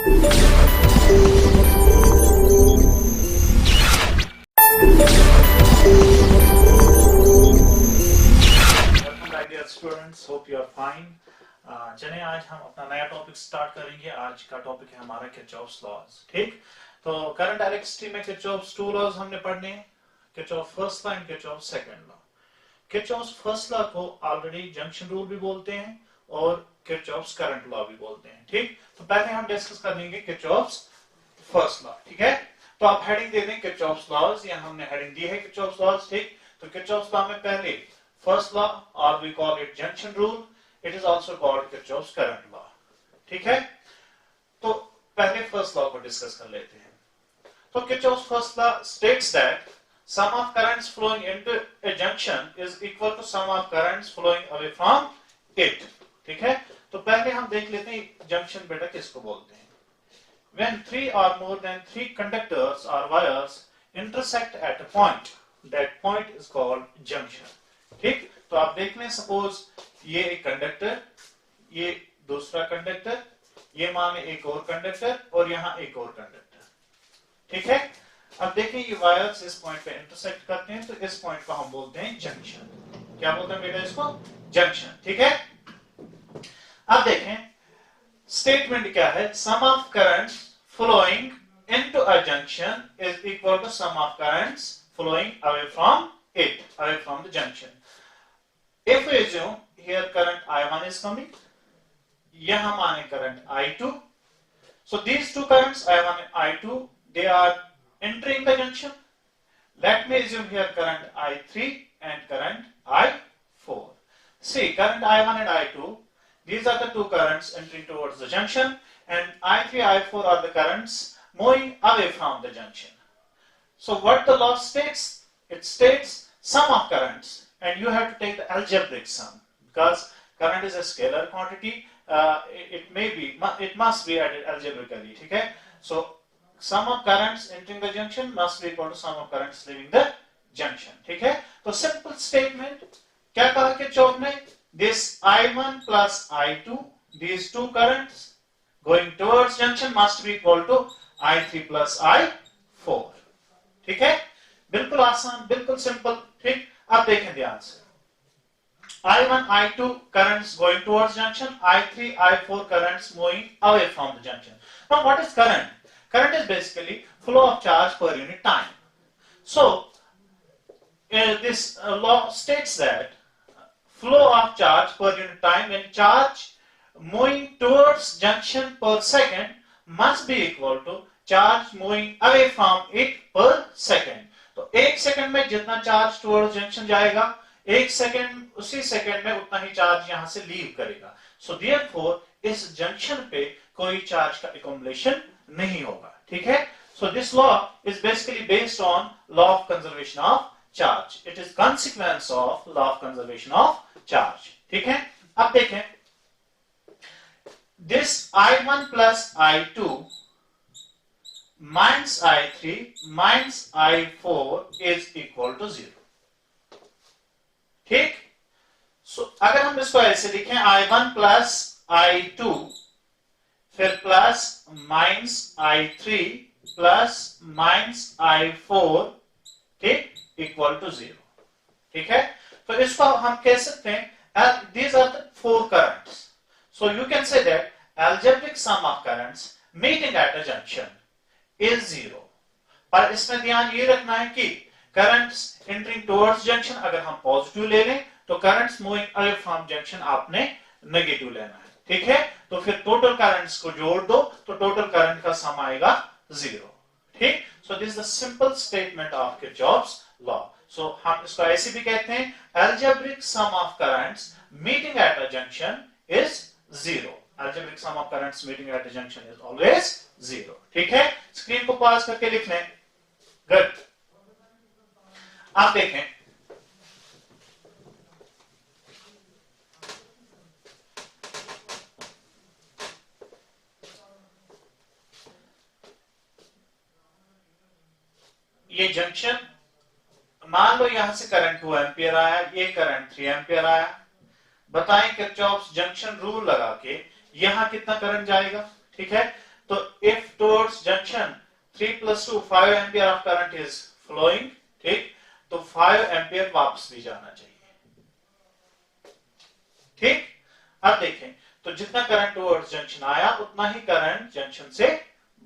Students, hope you are fine. चलिए आज हम अपना नया टॉपिक स्टार्ट करेंगे। आज का टॉपिक है हमारा किरचॉफ्स लॉज। ठीक, तो करंट इलेक्ट्रिसिटी में किरचॉफ्स टू लॉज हमने पढ़ने हैं, Kirchhoff first law and Kirchhoff second law. Kirchhoff's first law को ऑलरेडी जंक्शन रूल भी बोलते हैं और किरचॉफ्स करंट लॉ भी बोलते हैं। ठीक, तो पहले हम डिस्कस कर लेंगे किरचॉफ्स फर्स्ट लॉ। ठीक है, तो आप हेडिंग दे दें किरचॉफ्स लॉज, या हमने हेडिंग दी है किरचॉफ्स लॉज। ठीक, तो किरचॉफ्स लॉ में पहले first law, or we call it junction rule, it is also called Kirchhoff's current law. ठीक है, तो पहले first law को डिस्कस कर लेते हैं। तो Kirchhoff's first law states that sum of currents flowing into a junction is equal to sum of currents flowing away from it. ठीक है, तो पहले हम देख लेते हैं जंक्शन बेटा किसको बोलते हैं। When three or more than three conductors or wires intersect at a point, that point is called junction. ठीक, तो आप देख लें, सपोज ये एक कंडक्टर, ये दूसरा कंडक्टर, ये माने एक और कंडक्टर और यहाँ एक और कंडक्टर। ठीक है, अब देखें ये वायर्स इस पॉइंट पे इंटरसेक्ट करते हैं, तो इस पॉइंट को हम बोलते हैं जंक्शन। क्या बोलते हैं बेटा इसको? जंक्शन। ठीक है, अब देखें स्टेटमेंट क्या है। Sum of currents flowing into a junction is equal to sum of currents flowing away from it, away from the junction. If we assume here current I1 is coming, यहाँ माने current I2. So these two currents I1 and I2, they are entering the junction. Let me assume here current I3 and current I4. See, current I1 and I2, these are the two currents entering towards the junction, and I3, I4 are the currents moving away from the junction. So what the law states? It states sum of currents, and you have to take the algebraic sum because current is a scalar quantity. It must be added algebraically. ठीक है, so sum of currents entering the junction must be equal to sum of currents leaving the junction. ठीक है, तो simple statement क्या कहा Kirchhoff ने? This I1 plus I2, these two currents going towards junction must be equal to I3 plus I4. ठीक है, बिल्कुल आसान, बिल्कुल सिंपल। ठीक, अब देखें ध्यान से, I1, I2 currents going towards junction, I3, I4 currents moving away from the junction. Now what is current? Current is basically flow of charge per unit time. So this law states that flow of charge per unit time when charge moving towards junction per second must be equal to charge moving away from it per second. तो एक second में जितना charge towards junction जाएगा, एक second उसी second में उतना ही charge यहां से लीव करेगा। सो देयरफॉर इस जंक्शन पे कोई चार्ज का एक्युमुलेशन नहीं होगा। ठीक है, so this law is basically based on law of conservation of charge. It is consequence of law of conservation of charge. ठीक है, अब देखें this I1 plus I2 minus I3 minus I4 is equal to 0. ठीक, सो अगर हम इसको ऐसे लिखें I1 प्लस I2 फिर plus minus I3 plus minus I4, ठीक, इक्वल टू 0। ठीक है, तो इसको हम कह सकते हैं these are the four currents. So you can say that algebraic sum of currents meeting at a junction is 0. पर इसमें ध्यान ये रखना है कि करंट्स एंटरिंग टुवर्ड्स जंक्शन अगर हम पॉजिटिव ले लें तो currents moving away from junction आपने नेगेटिव लेना है। ठीक है, तो फिर टोटल करंट्स को जोड़ दो तो टोटल करंट का सम आएगा 0। ठीक, so this is the simple statement of Kirchhoff's law. So हम इसको ऐसे भी कहते हैं, algebraic sum of currents meeting at a junction is 0. Algebraic sum of currents meeting at a junction is always 0. ठीक है, स्क्रीन को पॉज करके लिख लें। गुड, आप देखें ये जंक्शन, मान लो यहां से करंट 2 एम्पियर आया, ये करंट 3 एम्पियर आया। बताएं किरचॉफ्स जंक्शन रूल लगा के यहां कितना करंट जाएगा। ठीक है, तो junction 3 + 2 5 ampere of current is flowing, ठीक, तो 5 एम्पियर वापस भी जाना चाहिए, ठीक। अब देखें तो जितना करंट टुवर्ड्स जंक्शन आया उतना ही करंट जंक्शन से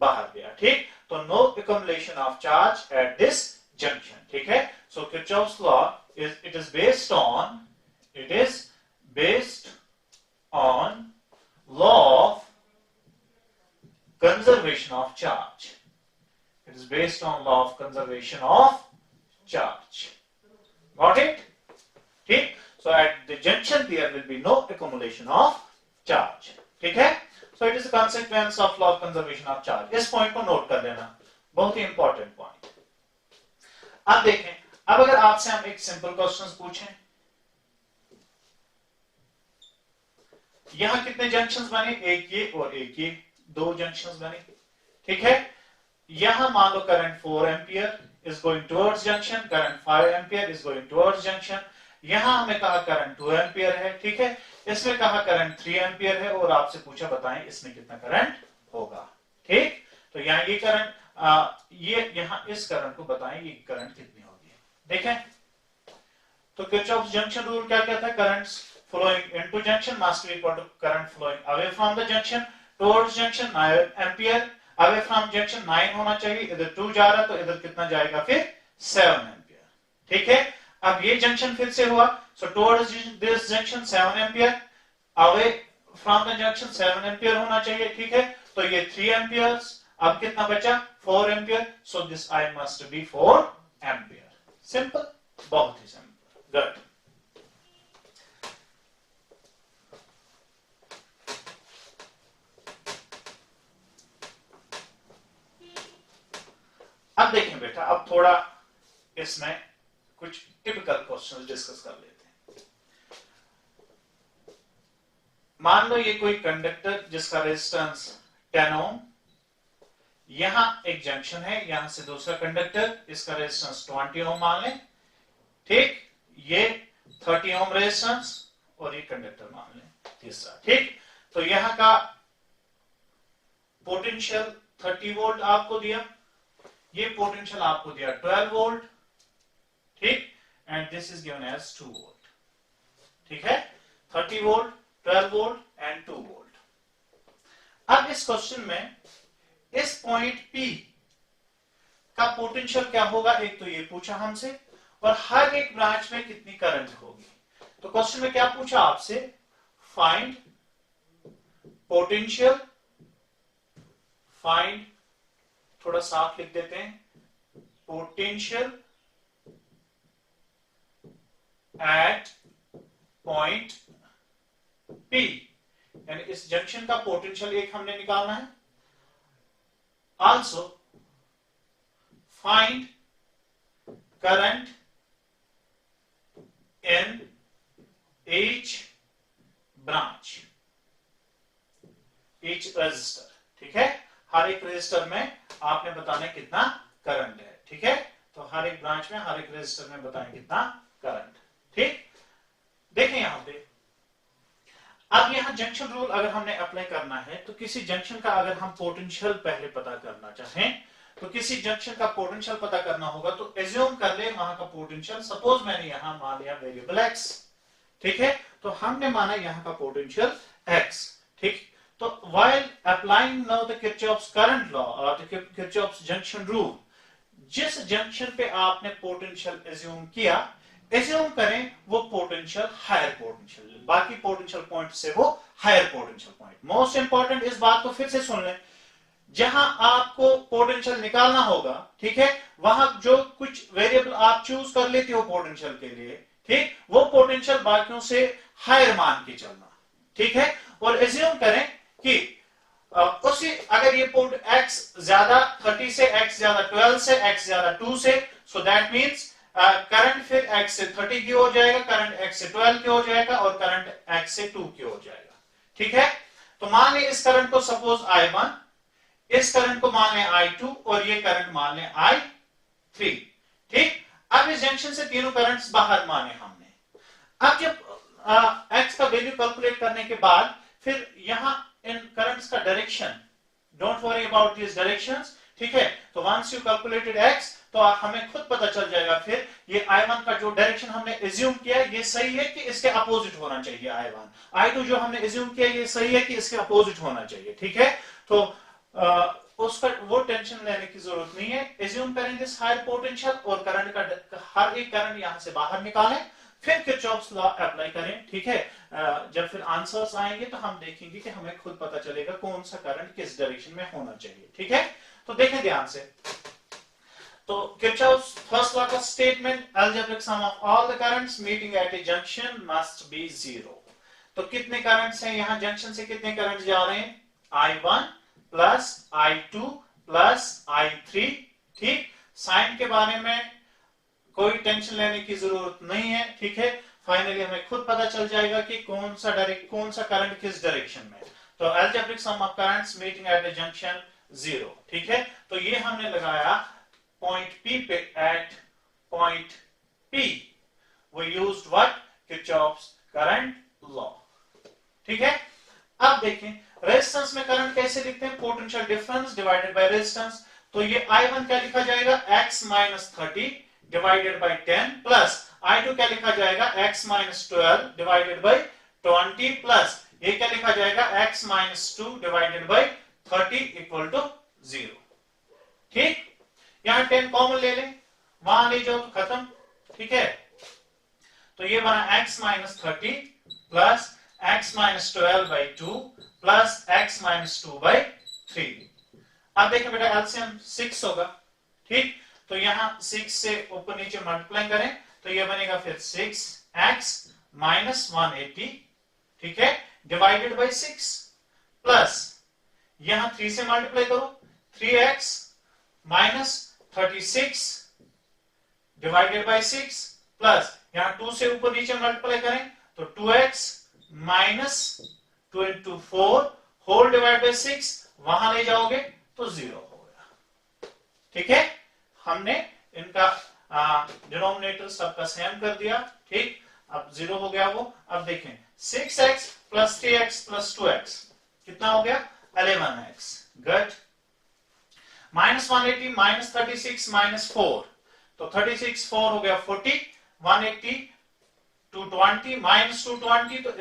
बाहर गया, ठीक, तो no accumulation of charge at this junction, ठीक है। So Kirchhoff's law it is based on law of conservation of charge. It is based on law of conservation of charge. Got it? ठीक, so at the junction there will be no accumulation of charge. ठीक है, so it is a consequence of law of conservation of charge. इस point को note कर लेना, बहुत ही important point. अब देखें, अब अगर आपसे हम एक सिंपल क्वेश्चन पूछें, यहां कितने जंक्शंस बने, एक ये और एक ये, दो जंक्शंस बने, ठीक है। यहां मान लो current 4 ampere is going towards junction, current 5 ampere is going towards junction. यहां हमें कहा करंट 2 एम्पियर है, ठीक है, इसमें कहा करंट 3 एम्पियर है और आपसे पूछा बताएं इसमें कितना करंट होगा, ठीक। तो यहां ये करंट ये यहां इस करंट को बताएं ये करंट कितनी होगी। देखें तो किरचॉफ्स जंक्शन रूल क्या कहता है, currents flowing into junction must be equal to current flowing away from the junction towards junction 9 ampere, away from junction 9 होना चाहिए, इधर 2 जा रहा तो इधर कितना जाएगा फिर 7 एम्पियर, ठीक है। अब ये जंक्शन फिर से हुआ, so towards this junction 7 ampere, away from the junction 7 ampere होना चाहिए, ठीक है, तो ये 3 एम्पियर्स, अब कितना बचा 4 ampere, so this I must be 4 ampere. Simple, बहुत ही सिंपल, गुड। अब देखें बेटा, अब थोड़ा इसमें कुछ टिपिकल क्वेश्चंस डिस्कस कर लेते हैं। मान लो ये कोई कंडक्टर जिसका रेजिस्टेंस 10 ओम, यहां एक जंक्शन है, यहां से दूसरा कंडक्टर, इसका रेजिस्टेंस 20 ओम मान लें, ठीक, ये 30 ओम रेजिस्टेंस और ये कंडक्टर मान लें तीसरा, ठीक। तो यहां का पोटेंशियल 30 वोल्ट आपको दिया, ये पोटेंशियल आपको दिया 12 वोल्ट, ठीक, and this is given as 2 volt, ठीक है, 30 वोल्ट, 12 वोल्ट एंड 2 वोल्ट। अब इस क्वेश्चन में इस पॉइंट P का पोटेंशियल क्या होगा, एक तो ये पूछा हमसे, और हर एक ब्रांच में कितनी करंट होगी। तो क्वेश्चन में क्या पूछा आपसे, फाइंड पोटेंशियल, फाइंड, थोड़ा साफ लिख देते हैं, पोटेंशियल एट पॉइंट P, यानी इस जंक्शन का पोटेंशियल एक हमने निकालना है। Also find current in each branch, each resistor, ठीक है, हर एक रजिस्टर में आपने बताना है कितना करंट है, ठीक है, तो हर एक ब्रांच में, हर एक रजिस्टर में बताएं कितना करंट, ठीक। देखें यहां पे, अब यहां जंक्शन रूल अगर हमने अप्लाई करना है तो किसी जंक्शन का अगर हम पोटेंशियल पहले पता करना चाहें, तो किसी जंक्शन का पोटेंशियल पता करना होगा, तो एज्यूम कर ले वहां का पोटेंशियल, सपोज मैंने यहां मान लिया वेरिएबल x, ठीक है, तो हमने माना यहां का पोटेंशियल x, ठीक। तो while applying now the Kirchhoff's current law or the Kirchhoff's junction rule, जिस जंक्शन पे आपने पोटेंशियल एज्यूम किया, एज्यूम करें वो पोटेंशियल हायर पोटेंशियल, बाकी पोटेंशियल पॉइंट से वो higher potential point. Most important इस बात को फिर से सुन लें, जहां आपको पोटेंशियल निकालना होगा, ठीक है, वहां जो कुछ वेरिएबल आप चूज कर लेते हो पोटेंशियल के लिए, ठीक, वो पोटेंशियल बाकियों से हायर मान के चलना, ठीक है, और एज्यूम करें कि उसी अगर ये पोर्ट x ज्यादा 30 से, x ज्यादा 12 से, x ज्यादा 2 से, सो दैट मींस करंट फिर x से 30 की हो जाएगा, करंट x से 12 की हो जाएगा और करंट x से 2 की हो जाएगा, ठीक है। तो मान लें इस करंट को सपोज I1, इस करंट को मान लें I2 और ये करंट मान लें I3, ठीक। अब इस जंक्शन से तीनों करंट्स बाहर माने हमने। अब जब x का वैल्यू कैलकुलेट करने के बाद फिर यहां इन करंट्स का direction, don't worry about this directions, ठीक है। तो वंस यू कैलकुलेटेड x तो हमें खुद पता चल जाएगा फिर ये I1 का जो डायरेक्शन हमने एज्यूम किया ये सही है कि इसके अपोजिट होना चाहिए। I1 I2 जो हमने एज्यूम किया ये सही है कि इसके अपोजिट होना चाहिए, ठीक है। तो उसका वो टेंशन लेने की जरूरत नहीं है। एज्यूम करेंगे हायर पोटेंशियल और करंट का हर एक करंट यहां से बाहर निकालें, फिर किरचॉफ्स लॉ अप्लाई करें, ठीक है। जब फिर आंसर्स आएंगे तो हम देखेंगे कि हमें खुद पता चलेगा कौन सा करंट किस डायरेक्शन में होना चाहिए, ठीक है। तो देखें ध्यान से, तो किरचॉफ्स फर्स्ट लॉ का statement, algebraic sum of all the currents meeting at a junction must be 0। तो कितने करंट्स हैं यहां जंक्शन से, कितने करंट जा रहे हैं, I1 plus I2 plus I3, ठीक। साइन के बारे में कोई टेंशन लेने की जरूरत नहीं है, ठीक है। फाइनली हमें खुद पता चल जाएगा कि कौन सा करंट किस डायरेक्शन में। तो algebraic sum of currents meeting at the junction 0, ठीक है। तो ये हमने लगाया पॉइंट P पे, at point P we used what, Kirchhoff's current law, ठीक है। अब देखें रेजिस्टेंस में करंट कैसे लिखते हैं, potential difference divided by resistance. तो ये I1 क्या लिखा जाएगा, x minus 30 divided by 10 plus I2 क्या लिखा जाएगा, x minus 12 divided by 20 plus ये क्या लिखा जाएगा, x minus 2 divided by 30 equal to 0, ठीक। यहां 10 कॉमन ले लें, वहां ले जाओ तो खत्म, ठीक है। तो ये बना x minus 30 plus x minus 12 by 2 plus x minus 2 by 3। अब देखें बेटा एलसीएम 6 होगा, ठीक। तो यहां 6 से ऊपर नीचे मल्टीप्लाई करें तो ये बनेगा फिर 6x माइनस 180, ठीक है, डिवाइडेड बाई 6 प्लस यहां 3 से मल्टीप्लाई करो, 3x minus 36 divided by 6 plus यहां 2 से ऊपर नीचे मल्टीप्लाई करें तो 2x minus 2 into 4 whole divide by 6, वहां ले जाओगे तो 0 हो गया, ठीक है। हमने इनका डिनोमिनेटर सबका सेम कर दिया, ठीक। अब 0 हो गया वो। अब देखें 6x plus 3x plus 2x कितना हो गया, 11x, good. Minus 180 minus 36 minus 4, तो 36 4 हो गया 40, 180 220 माइनस 220 तो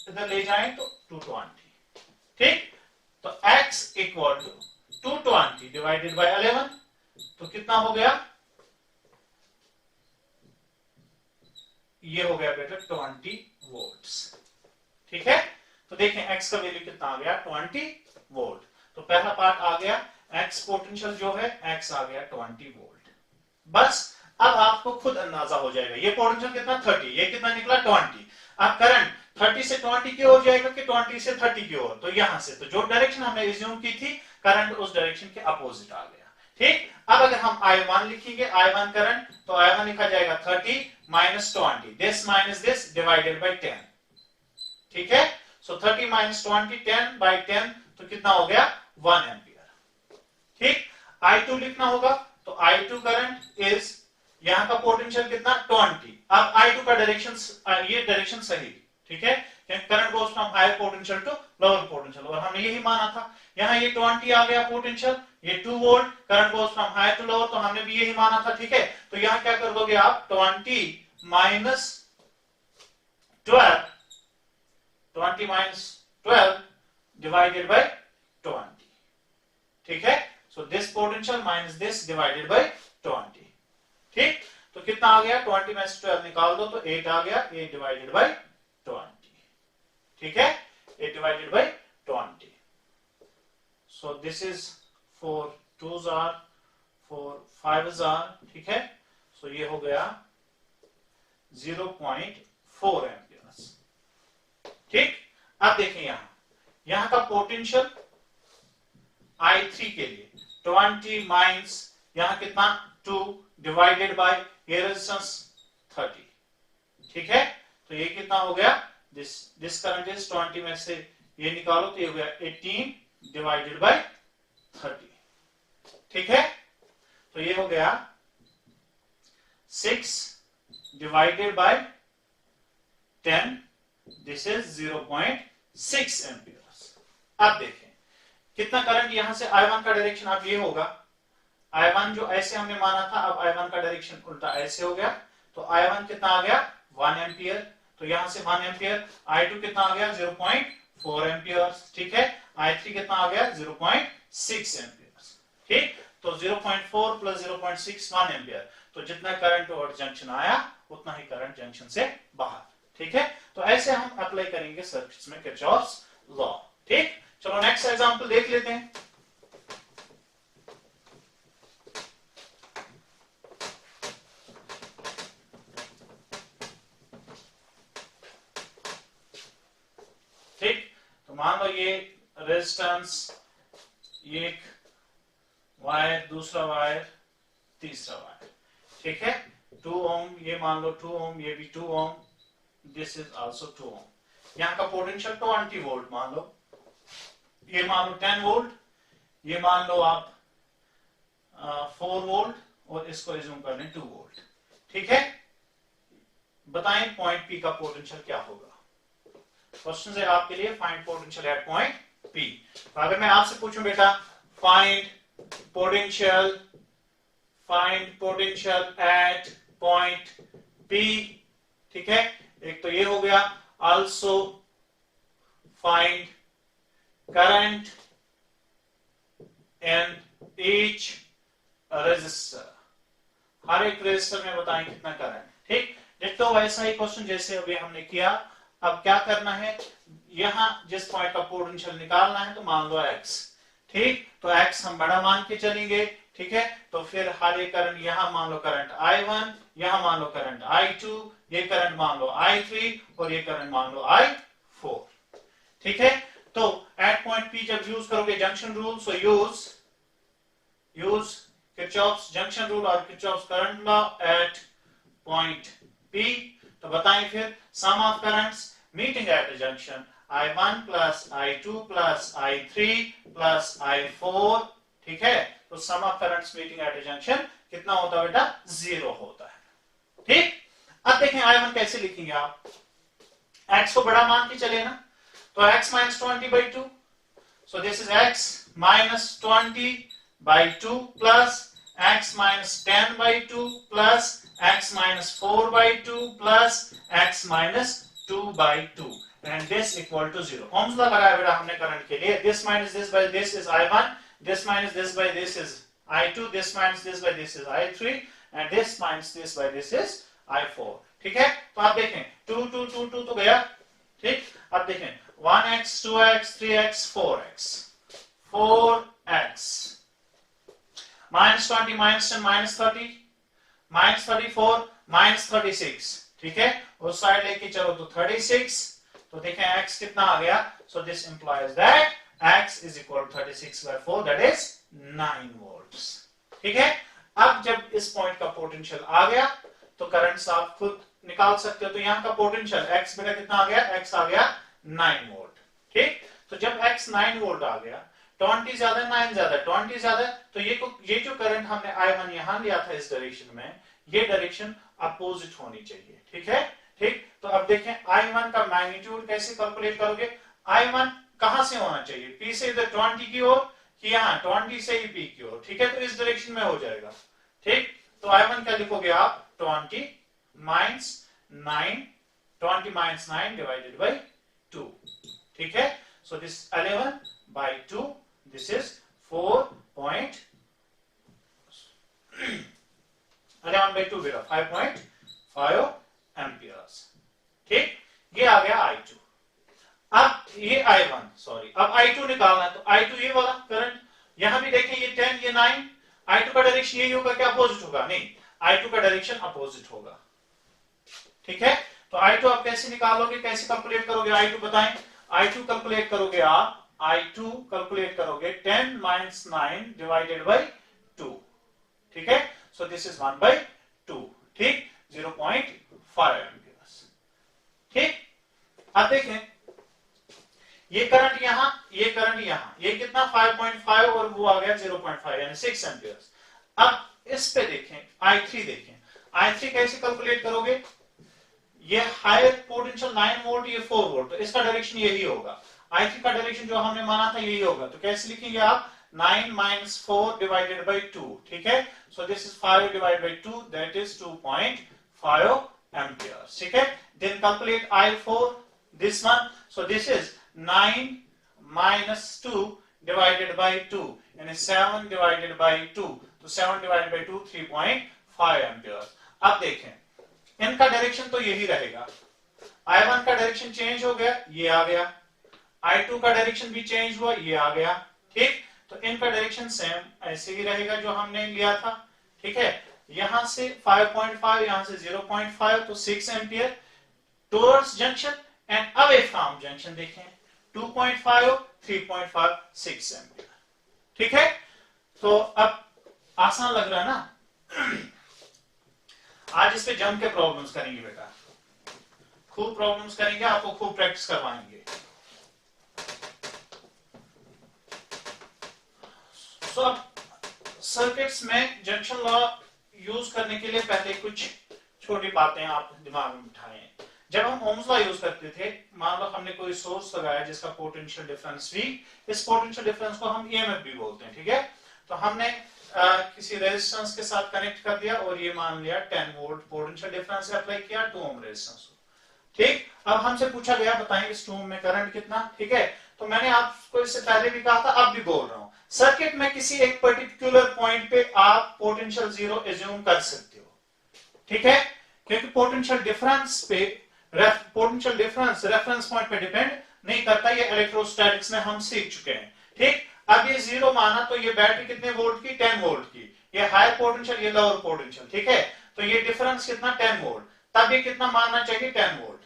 इधर ले जाएं तो 220, ठीक। तो x equal to 220 divided by 11 तो कितना हो गया, ये हो गया बेटा 20 वोल्ट्स, ठीक है। तो देखें x का वैल्यू कितना आ गया, 20 वोल्ट। तो पहला पार्ट आ गया, x पोटेंशियल जो है x आ गया 20 वोल्ट। बस अब आपको खुद अंदाजा हो जाएगा ये पोटेंशियल कितना 30, ये कितना निकला 20। अब करंट 30 से 20 की ओर जाएगा कि 20 से 30 की ओर, तो यहां से तो जो डायरेक्शन हमने एज्यूम की थी करंट उस डायरेक्शन के अपोजिट आ गया, ठीक। अब अगर हम I1 लिखेंगे, I1 करंट, तो I1 लिखा जाएगा 30 minus 20, this minus this divided by 10, ठीक है। सो 30 माइनस 20 10 बाई 10 तो कितना हो गया 1 एम्पियर, ठीक। I2 लिखना होगा तो I2 करंट इज, यहां का पोटेंशियल कितना 20। अब I2 का डायरेक्शन, ये डायरेक्शन सही, ठीक है, current goes from higher potential to lower potential, और हमने यही माना था। यहां ये 20 आ गया पोटेंशियल, ये 2 volt, current goes from higher to lower, तो हमने भी यही माना था, ठीक है। तो यहां क्या कर दोगे आप, 20 माइनस 12, 20 माइनस 12 डिवाइडेड बाय 20, ठीक है। So this potential minus this divided by 20, ठीक। तो कितना आ गया, 20 में से 12 निकाल दो तो 8 आ गया, 8 डिवाइडेड बाय 20, ठीक है, 8 divided by 20। So this is 4 2s are 4 5s are, ठीक है। सो ये हो गया 0.4 एम्पियर्स, ठीक। अब देखें यहां का पोटेंशियल I3 के लिए 20 माइनस यहां कितना 2 डिवाइडेड बाय ये रेजिस्टेंस 30, ठीक है। तो ये कितना हो गया, दिस करंट इज 20 में से ये निकालो तो ये हो गया 18 डिवाइडेड बाय 30, ठीक है। तो ये हो गया 6 divided by 10, this is 0.6 amperes. अब देखें कितना करंट यहां से I1 का डायरेक्शन अब ये होगा, I1 जो ऐसे हमने माना था, अब I1 का डायरेक्शन उल्टा ऐसे हो गया, तो I1 कितना आ गया 1 एम्पियर, तो यहां से 1 एम्पियर। I2 कितना आ गया 0.4 एम्पियर, ठीक है। I3 कितना आ गया 0.6 एम्पियर, ठीक। तो 0.4 प्लस 0.6 1 एम्पियर, तो जितना करंट और जंक्शन आया उतना ही करंट जंक्शन से बाहर, ठीक है। तो ऐसे हम अप्लाई करेंगे सर्किट्स में किरचॉफ्स लॉ, ठीक। चलो नेक्स्ट एग्जांपल देख लेते हैं। ठीक, तो मान लो ये रेजिस्टेंस, एक वायर, दूसरा वायर, तीसरा वायर, ठीक है। 2 ओम, ये मान लो 2 ओम, ये भी 2 ओम, दिस इज आल्सो 2 ओम। यहाँ का पोटेंशियल 20 वोल्ट मान लो, ये मान लो 10 वोल्ट, ये मान लो आप 4 वोल्ट, और इसको रिज्यूम कर लें 2 वोल्ट, ठीक है। बताएं पॉइंट पी का पोटेंशियल क्या होगा। क्वेश्चन है आपके लिए, find potential at point P. तो अगर मैं आपसे पूछूं बेटा find potential at point P, ठीक है, एक तो ये हो गया। Also find current in each resistor, हर एक रेजिस्टर में बताएं कितना करंट, ठीक। डिट्टो वैसा ही क्वेश्चन जैसे अभी हमने किया। अब क्या करना है, यहां जिस पॉइंट का पोटेंशियल निकालना है, तो मान लो x, ठीक। तो x हम बड़ा मान के चलेंगे, ठीक है। तो फिर हर एक करंट, यहां मान लो करंट I1, यहां मान लो करंट I2, ये करंट मान लो I3, और ये करंट मान लो I4, ठीक है। तो एट पॉइंट P जब यूज करोगे junction rule, so use Kirchhoff's junction rule और Kirchhoff's current law at point P। तो बताएं फिर sum of currents meeting at the junction I1 plus I2 plus I3 plus I4, ठीक है। तो sum of currents meeting at the junction कितना होता है बेटा 0 होता है, ठीक। अब देखें I1 कैसे लिखेंगे आप, x को बड़ा मान के चले ना, तो x minus 20 by 2, so this is x minus 20 by 2 plus x minus 10 by 2 plus x minus 4 by 2 plus x minus 2 by 2, and this equal to 0। Formula लगाया बेटा हमने करंट के लिए, this minus this by this is I1, this minus this by this is I2, this minus this by this is I3, and this minus this by this is I4, ठीक है। तो आप देखें 2 2 2 2 तो गया, ठीक। अब देखें 1x 2x 3x 4x 4x minus 20 minus 10 minus 30 minus 34 minus 36, ठीक है। उस साइड लेके चलो तो 36, तो देखें x कितना आ गया, so this implies that x is equal to 36 by 4, that is 9 volts, ठीक है। अब जब इस पॉइंट का पोटेंशियल आ गया, तो करंट आप खुद निकाल सकते हो। तो यहाँ का पोटेंशियल x बेटा कितना आ गया, x आ गया 9 वोल्ट, ठीक। तो जब x 9 वोल्ट आ गया, 20 ज्यादा 9 ज्यादा 20 ज्यादा, तो ये जो करंट हमने I1 यहां लिया था इस डायरेक्शन में, ये डायरेक्शन अपोजिट होनी चाहिए, ठीक है, ठीक। तो अब देखें I1 का मैग्नीट्यूड कैसे कैलकुलेट करोगे। I1 कहां से होना चाहिए, P से इधर 20 की ओर, कि यहाँ 20 से ही P की ओर, ठीक है। तो इस डायरेक्शन में हो जाएगा, ठीक। तो I1 क्या लिखोगे आप, 20 माइनस 9, 20 माइनस 9 डिवाइडेड बाई 2, ठीक है। So this 11 by 2, this is 11 by 2 बेटा 5.5 एम्पियर्स, ठीक। ये आ गया I2। अब ये I1, सॉरी, अब I2 निकालना है, तो I2 ये वाला करंट, यहां भी देखें ये 10 ये 9, I2 का डायरेक्शन यही होगा क्या अपोजिट होगा, नहीं, I2 का डायरेक्शन अपोजिट होगा, ठीक है। तो I2 आप कैसे निकालोगे, कैसे कैलकुलेट करोगे I2 बताएं। I2 कैलकुलेट करोगे आप, I2 कैलकुलेट करोगे 10 माइनस 9 डिवाइडेड बाई 2, ठीक है। सो दिस इज 1 by 2, ठीक, 0.5 एम्पियर्स, ठीक। अब देखें ये करंट यहां, ये करंट यहां, ये कितना 5.5 और वो आ गया 0.5 यानी 6 एम्पियर्स। अब इस पे देखें I3 देखें, I3 कैसे कैलकुलेट करोगे, ये हायर पोटेंशियल 9 वोल्ट, ये 4 वोल्ट, तो इसका डायरेक्शन यही होगा। I3 का डायरेक्शन जो हमने माना था यही होगा, तो कैसे लिखेंगे आप, 9 minus 4 divided by 2. ठीक है, so this is 5 divided by 2, that is 2.5 amperes. ठीक है, then calculate I4, this one, so this is 9 minus 2 divided by 2, यानी 7 divided by 2, तो 7 divided by 2 3.5 amperes. अब देखें इनका डायरेक्शन तो यही रहेगा, I1 का डायरेक्शन चेंज हो गया, ये आ गया, I2 का डायरेक्शन भी चेंज हुआ, ये आ गया, ठीक, तो इनका डायरेक्शन सेम ऐसे ही रहेगा जो हमने लिया था, ठीक है, यहां से 5.5, यहां से 0.5, तो 6 ampere towards junction and away from junction देखें 2.5, 3.5, 6 एम्पियर, ठीक है, तो अब आसान लग रहा है ना। आज इस पे जम के प्रॉब्लम्स करेंगे बेटा, खूब प्रॉब्लम्स करेंगे, आपको खूब प्रैक्टिस करवाएंगे। सो अब सर्किट्स में जंक्शन लॉ यूज करने के लिए पहले कुछ छोटी बातें आप दिमाग में बिठाएं। जब हम ओम्स लॉ यूज करते थे, मान लो हमने कोई सोर्स लगाया जिसका पोटेंशियल डिफरेंस V, इस पोटेंशियल डिफरेंस को हम EMF भी बोलते हैं, ठीक है, तो हमने किसी रेजिस्टेंस के साथ कनेक्ट कर दिया और ये मान लिया 10 वोल्ट पोटेंशियल डिफरेंस अप्लाई किया 2 ओम रेजिस्टेंस, ठीक। अब हमसे पूछा गया बताएं इस 2 ओम में करंट कितना, ठीक है, तो मैंने आपको इससे पहले भी कहा था, अब भी बोल रहा हूं, सर्किट में किसी एक पर्टिकुलर पॉइंट पे आप पोटेंशियल जीरो एज्यूम कर सकते हो, ठीक है, क्योंकि पोटेंशियल डिफरेंस रेफरेंस पॉइंट पे डिपेंड नहीं करता, ये इलेक्ट्रोस्टैटिक्स में हम सीख चुके हैं, ठीक। अब ये जीरो माना तो ये बैटरी कितने वोल्ट की, 10 वोल्ट की, ये हायर पोटेंशियल, ये लोअर पोटेंशियल, ठीक है, तो ये डिफरेंस कितना 10 वोल्ट, तब ये कितना मानना चाहिए 10 वोल्ट,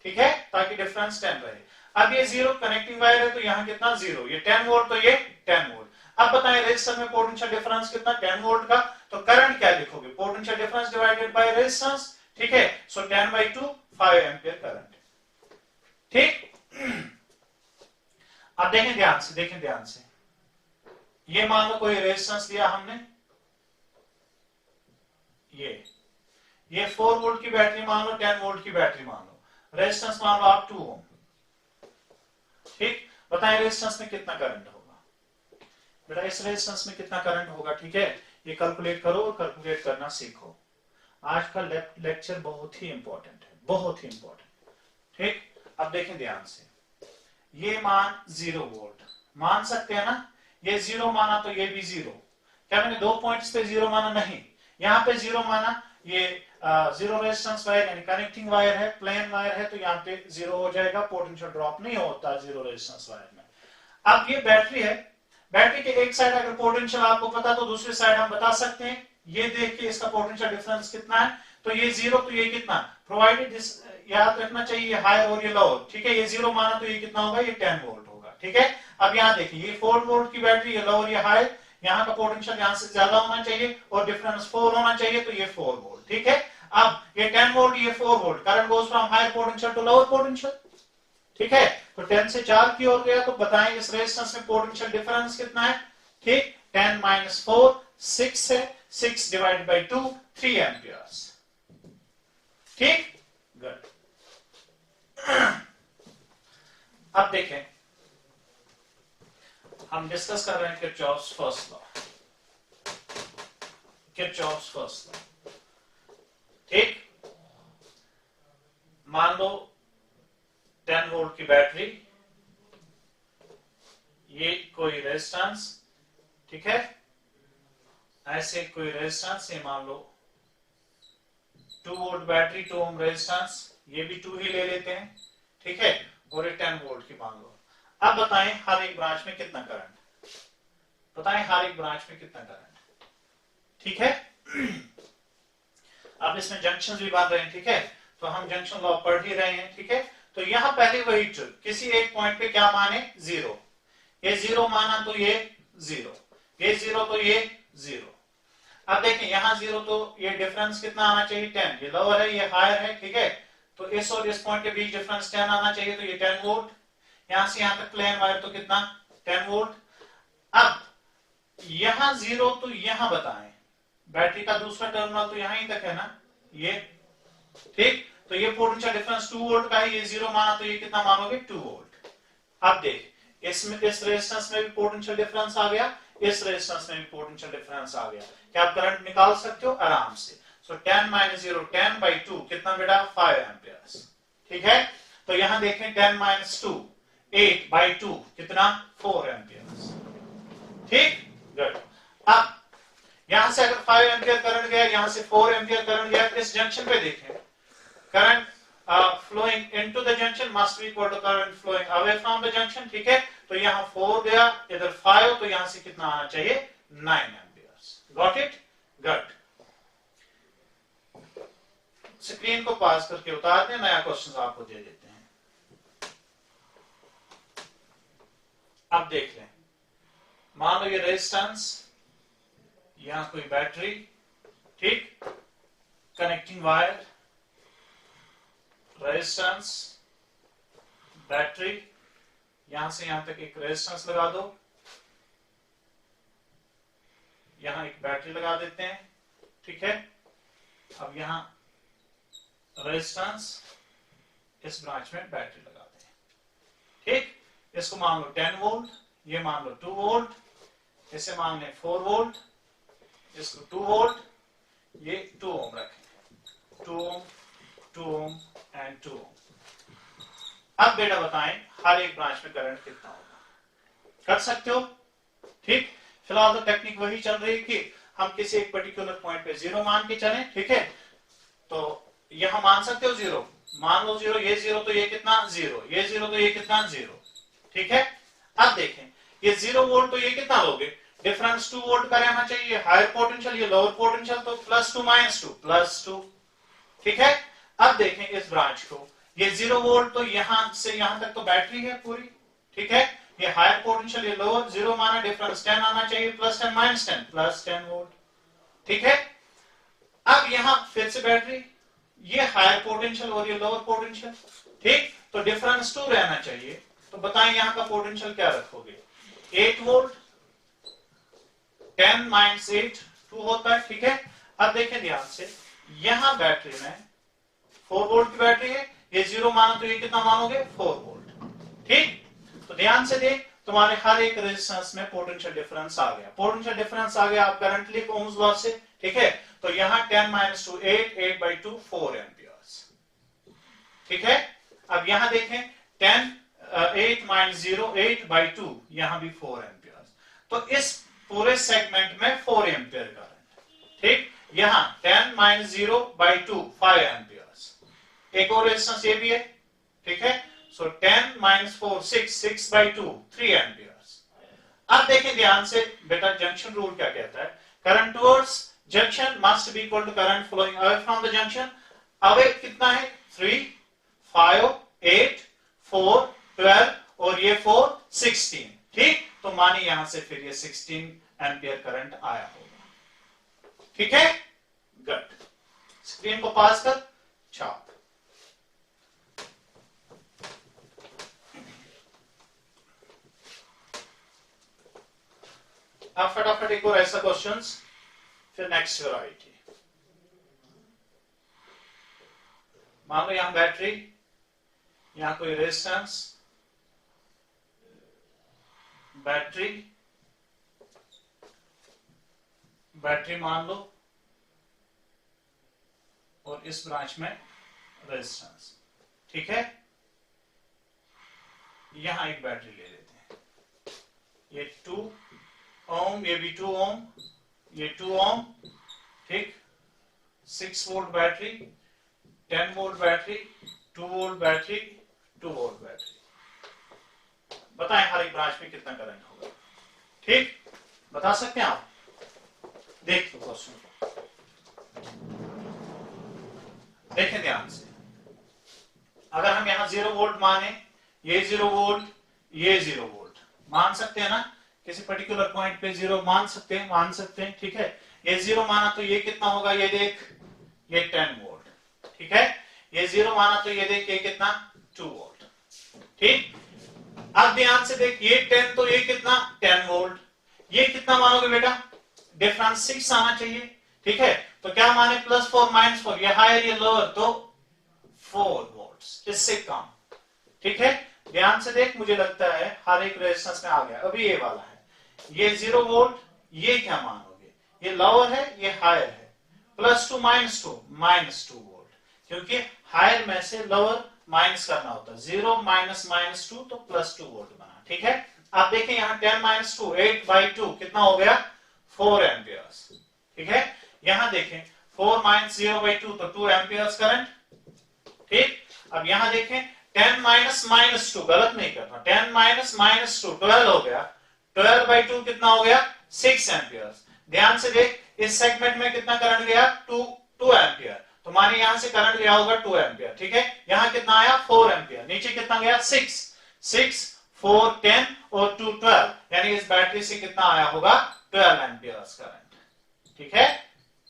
ठीक है, ताकि डिफरेंस 10 रहे। अब ये जीरो कनेक्टिंग वायर है तो यहाँ कितना जीरो, ये 10 वोल्ट तो ये 10 वोल्ट। अब बताएं रेजिस्टर में पोटेंशियल डिफरेंस कितना 10 वोल्ट का, तो करंट क्या लिखोगे, potential difference divided by resistance, ठीक है, सो 10/2 5 एम्पियर करंट, ठीक। अब देखें ध्यान से, देखें ध्यान से, ये मान लो कोई रेजिस्टेंस दिया हमने, ये 4 वोल्ट की बैटरी मान लो, 10 वोल्ट की बैटरी मान लो, रेजिस्टेंस मान लो आप 2 ओम, ठीक। बताएं रेजिस्टेंस में कितना करंट होगा बेटा, इस रेजिस्टेंस में कितना करंट होगा, ठीक है, ये कैलकुलेट करो और कैलकुलेट करना सीखो। आज का लेक्चर बहुत ही इंपॉर्टेंट है, बहुत ही इंपॉर्टेंट, ठीक। अब देखें ध्यान से, ये मान 0 वोल्ट मान सकते हैं ना, ये 0 माना तो ये भी 0, क्या मैंने 2 पॉइंट्स पे 0 माना, नहीं, यहां पे 0 माना, ये 0 रेजिस्टेंस वायर यानी कनेक्टिंग वायर है, प्लेन वायर है, तो यहाँ पे 0 हो जाएगा, पोटेंशियल ड्रॉप नहीं होता 0 रेजिस्टेंस वायर में। अब ये बैटरी है, बैटरी के एक साइड अगर पोटेंशियल आपको पता तो दूसरी साइड हम बता सकते हैं, ये देख के इसका पोटेंशियल डिफरेंस कितना है, तो ये 0 तो ये कितना, प्रोवाइडेड याद रखना चाहिए ये हायर और ये लोअर, ठीक है, ये 0 माना तो ये कितना होगा, ये 10 वोल्ट होगा, ठीक है। अब यहाँ देखिए ये 4 वोल्ट की बैटरी, ये लोअर ये हायर, यहाँ का पोटेंशियल यहाँ से ज्यादा होना चाहिए और डिफरेंस 4 होना चाहिए, तो ये 4 वोल्ट, ठीक है। अब ये 10 वोल्ट, ये 4 volt, current goes from higher potential to lower potential, ठीक है, तो 10 से 4 की ओर गया, तो बताएं इस रेजिस्टेंस में पोटेंशियल डिफरेंस कितना है, ठीक, 10 - 4 6 है, 6 डिवाइडेड बाय 2 3 एम्पियर्स, ठीक, गुड। अब देखें हम डिस्कस कर रहे हैं Kirchhoff's first law, Kirchhoff's first law, ठीक। मान लो 10 वोल्ट की बैटरी, ये कोई रेजिस्टेंस, ठीक है, ऐसे कोई रेजिस्टेंस, ये मान लो 2 वोल्ट बैटरी, 2 ओम रेजिस्टेंस, ये भी 2 ही ले लेते हैं, ठीक है, और ये 10 वोल्ट की मान लो। अब बताएं हर एक ब्रांच में कितना करंट, बताएं हर एक ब्रांच में कितना करंट, ठीक है। अब इसमें जंक्शन भी बन रहे हैं, ठीक है, तो हम जंक्शन लॉ पढ़ ही रहे हैं, ठीक है, तो यहां पहले वही ट्रिक, किसी एक पॉइंट पे क्या माने 0, ये 0 माना तो ये 0, ये 0 तो ये 0। अब देखें यहां 0 तो ये डिफरेंस कितना आना चाहिए 10, ये लोअर है ये हायर है, ठीक है, तो इस और इस पॉइंट के बीच डिफरेंस 10 आना चाहिए, तो ये 10 वोल्ट, यहां से यहां तक प्लेन वायर तो कितना 10 वोल्ट। अब यहां 0 तो यहां बताएं, बैटरी का दूसरा टर्मिनल तो यहां ही तक है ना, ये, ठीक, तो ये पोटेंशियल डिफरेंस 2 वोल्ट का है, ये 0 माना तो ये कितना मानोगे 2 वोल्ट। अब देख इसमें इस रेजिस्टेंस में भी पोटेंशियल डिफरेंस आ गया, इस रेजिस्टेंस में भी पोटेंशियल डिफरेंस आ गया। क्या आप करंट निकाल सकते हो आराम से। सो 10 माइनस 0 10 by 2 कितना बेटा 5 एम्पियर्स। ठीक है, तो यहां देखें 10 माइनस 2 8 by 2 कितना 4 एम्पियर्स। ठीक, गुड। अब यहां से अगर 5 एम्पियर करंट गया, यहां से 4 एम्पियर करंट गया, इस जंक्शन पे देखें current flowing into the junction must be equal to current flowing away from the junction। ठीक है, तो यहां 4 गया, इधर 5, तो यहां से कितना आना चाहिए 9 amperes. Got it, good. Screen को पास करके उतार दें, नया क्वेश्चन आपको दे देते हैं। अब देख लें, मान लो ये रेजिस्टेंस, यहां कोई बैटरी, ठीक, कनेक्टिंग वायर, रेजिस्टेंस, बैटरी, यहां से यहां तक एक रेजिस्टेंस लगा दो, यहां एक बैटरी लगा देते हैं। ठीक है, अब यहां रेजिस्टेंस, इस ब्रांच में बैटरी लगाते हैं। ठीक, इसको मान लो 10 वोल्ट, ये मान लो 2 वोल्ट, इसे मान लें 4 वोल्ट, इसको 2 वोल्ट, ये 2 ओम रखें, 2 ओम 2 ओम एंड 2 ओम। अब बेटा बताएं हर एक ब्रांच में करंट कितना होगा, कर सकते हो। ठीक, फिलहाल तो टेक्निक वही चल रही है कि हम किसी एक पर्टिकुलर पॉइंट पे 0 मान के चलें। ठीक है, तो यहां मान सकते हो 0, मान लो 0, ये 0 तो ये कितना 0, ये 0 तो ये कितना 0। ठीक है, अब देखें ये 0 वोल्ट तो ये कितना लोगे, डिफरेंस 2 वोल्ट का रहना चाहिए, हायर पोटेंशियल, ये लोअर पोटेंशियल, तो +2 -2 +2। ठीक है, अब देखें इस ब्रांच को, ये 0 वोल्ट तो यहां से यहां तक तो बैटरी है पूरी। ठीक है, ये हायर पोटेंशियल, ये लोअर, 0 माना, डिफरेंस 10 आना चाहिए, +10 -10 +10 वोल्ट। ठीक है, अब यहां फिर से बैटरी, ये हायर पोटेंशियल और ये लोअर पोटेंशियल। ठीक, तो डिफरेंस 2 रहना चाहिए, तो बताएं यहां का पोटेंशियल क्या रखोगे, 8 वोल्ट, 10 - 8 2 होता है। ठीक है, अब देखें ध्यान से, यहां बैटरी में 4 वोल्ट की बैटरी है, ये 0 माना तो ये कितना मानोगे 4 वोल्ट। ठीक, तो ध्यान से देख, तुम्हारे हर एक रेजिस्टेंस में पोटेंशियल डिफरेंस आ गया, पोटेंशियल डिफरेंस आ गया, आप करंट लिख ओम्स लॉ से। ठीक है, तो यहां 10 - 2 8 8 by 2 4 एम्पियर्स। ठीक है, अब यहां देखें 10 8 - 0 8 by 2, यहां भी 4 एम्पियर्स, तो इस पूरे सेगमेंट में 4 एम्पियर करंट। ठीक, यहां 10 - 0 by 2 5 एम्पियर्स, एक और रेजिस्टेंस ये भी है। ठीक है, सो 10 - 4 6 6 by 2 3 एम्पियर्स। अब देखें ध्यान से बेटा, जंक्शन रूल क्या कहता है, current towards junction must be equal to current flowing away from the junction. Away कितना है 3 5 8 4 12 और ये 4 16। ठीक, तो माने यहां से फिर ये 16 एम्पियर करंट आया होगा। ठीक है, गुड। स्क्रीन को पास कर, छाप। अब फटाफट एक और ऐसा क्वेश्चंस, फिर नेक्स्ट वैरायटी। मान लो यहां बैटरी, यहां कोई रेजिस्टेंस, बैटरी, बैटरी मान लो, और इस ब्रांच में रेजिस्टेंस। ठीक है, यहां एक बैटरी ले लेते हैं, ये 2 ओम, ये भी 2 ओम, ये 2 ओम। ठीक, 6 volt battery, 10 volt battery, 2 volt battery, 2 volt battery. बताएं हर एक ब्रांच में कितना करंट होगा। ठीक, बता सकते हैं आप, देख लो क्वेश्चन को, देखें ध्यान से। अगर हम यहां 0 वोल्ट माने, ये 0 वोल्ट, ये 0 वोल्ट मान सकते हैं ना, किसी पर्टिकुलर पॉइंट पे 0 मान सकते हैं। ठीक है, ये 0 माना तो ये कितना होगा, ये देख, ये 10 वोल्ट। ठीक है, ये 0 माना तो ये देख, ये कितना 2 वोल्ट। ठीक, अब ध्यान से देख, ये 10 तो ये कितना 10 वोल्ट, ये कितना मानोगे बेटा, डिफरेंस 6 आना चाहिए। ठीक है, तो क्या माने +4 -4, ये हायर ये लोअर, तो 4 वोल्ट, इससे कम। ठीक है, ध्यान से देख, मुझे लगता है हर एक रेजिस्टेंस में आ गया। अभी ये वाला है, ये 0 वोल्ट, ये क्या मान हो गए, ये लोअर है, ये हायर है, +2 -2 वोल्ट, क्योंकि हायर में से लोअर माइनस करना होता है। 0 - -2 तो +2 वोल्ट बना। ठीक है, आप देखें यहाँ 10 - 2 8/2 कितना हो गया, 4 एम्पियर्स। ठीक है, यहां देखें 4 - 0/2 तो 2 एम्पियर्स करंट। ठीक, अब यहां देखें 10 - -2, गलत नहीं करना, 10 - -2 12 हो गया, 12/2 कितना हो गया, 6 एम्पियर्स। ध्यान से देख, इस सेगमेंट में कितना करंट गया, 2 एम्पियर, तो माने यहां से करंट गया होगा 2 एम्पियर। ठीक है, यहां कितना आया, 4 एम्पियर, नीचे कितना गया, 6 4 10 और 2 12, यानी इस बैटरी से कितना आया होगा, 12 एम्पियर्स करंट। ठीक है,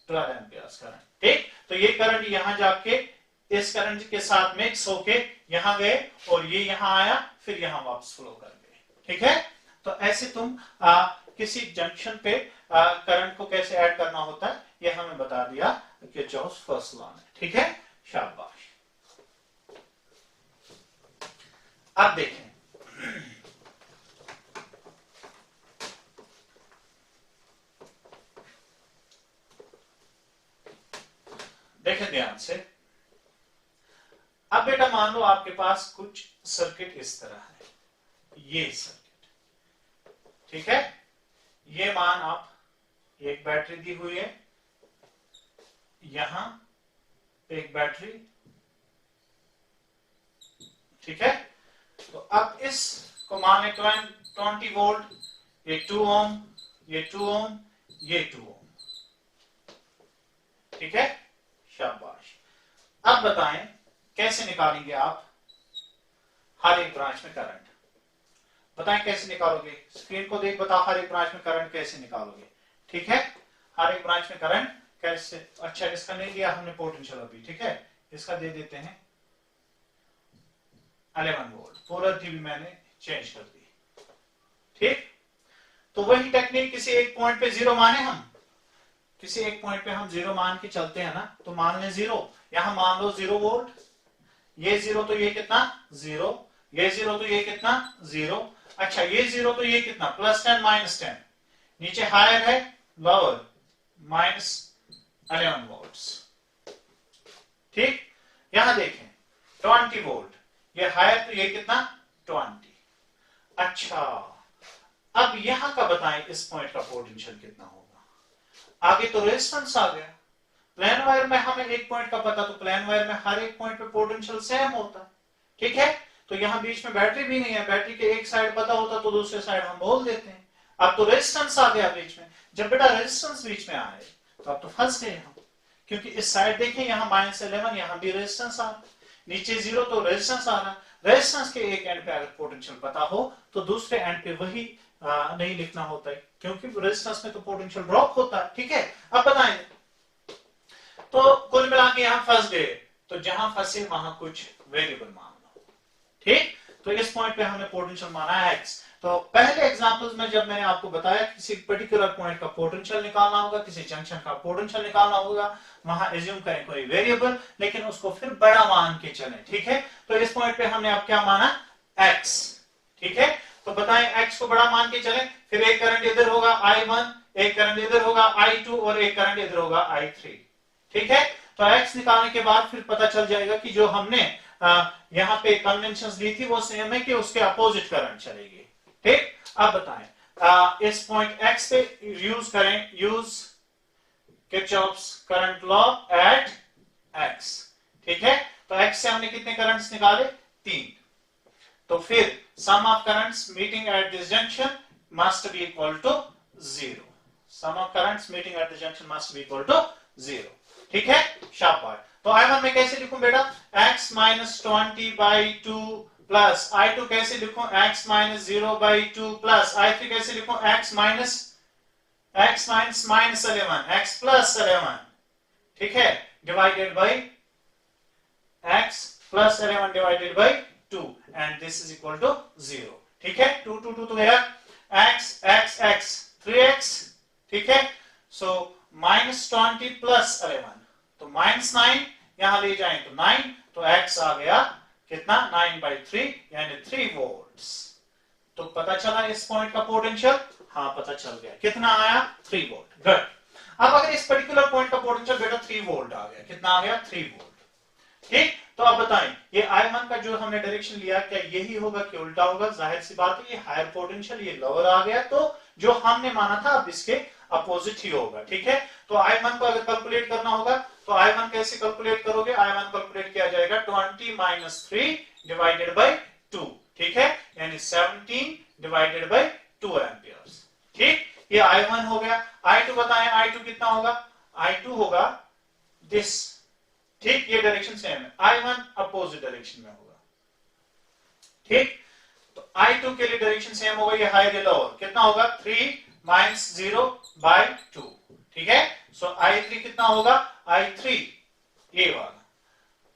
12 एम्पियर्स करंट। ठीक, तो ये करंट यहां जाके इस करंट के साथ मिक्स होके यहां गए और ये यहां आया, फिर यहां वापस फ्लो कर गए। ठीक है, तो ऐसे तुम किसी जंक्शन पे करंट को कैसे ऐड करना होता है, ये हमें बता दिया किरचॉफ्स फर्स्ट लॉ ने। ठीक है, शाबाश। अब देखें, देखें ध्यान से। अब बेटा मान लो आपके पास कुछ सर्किट इस तरह है, ये सर्किट। ठीक है, ये मान आप, एक बैटरी दी हुई है, यहां एक बैटरी। ठीक है, तो अब इसको मान लें 20 वोल्ट, ये 2 ओम, ये 2 ओम, ये 2 ओम। ठीक है, शाबाश। अब बताएं कैसे निकालेंगे आप हर एक ब्रांच में करंट, बताएं कैसे निकालोगे, स्क्रीन को देख, बताओ हर एक ब्रांच में करंट कैसे निकालोगे। ठीक है, हर एक ब्रांच में करंट कैसे। अच्छा, इसका नहीं दिया हमने पोटेंशियल अभी। ठीक है, इसका दे देते हैं 11 वोल्ट, पूरा भी मैंने चेंज कर दी। ठीक, तो वही टेक्निक, किसी एक पॉइंट पे 0 माने हम, किसी एक पॉइंट पे हम 0 मान के चलते हैं ना, तो मान लें 0, यहां मान लो 0 वोल्ट, ये 0 तो ये कितना 0, ये 0 तो ये कितना 0। अच्छा, ये 0 तो ये कितना, +10 -10, नीचे हायर है, लोअर, -11 वोल्ट्स। ठीक, यहां देखें 20 वोल्ट, ये हायर तो ये कितना 20। अच्छा, अब यहां का बताएं इस पॉइंट का पोटेंशियल कितना होगा। आगे तो रेजिस्टेंस आ गया, प्लेन वायर में हमें एक पॉइंट का पता, तो प्लेन वायर में हर एक पॉइंट पे पोटेंशियल सेम होता है। ठीक है, तो यहां बीच में बैटरी भी नहीं है, बैटरी के एक साइड पता होता तो दूसरे साइड हम बोल देते हैं। अब तो रेजिस्टेंस आ गया बीच में, जब बेटा रेजिस्टेंस बीच में आए तो अब तो फंस गए हम, क्योंकि इस साइड देखें यहां -11, यहां भी रेजिस्टेंस आ रहा, नीचे 0 तो रेजिस्टेंस आ रहा। रेजिस्टेंस के एक एंड पे अगर पोटेंशियल पता हो तो दूसरे एंड पे वही नहीं लिखना होता है, क्योंकि रेजिस्टेंस में तो पोटेंशियल ड्रॉप होता है। ठीक है, अब बताएं, तो कुल मिला के यहां फंस गए, तो जहां फंसे वहां कुछ वेरिएबल मान लो। ठीक, तो इस पॉइंट पे हमने पोटेंशियल माना है x। तो पहले एग्जांपल्स में जब मैंने आपको बताया किसी पर्टिकुलर पॉइंट का पोटेंशियल निकालना होगा, किसी जंक्शन का पोटेंशियल निकालना होगा, वहां एज्यूम करें कोई वेरिएबल, लेकिन उसको फिर बड़ा मान के चलें। ठीक है, तो इस पॉइंट पे हमने अब क्या माना, x। ठीक है, तो बताएं x को बड़ा मान के चलें, फिर एक करंट इधर होगा I1, एक करंट इधर होगा I2 और एक करंट इधर होगा I3। ठीक है, तो x निकालने के बाद फिर पता चल जाएगा कि जो हमने यहां पे कन्वेंशंस दी थी वो सेम है कि उसके अपोजिट करंट चलेगी। ठीक, अब बताएं इस पॉइंट x पे यूज करें, use Kirchhoff's current law at x। ठीक है, तो x से हमने कितने करंट्स निकाले, 3। तो फिर sum of currents meeting at this junction must be equal to 0। Sum of currents meeting at this junction must be equal to 0। ठीक है, शाबाश। तो I1 में कैसे लिखूं बेटा, x - 20/2 प्लस I2 कैसे लिखूं, x - 0/2 प्लस I3 कैसे लिखूं, x -11, x + 11। ठीक है, divided by x + 11 divided by 2 and this is equal to 0। ठीक है, 2 2 2 तो गया, x x x 3x। ठीक है, सो -20 + 11 तो -9 यहां ले जाएं तो 9, तो x आ गया कितना 9/3 यानी 3 वोल्ट्स। तो पता चला इस पॉइंट का पोटेंशियल, हाँ पता चल गया कितना आया 3 वोल्ट। गुड। अब अगर इस पर्टिकुलर पॉइंट का पोटेंशियल बेटा 3 वोल्ट आ गया, कितना आ गया 3 वोल्ट। ठीक, तो अब बताएं ये I1 का जो हमने डायरेक्शन लिया क्या यही होगा कि उल्टा होगा? जाहिर सी बात है, ये हायर पोटेंशियल ये लोअर आ गया, तो जो हमने माना था अब इसके अपोजिट ही होगा। ठीक है, तो I1 को अगर कैलकुलेट करना होगा तो I1 कैसे कैलकुलेट करोगे? I1 कैलकुलेट किया जाएगा 20 - 3 डिवाइडेड बाई 2। ठीक है, यानी 17 डिवाइडेड बाई 2 एम्पियर्स। ठीक, ये I1 हो गया। I2 बताएं, I2 कितना होगा? I2 होगा दिस। ठीक, ये डायरेक्शन सेम है, I1 अपोजिट डायरेक्शन में होगा। ठीक, तो I2 के लिए डायरेक्शन सेम होगा, ये हायर या लोअर, कितना होगा 3 - 0/2। ठीक है, सो I3 कितना होगा? I3 ये वाला।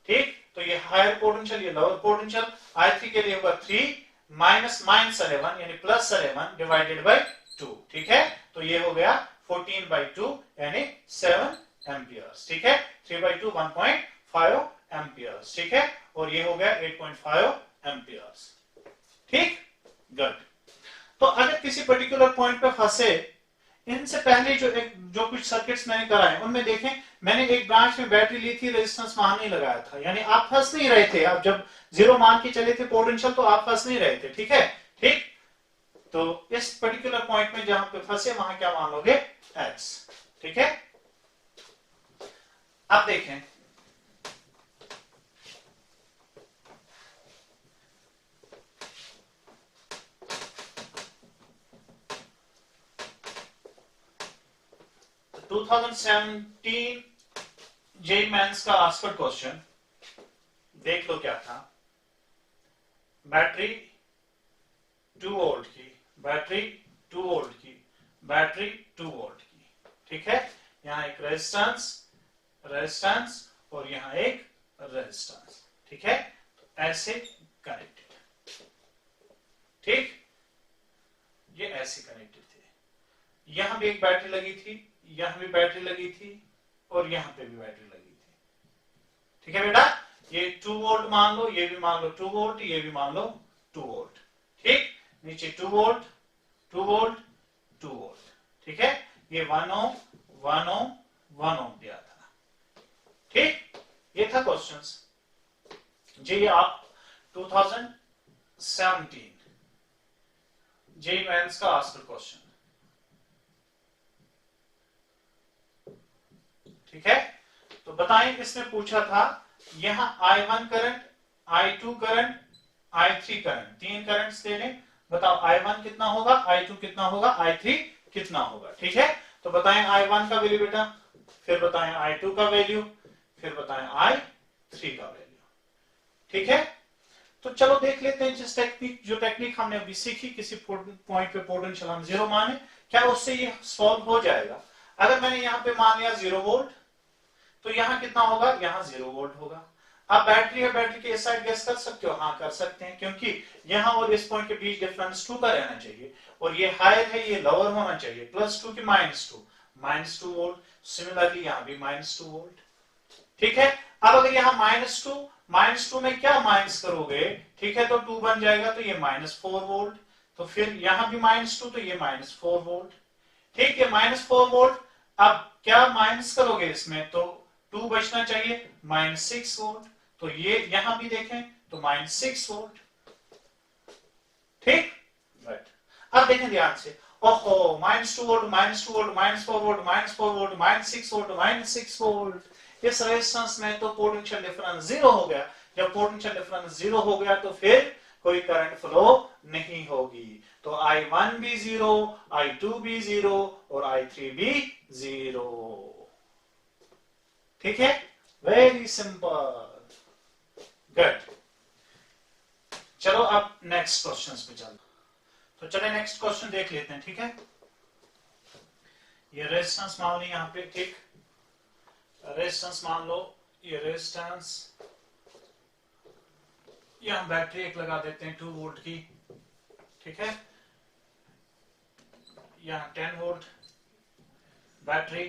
ठीक, तो ये हायर पोटेंशियल ये लोअर पोटेंशियल, I3 के लिए होगा 3 -11 यानी +11 डिवाइडेड बाई 2। ठीक है, तो ये हो गया 14/2 यानी 7 एम्पियर्स। ठीक है, 3/2 1.5 एम्पियर्स। ठीक है, और ये हो गया 8.5 एम्पियर्स। ठीक, गुड। तो अगर किसी पर्टिकुलर पॉइंट पे फंसे, इनसे पहले जो कुछ सर्किट्स मैंने कराए उनमें देखें, मैंने एक ब्रांच में बैटरी ली थी, रेजिस्टेंस वहां नहीं लगाया था, यानी आप फंस नहीं रहे थे। आप जब 0 मान के चले थे पोटेंशियल तो आप फंस नहीं रहे थे। ठीक है, ठीक, तो इस पर्टिकुलर पॉइंट में जहां पे फंसे वहां क्या मान लोगे? x। ठीक है, अब देखें, तो 2017 जेईई मेंस का आस्क्ड क्वेश्चन देख लो क्या था। बैटरी 2 वोल्ट की, बैटरी 2 वोल्ट की, बैटरी 2 वोल्ट की। ठीक है, यहां एक रेजिस्टेंस, रेजिस्टेंस और यहां एक रेजिस्टेंस। ठीक है, तो ऐसे कनेक्टेड। ठीक, ये ऐसे कनेक्टेड थे। यहां भी एक बैटरी लगी थी, यहां भी बैटरी लगी थी और यहां पे भी बैटरी लगी थी। ठीक है बेटा, ये 2 वोल्ट मान लो, ये भी मान लो 2 वोल्ट, ये भी मान लो 2 वोल्ट। ठीक, नीचे 2 वोल्ट 2 वोल्ट 2 वोल्ट। ठीक है, ये 1 ओम 1 ओम 1 ओम दिया था। ठीक, ये था क्वेश्चंस जी। आप 2017 जेईई मेंस का आस्क्ड क्वेश्चन। ठीक है, तो बताएं इसमें पूछा था यहां I1 current, I2 current, I3 current, 3 currents दे लें। बताओ I1 कितना होगा, I2 कितना होगा, I3 कितना होगा। ठीक है, तो बताएं I1 का वैल्यू बेटा, फिर बताएं I2 का वैल्यू, फिर बताएं I3 का वैल्यू। ठीक है, तो चलो देख लेते हैं जिस टेक्निक, जो टेक्निक हमने अभी सीखी, किसी पॉइंट पे पोटेंशियल हम 0 माने, क्या उससे ये सॉल्व हो जाएगा? अगर मैंने यहां पे मान लिया 0 वोल्ट, तो यहां कितना होगा? यहां 0 वोल्ट होगा। अब बैटरी है, बैटरी के इस साइड गेस कर सकते हो? हाँ कर सकते हैं, क्योंकि यहां और इस पॉइंट के बीच डिफरेंस 2 का रहना चाहिए, और ये हायर है ये लोअर होना चाहिए, +2 की -2 वोल्ट। सिमिलरली यहां भी -2 वोल्ट। ठीक है, अब अगर यहां -2 में क्या माइनस करोगे? ठीक है, तो 2 बन जाएगा, तो ये -4 वोल्ट। तो फिर यहां भी -2, तो ये -4 वोल्ट। ठीक है, -4 वोल्ट। अब क्या माइनस करोगे इसमें? तो 2 बचना चाहिए, -6 वोल्ट। तो ये यहां भी देखें तो -6 वोल्ट। ठीक, राइट। अब देखें ध्यान से, ओहो, -2 volt, -2 volt, -4 volt, -4 volt, -6 volt, -6 volt. इस रेजिस्टेंस में तो पोटेंशियल डिफरेंस 0 हो गया। जब पोटेंशियल डिफरेंस 0 हो गया तो फिर कोई करंट फ्लो नहीं होगी। तो I1 भी 0, I2 भी 0 और I3 भी 0। ठीक है, वेरी सिंपल, गुड। चलो अब नेक्स्ट क्वेश्चंस पे चलो। तो चले नेक्स्ट क्वेश्चन देख लेते हैं। ठीक है, ये रेजिस्टेंस मान लो यहां पे। ठीक, रेजिस्टेंस मान लो, ये रेजिस्टेंस, यहां बैटरी एक लगा देते हैं 2 वोल्ट की। ठीक है, यहां 10 वोल्ट बैटरी।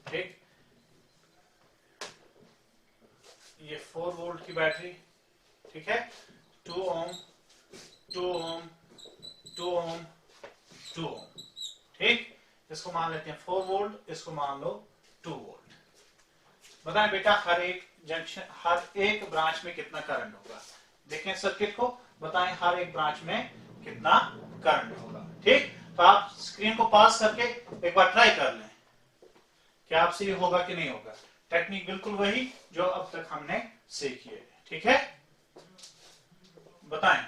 ठीक, ये 4 वोल्ट की बैटरी। ठीक है, 2 ओम 2 ओम 2 ओम 2 ओम, ठीक। इसको मान लेते हैं 4 वोल्ट, इसको मान लो 2 वोल्ट। बताएं बेटा हर एक जंक्शन, हर एक ब्रांच में कितना करंट होगा। देखें सर्किट को, बताएं हर एक ब्रांच में कितना करंट होगा, ठीक। तो आप स्क्रीन को पास करके एक बार ट्राई कर लें कि आपसे ये होगा कि नहीं होगा। टेक्निक बिल्कुल वही जो अब तक हमने सीखी है, ठीक है। बताएं,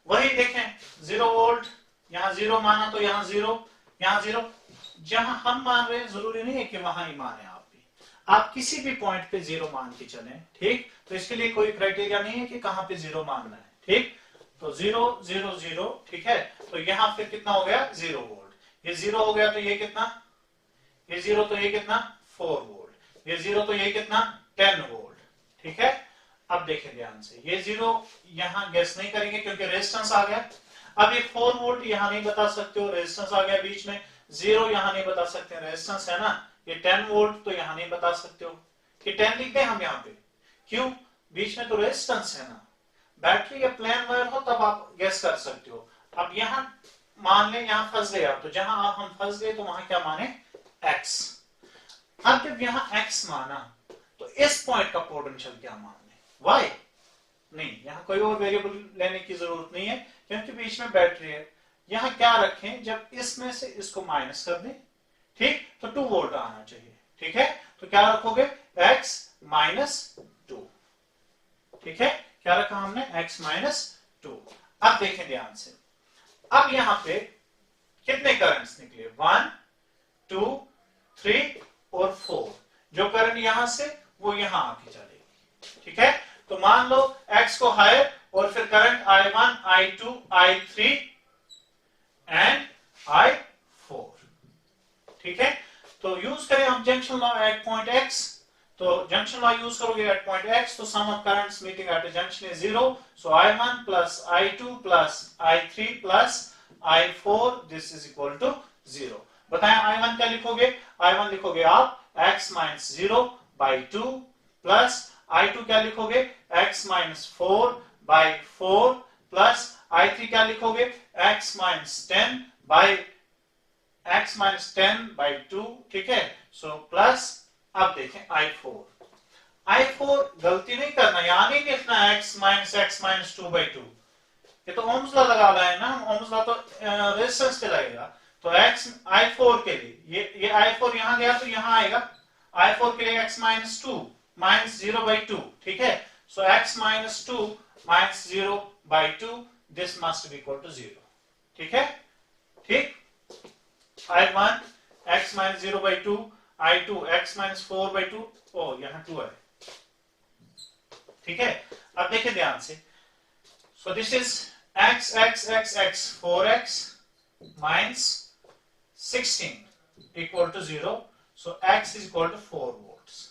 वही देखें 0 वोल्ट, यहां 0 माना तो यहां 0, यहां 0। जहां हम मान रहे हैं जरूरी नहीं है कि वहां ही माने आप भी, आप किसी भी पॉइंट पे 0 मान के चलें, ठीक। तो इसके लिए कोई क्राइटेरिया नहीं है कि कहां पे 0 मानना है, ठीक। तो 0 0 0, ठीक है। तो यहां फिर कितना हो गया 0 वोल्ट, ये 0 हो गया तो ये कितना, ये 0 तो ये कितना 4 वोल्ट, ये 0 तो ये कितना 10 वोल्ट, ठीक है। अब देखें ध्यान से, ये 0 यहां गैस नहीं करेंगे क्योंकि रेजिस्टेंस आ गया। अब ये 4 वोल्ट यहां नहीं बता सकते हो, रेजिस्टेंस आ गया बीच में। 0 यहां नहीं बता सकते, रेजिस्टेंस है ना। ये 10 वोल्ट तो यहां नहीं बता सकते हो, कि 10 लिखते हैं हम यहाँ पे, क्यों, बीच में तो रेजिस्टेंस है ना। बैटरी या प्लेन वायर हो तब आप गैस कर सकते हो। अब यहां मान लें यहां फंस गए आप, तो जहां आप हम फंस गए तो वहां क्या माने x। अब जब यहां x माना तो इस पॉइंट का पोटेंशियल क्या मान लें, y। नहीं, यहां कोई और वेरिएबल लेने की जरूरत नहीं है क्योंकि बीच में बैटरी है। यहां क्या रखें, जब इसमें से इसको माइनस कर दें, ठीक, तो 2 वोल्ट आना चाहिए, ठीक है। तो क्या रखोगे x माइनस 2, ठीक है। क्या रखा हमने x माइनस 2। अब देखें ध्यान से, अब यहां पे कितने करंट्स निकले, 1 2 3 और 4। जो करंट यहां से वो यहां आके चलेगी, ठीक है। तो मान लो x को हायर और फिर current I1 I2 I3 and I4, ठीक है। तो यूज करें हम junction law at point x। तो जंक्शन लॉ यूज करोगे एट पॉइंट x, तो sum of currents meeting at a junction is 0। सो I1 plus I2 plus I3 plus I4 this is equal to 0। बताएं I1 क्या लिखोगे, I1 लिखोगे आप x minus 0 by 2 plus I2 क्या लिखोगे x minus 4 by 4 plus I3 क्या लिखोगे x minus 10 by x minus 10 by 2, ठीक है। सो प्लस, अब देखें I4 गलती नहीं करना, यहां नहीं लिखना x माइनस 2 बाई 2। ये तो ओम्स लॉ लगा रहा है ना, ओम्स लॉ तो रेजिस्टेंस पे लगेगा। तो x I4 के लिए ये I4 यहां गया तो यहां आएगा, I4 के लिए x माइनस 2 माइनस 0 बाई 2, ठीक है। So x minus 2 minus 0 by 2 this must be equal to 0, ठीक है, ठीक। I1 x minus 0 by 2, I2 x minus 4 by 2, ओ यहां 2 है, ठीक है। अब देखिए ध्यान से, so this is x x x x 4x minus 16 equal to 0। So x is equal to 4 volts,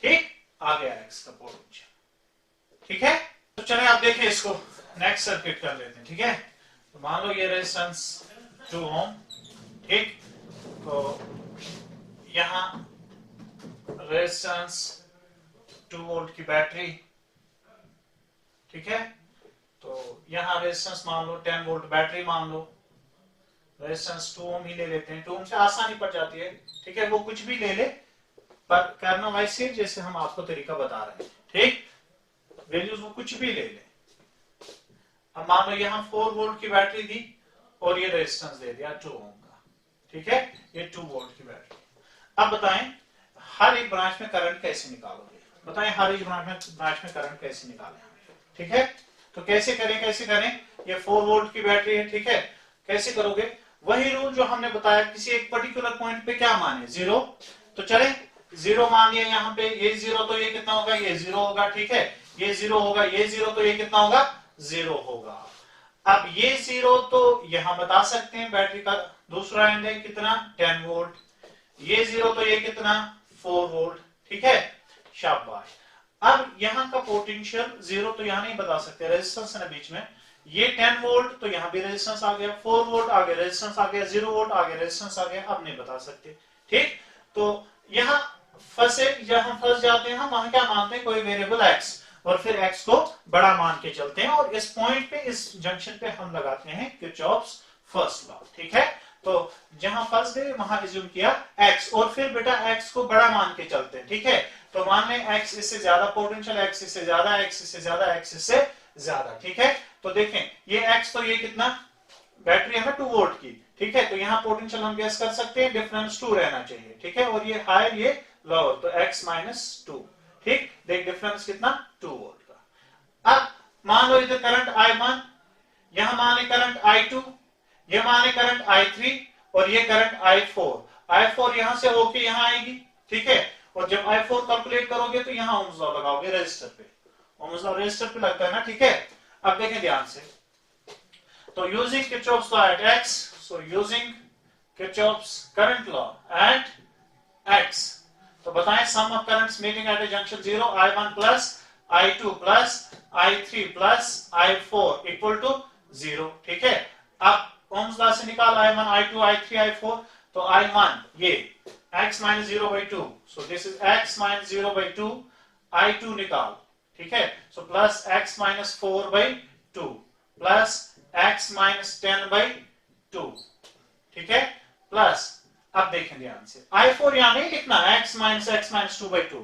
ठीक। आ गया x का पोटेंशियल, ठीक है। तो चलिए आप देखिए इसको नेक्स्ट सर्किट कर लेते हैं, ठीक है। तो मान लो ये रेजिस्टेंस 2 ओम, ठीक। तो यहां रेजिस्टेंस 2 वोल्ट की बैटरी, ठीक है। तो यहां रेजिस्टेंस मान लो 10 वोल्ट बैटरी मान लो, रेजिस्टेंस 2 ओम ही ले लेते हैं, 2 ओम से आसानी पड़ जाती है, ठीक है। वो कुछ भी ले ले पर करना वैसे जैसे हम आपको तरीका बता रहे हैं, ठीक। वैल्यूज वो कुछ भी ले ले। अब मान लो यहां 4 वोल्ट की बैटरी दी और ये रेजिस्टेंस दे दिया 2 ओम का, ठीक है। ये 2 वोल्ट की बैटरी। अब बताएं हर एक ब्रांच में करंट कैसे निकालोगे, बताएं हर एक ब्रांच में करंट कैसे निकालें, ठीक है। तो कैसे करें, ये 4 वोल्ट की बैटरी है, ठीक है। कैसे करोगे, वही रूल जो हमने बताया, किसी एक पर्टिकुलर पॉइंट पे क्या माने 0। तो चले 0 मान लिया यहाँ पे, ये 0 तो ये कितना होगा, ये 0 होगा, ठीक है। ये 0 होगा, ये 0 तो ये कितना होगा 0 होगा। अब ये 0 तो यहां बता सकते हैं, बैटरी का दूसरा एंड है कितना 10 वोल्ट, ये 0 तो ये कितना 4 वोल्ट, ठीक है। शाबाश। अब यहां का पोटेंशियल 0 तो यहां नहीं बता सकते, रेजिस्टेंस है ना बीच में, ये 10 वोल्ट तो यहां भी रेजिस्टेंस आ गया, 4 वोल्ट आगे रेजिस्टेंस आ गया, 0 वोल्ट आगे रेजिस्टेंस आ गया, अब नहीं बता सकते, ठीक। तो यहां जब हम फंस जाते हैं हम वहां क्या मानते हैं, कोई वेरिएबल x, और फिर x को बड़ा मान के चलते हैं, और इस पॉइंट पे, इस जंक्शन पे हम लगाते हैं किरचॉफ्स फर्स्ट लॉ। ठीक है, तो जहां फंस गए वहां एज्यूम किया x, और फिर बेटा x को बड़ा मान के चलते हैं। ठीक है, तो मान लें x इससे ज्यादा पोटेंशियल, x इससे ज्यादा, x इससे ज्यादा, x इससे ज्यादा। ठीक है, तो देखें ये x, तो ये कितना, बैटरी है ना 2 वोल्ट की। ठीक है, तो यहाँ पोटेंशियल हम गेस कर सकते हैं, डिफरेंस 2 रहना चाहिए। ठीक है, और ये हाई ये लोअर, तो x माइनस 2। ठीक, देख डिफरेंस कितना, 2 वोल्ट का। अब मान लो इधर करंट I1, यहां माने करंट I2, ये माने करंट I3, और ये करंट I4 यहां से होके यहां आएगी। ठीक है, और जब I4 कैलकुलेट करोगे तो यहां ओम्स लॉ लगाओगे रजिस्टर पे, ओम्स लॉ रजिस्टर पे लगता है ना। ठीक है, अब देखें ध्यान से, तो using Kirchhoff's law at x, so using Kirchhoff's current law at x, तो बताएं sum of currents meeting at a junction 0, I1 plus I2 plus I3 plus I4 equal to 0। ठीक है, अब ओम्स लॉ से निकाल I1 I2 I3 I4, तो I1 ये x minus 0/2, so this is x minus 0/2, I2 निकाल। ठीक है, so plus x minus 4/2 plus x minus 10/2। ठीक है, प्लस अब देखें ध्यान से, I4 यहां नहीं लिखना, x minus 2/2,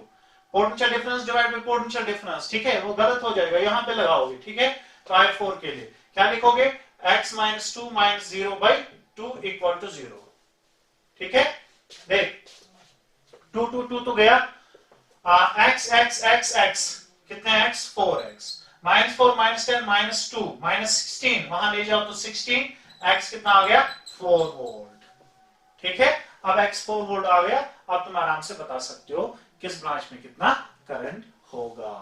potential difference divide by potential difference. ठीक है, वो गलत हो जाएगा, यहां पे लगाओगे। ठीक है, तो I4 के लिए क्या लिखोगे, x minus 2 minus 0/2 equal to 0। ठीक है, देख 2 तो गया, x कितने x, 4x, minus 4 minus 10 minus 2 minus 16, वहां ले जाओ तो 16, x कितना आ गया, 4 वोल्ट। ठीक है, अब x 4 वोल्ट आ गया, अब तुम आराम से बता सकते हो किस ब्रांच में कितना करंट होगा।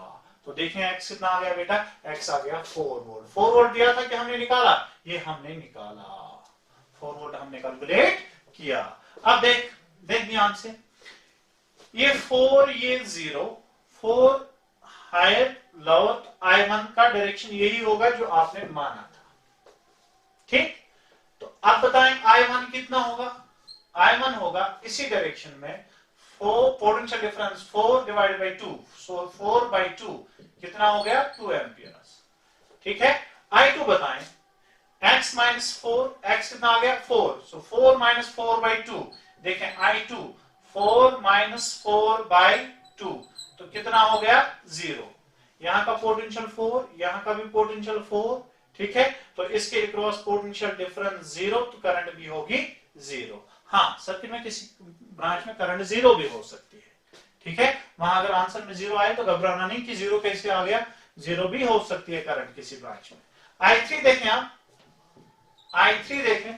तो देखें x कितना आ गया बेटा, x आ गया 4 वोल्ट। 4 वोल्ट दिया था कि हमने निकाला, ये हमने निकाला, 4 वोल्ट हमने कैलकुलेट किया। अब देख ध्यान से, ये 4 ये 0, 4 हायर लोअर, I1 का डायरेक्शन यही होगा जो आपने माना था। ठीक, तो अब बताएं I1 कितना होगा, I1 होगा इसी डायरेक्शन में 4, पोटेंशियल डिफरेंस 4 डिवाइडेड बाय 2, सो 4/2 कितना हो गया, 2 एम्पियर्स। ठीक है, I2 बताएं, x माइनस 4, x कितना आ गया, 4, सो 4 माइनस 4/2, देखें I2 4 माइनस 4/2, तो कितना हो गया, 0। यहां का पोटेंशियल 4, यहां का भी पोटेंशियल 4। ठीक है, तो इसके अक्रॉस पोटेंशियल डिफरेंस 0, तो करंट भी होगी 0। हाँ, सर्किट में किसी ब्रांच में करंट 0 भी हो सकती है। ठीक है, वहां अगर आंसर में 0 आए तो घबराना नहीं कि 0 कैसे आ गया, 0 भी हो सकती है करंट किसी ब्रांच में। I3 देखें आप, I3 देखें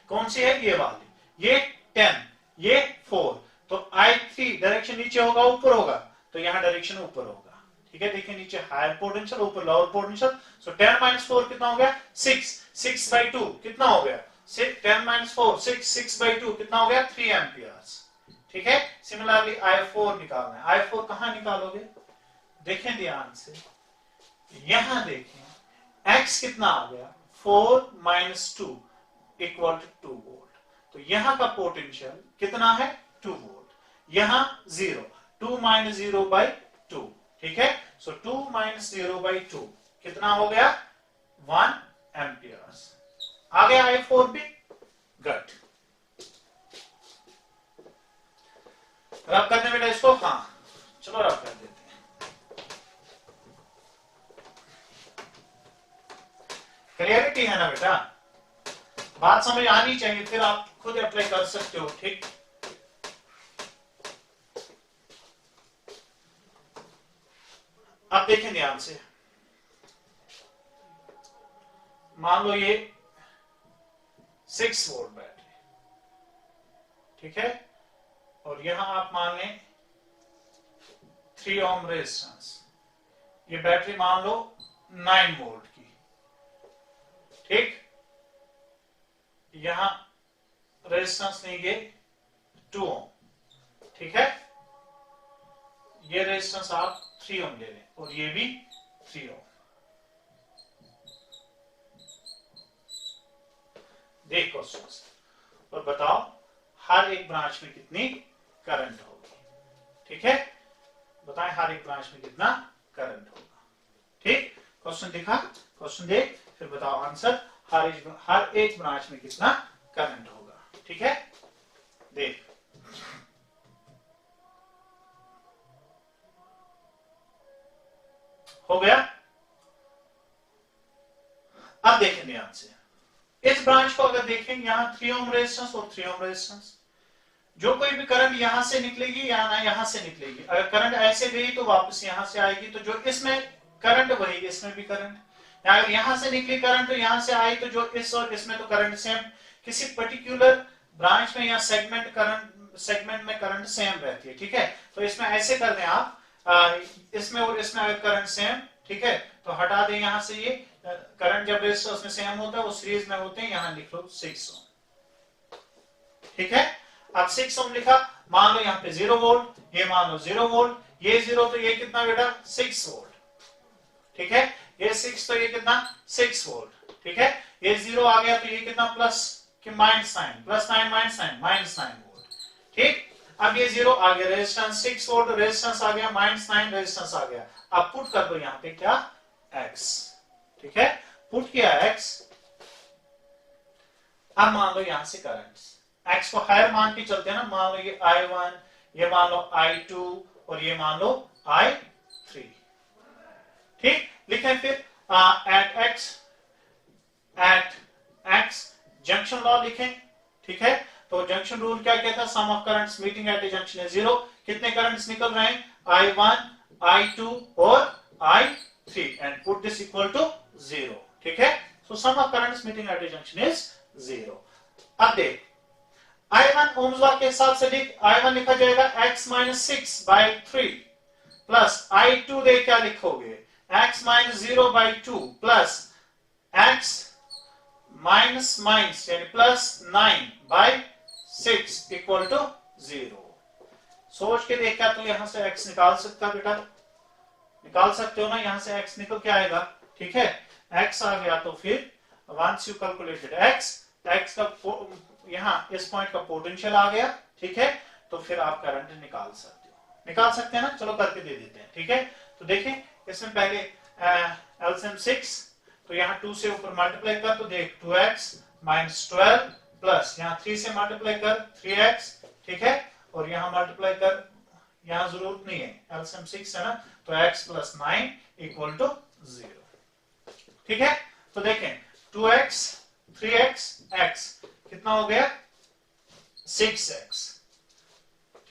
कौन सी है, ये वाली, ये 10 ये 4, तो I3 डायरेक्शन नीचे होगा ऊपर होगा, तो यहां डायरेक्शन ऊपर होगा। ठीक है, देखिए नीचे हायर पोटेंशियल, ऊपर लोअर पोटेंशियल, सो 10 माइनस 4 कितना हो गया, 6/2 कितना हो गया, 10 माइनस 4 6/2 कितना हो गया, 3 एम्पियर्स। ठीक है, सिमिलरली I4 निकालना है, I4 कहां निकालोगे, देखें ध्यान से, यहां देखें x कितना आ गया, 4 माइनस 2 इक्वल टू 2 वोल्ट, तो यहां का पोटेंशियल कितना है, 2 वोल्ट, यहां 0, 2 माइनस 0/2। ठीक है, सो 2 माइनस 0/2 कितना हो गया, 1 एम्पियर्स। आ गया I4 भी, गुड। रब करने बेटा इसको, हाँ चलो रब कर देते हैं। क्लियरिटी है ना बेटा, बात समझ आनी चाहिए, फिर आप खुद अप्लाई कर सकते हो। ठीक, अब देखें ध्यान से, मान लो ये 6 वोल्ट बैटरी, ठीक है, और यहां आप मान लें 3 ओम रेजिस्टेंस, ये बैटरी मान लो 9 वोल्ट की। ठीक, यहां रेजिस्टेंस लेंगे 2 ओम। ठीक है, ये रेजिस्टेंस आप 3 ओम ले लें, और ये भी 3 ओम। देखो और बताओ हर एक ब्रांच में कितनी करंट होगी। ठीक है, बताएं हर एक ब्रांच में कितना करंट होगा। ठीक, क्वेश्चन दिखा, क्वेश्चन देख फिर बताओ आंसर, हर एक ब्रांच में कितना करंट होगा। ठीक है, देख हो गया। अब देखें ध्यान से, इस ब्रांच को अगर देखें, यहां 3 ओम रेजिस्टेंस और 3 ओम रेजिस्टेंस, जो कोई भी करंट यहां से निकलेगी या ना यहां से निकलेगी, अगर करंट ऐसे गई तो वापस यहां से आएगी, तो जो इसमें करंट वही इसमें भी करंट, अगर यहां से निकली करंट तो यहां से आई, तो जो इस और इसमें तो करंट सेम, किसी पर्टिकुलर ब्रांच में या सेगमेंट में करंट सेम रहती है। ठीक है, तो इसमें ऐसे कर दें आप, इसमें और इसमें अगर करंट सेम, ठीक है, तो हटा दें यहां से, ये करंट जब रेजिस्टेंस में सेम होता है वो सीरीज में होते हैं, यहां लिख लो 6 ओम। ठीक है, अब 6 ओम लिखा, मान लो यहाँ पे 0 वोल्ट, ये मान लो 0 वोल्ट, ये 0 तो ये कितना बेटा 6 वोल्ट। ठीक है, ये 6 तो ये कितना 6 वोल्ट। ठीक है, ये 0 आ गया तो ये कितना प्लस कि माइनस 9, प्लस 9 माइनस 9 वोल्ट। ठीक, अब ये 0 आ गया, रेजिस्टेंस 6 वोल्ट, रेजिस्टेंस आ गया माइनस 9, रेजिस्टेंस आ गया। अब पुट कर दो यहाँ पे क्या x। ठीक है, पुट किया x। अब मान लो यहां से करंट x को हायर मान के चलते हैं ना, मान लो ये I1, ये मान लो I2 और ये मान लो I3। ठीक, लिखें फिर एट x जंक्शन लॉ लिखें। ठीक है, तो जंक्शन रूल क्या कहता है, sum of currents meeting at a junction is 0। कितने करंट्स निकल रहे हैं, I1, I2 और I3 and put this equal to 0। ठीक है, so sum of currents meeting at a junction is 0। अब देख I1 ओम्स लॉ के हिसाब से लिख, I1 लिखा जाएगा x माइनस 6/3 प्लस I2 देख क्या लिखोगे, x minus 0/2 plus x minus minus यानी प्लस 9/6 इक्वल टू 0। सोच के देख, क्या तो यहां से x निकाल सकता बेटा, निकाल सकते हो ना, यहां से x निकल के आएगा। ठीक है, x आ गया तो फिर वंस यू कैलकुलेटेड x का यहां इस पॉइंट का पोटेंशियल आ गया। ठीक है, तो फिर आप करंट निकाल सकते हैं ना, चलो करके दे देते हैं। ठीक है, तो देखें इसमें पहले एलसीएम 6, तो यहाँ 2 से ऊपर मल्टीप्लाई कर, तो देख 2x माइनस 12 प्लस यहाँ 3 से मल्टीप्लाई कर 3x। ठीक है, और यहाँ मल्टीप्लाई कर, यहाँ जरूरत नहीं है, एलसीएम 6 है ना, तो x प्लस 9 इक्वल टू 0। ठीक है, तो देखें 2x 3x x कितना हो गया 6x।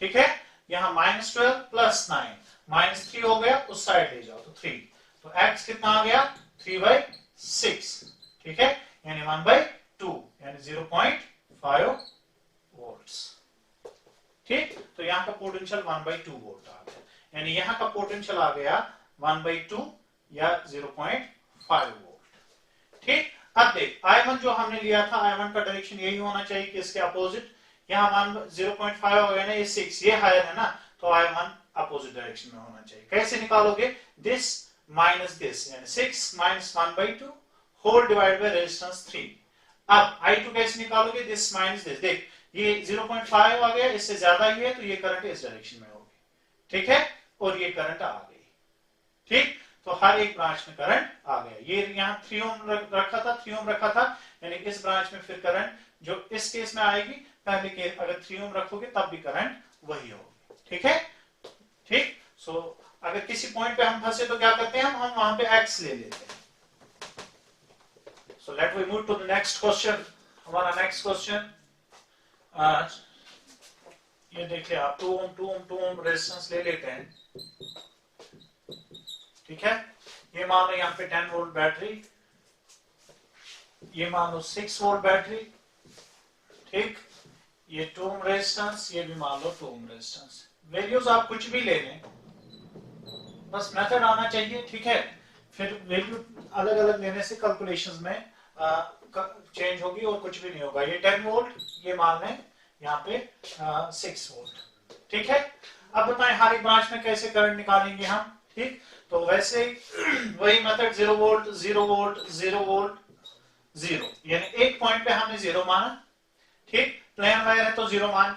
ठीक है, यहाँ माइनस 12 प्लस 9 माइनस 3 हो गया, उस साइड ले जाओ तो 3, तो x कितना आ गया 3/6। ठीक है, यानी 1/2 यानी 0.5 वोल्ट्स। ठीक, तो यहाँ का पोटेंशियल 1/2 वोल्ट आ गया, यानी यहाँ का पोटेंशियल आ गया 1/2 या 0.5 वोल्ट। ठीक, अब देख I1 जो हमने लिया था, I1 का डायरेक्शन यही होना चाहिए कि इसके अपोजिट, यहाँ 0.5 हो गया ना, ये 6 ये हायर है ना, तो I1 अपोजिट डायरेक्शन में होना चाहिए। कैसे निकालोगे, दिस माइनस दिस यानी 6 minus 1/2 whole divide by resistance 3। अब I2 कैसे निकालोगे, दिस माइनस दिस, देख ये 0.5 आ गया, इससे ज्यादा ही है तो ये करंट इस डायरेक्शन में होगी। ठीक है, और ये करंट आ गई। ठीक, तो हर एक ब्रांच में करंट आ गया। ये यहाँ 3 ओम रखा था, 3 ओम रखा था, यानी इस ब्रांच में फिर करंट जो इस केस में आएगी, पहले के अगर 3 ओम रखोगे तब भी करंट वही होगी। ठीक है, ठीक, सो अगर किसी पॉइंट पे हम फंसे तो क्या करते हैं, हम वहां पे x ले लेते हैं। So let we move to the next question. हमारा नेक्स्ट क्वेश्चन ये देखिए आप 2 ओम रेजिस्टेंस ले लेते हैं। ठीक है, ये मान लो यहाँ पे 10 वोल्ट बैटरी, ये मान लो 6 वोल्ट बैटरी। ठीक, ये 2 ओम रेजिस्टेंस, ये भी मान लो 2 ओम रेजिस्टेंस। वैल्यूज आप कुछ भी ले लें, बस मेथड आना चाहिए। ठीक है, फिर वैल्यू अलग अलग लेने से कैलकुलेशंस में चेंज होगी और कुछ भी नहीं होगा। ये 10 वोल्ट, ये मान लें यहाँ पे 6 वोल्ट। ठीक है, अब बताएं हर एक ब्रांच में कैसे करंट निकालेंगे हम। ठीक, तो वैसे वही मेथड 0 वोल्ट 0 वोल्ट 0 वोल्ट 0, यानी एक पॉइंट पे हमने 0 माना। ठीक, प्लेन वायर है तो जीरो मान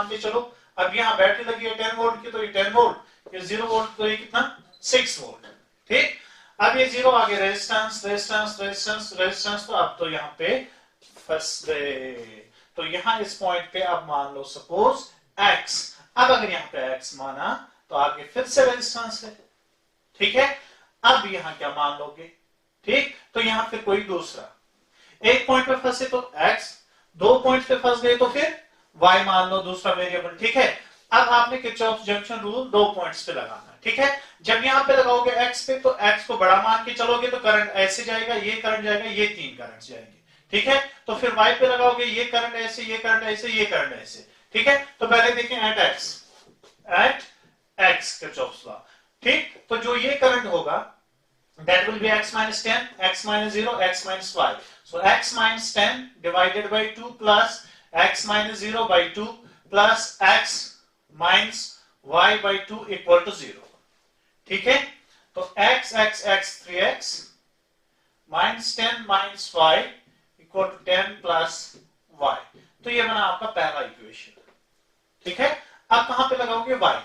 के चलो। अब यहाँ बैटरी लगी है 10 वोल्ट की, तो ये 10 वोल्ट, ये 0 वोल्ट, तो ये कितना 6 वोल्ट। ठीक, अब ये जीरो आगे रेजिस्टेंस रेजिस्टेंस रेजिस्टेंस रेजिस्टेंस, तो अब तो यहाँ पे फंस गए। तो यहाँ इस पॉइंट पे अब मान लो सपोज x, अब अगर यहाँ पे x माना तो आगे फिर से रेजिस्टेंस है। ठीक है, अब यहाँ क्या मान लोगे? ठीक, तो यहाँ फिर कोई दूसरा एक पॉइंट पे फंसे तो x, दो पॉइंट पे फंस गए तो फिर y मान लो दूसरा वेरिएबल। ठीक है, अब आपने किरचॉफ जंक्शन रूल दो पॉइंट्स पे लगाना। ठीक है, जब यहाँ पे लगाओगे x पे तो x को बड़ा मान के चलोगे तो करंट ऐसे जाएगा, ये करंट जाएगा, ये तीन करंट जाएंगे। ठीक है, तो फिर y पे लगाओगे ये करंट ऐसे, ये करंट ऐसे, ये करंट ऐसे। ठीक है, तो पहले देखें एट x किरचॉफ्स लॉ। ठीक, तो जो ये करंट होगा that will be x minus 10, x minus 0, x minus y. So x minus 10 divided by 2 plus x minus 0 by 2 plus x minus y by 2 equal to 0. ठीक है, तो x 3x minus 10 minus y equal to 10 plus y. तो ये बना आपका पहला equation. ठीक है, अब कहां पे लगाओगे? y।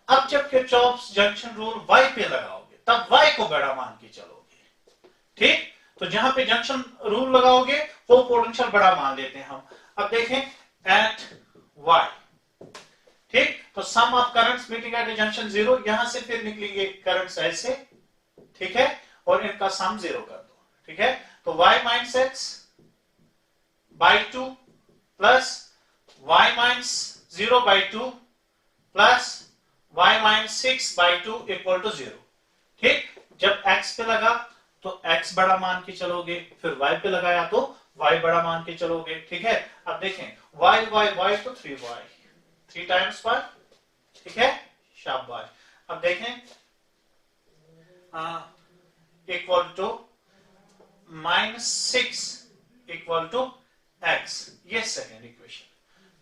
अब जब किरचॉफ्स जंक्शन रूल y पे लगाओगे तब y को बड़ा मान के चलोगे। ठीक, तो जहां पे जंक्शन रूल लगाओगे वो पोटेंशियल बड़ा मान लेते हैं हम। अब देखें एट y। ठीक, तो sum of currents meeting at junction 0, यहां से फिर निकलेंगे करंट्स ऐसे। ठीक है, और इनका सम 0 कर दो। ठीक है, तो y minus x by 2 plus y minus 0 by 2 plus y minus 6 by 2 equal to 0। ठीक, जब x पे लगा तो x बड़ा मान के चलोगे, फिर y पे लगाया तो y बड़ा मान के चलोगे। ठीक है, अब देखें y y y तो 3y, 3 टाइम्स y। ठीक है, शाबाश। अब देखें equal to -6 equal to x, ये सेकेंड इक्वेशन।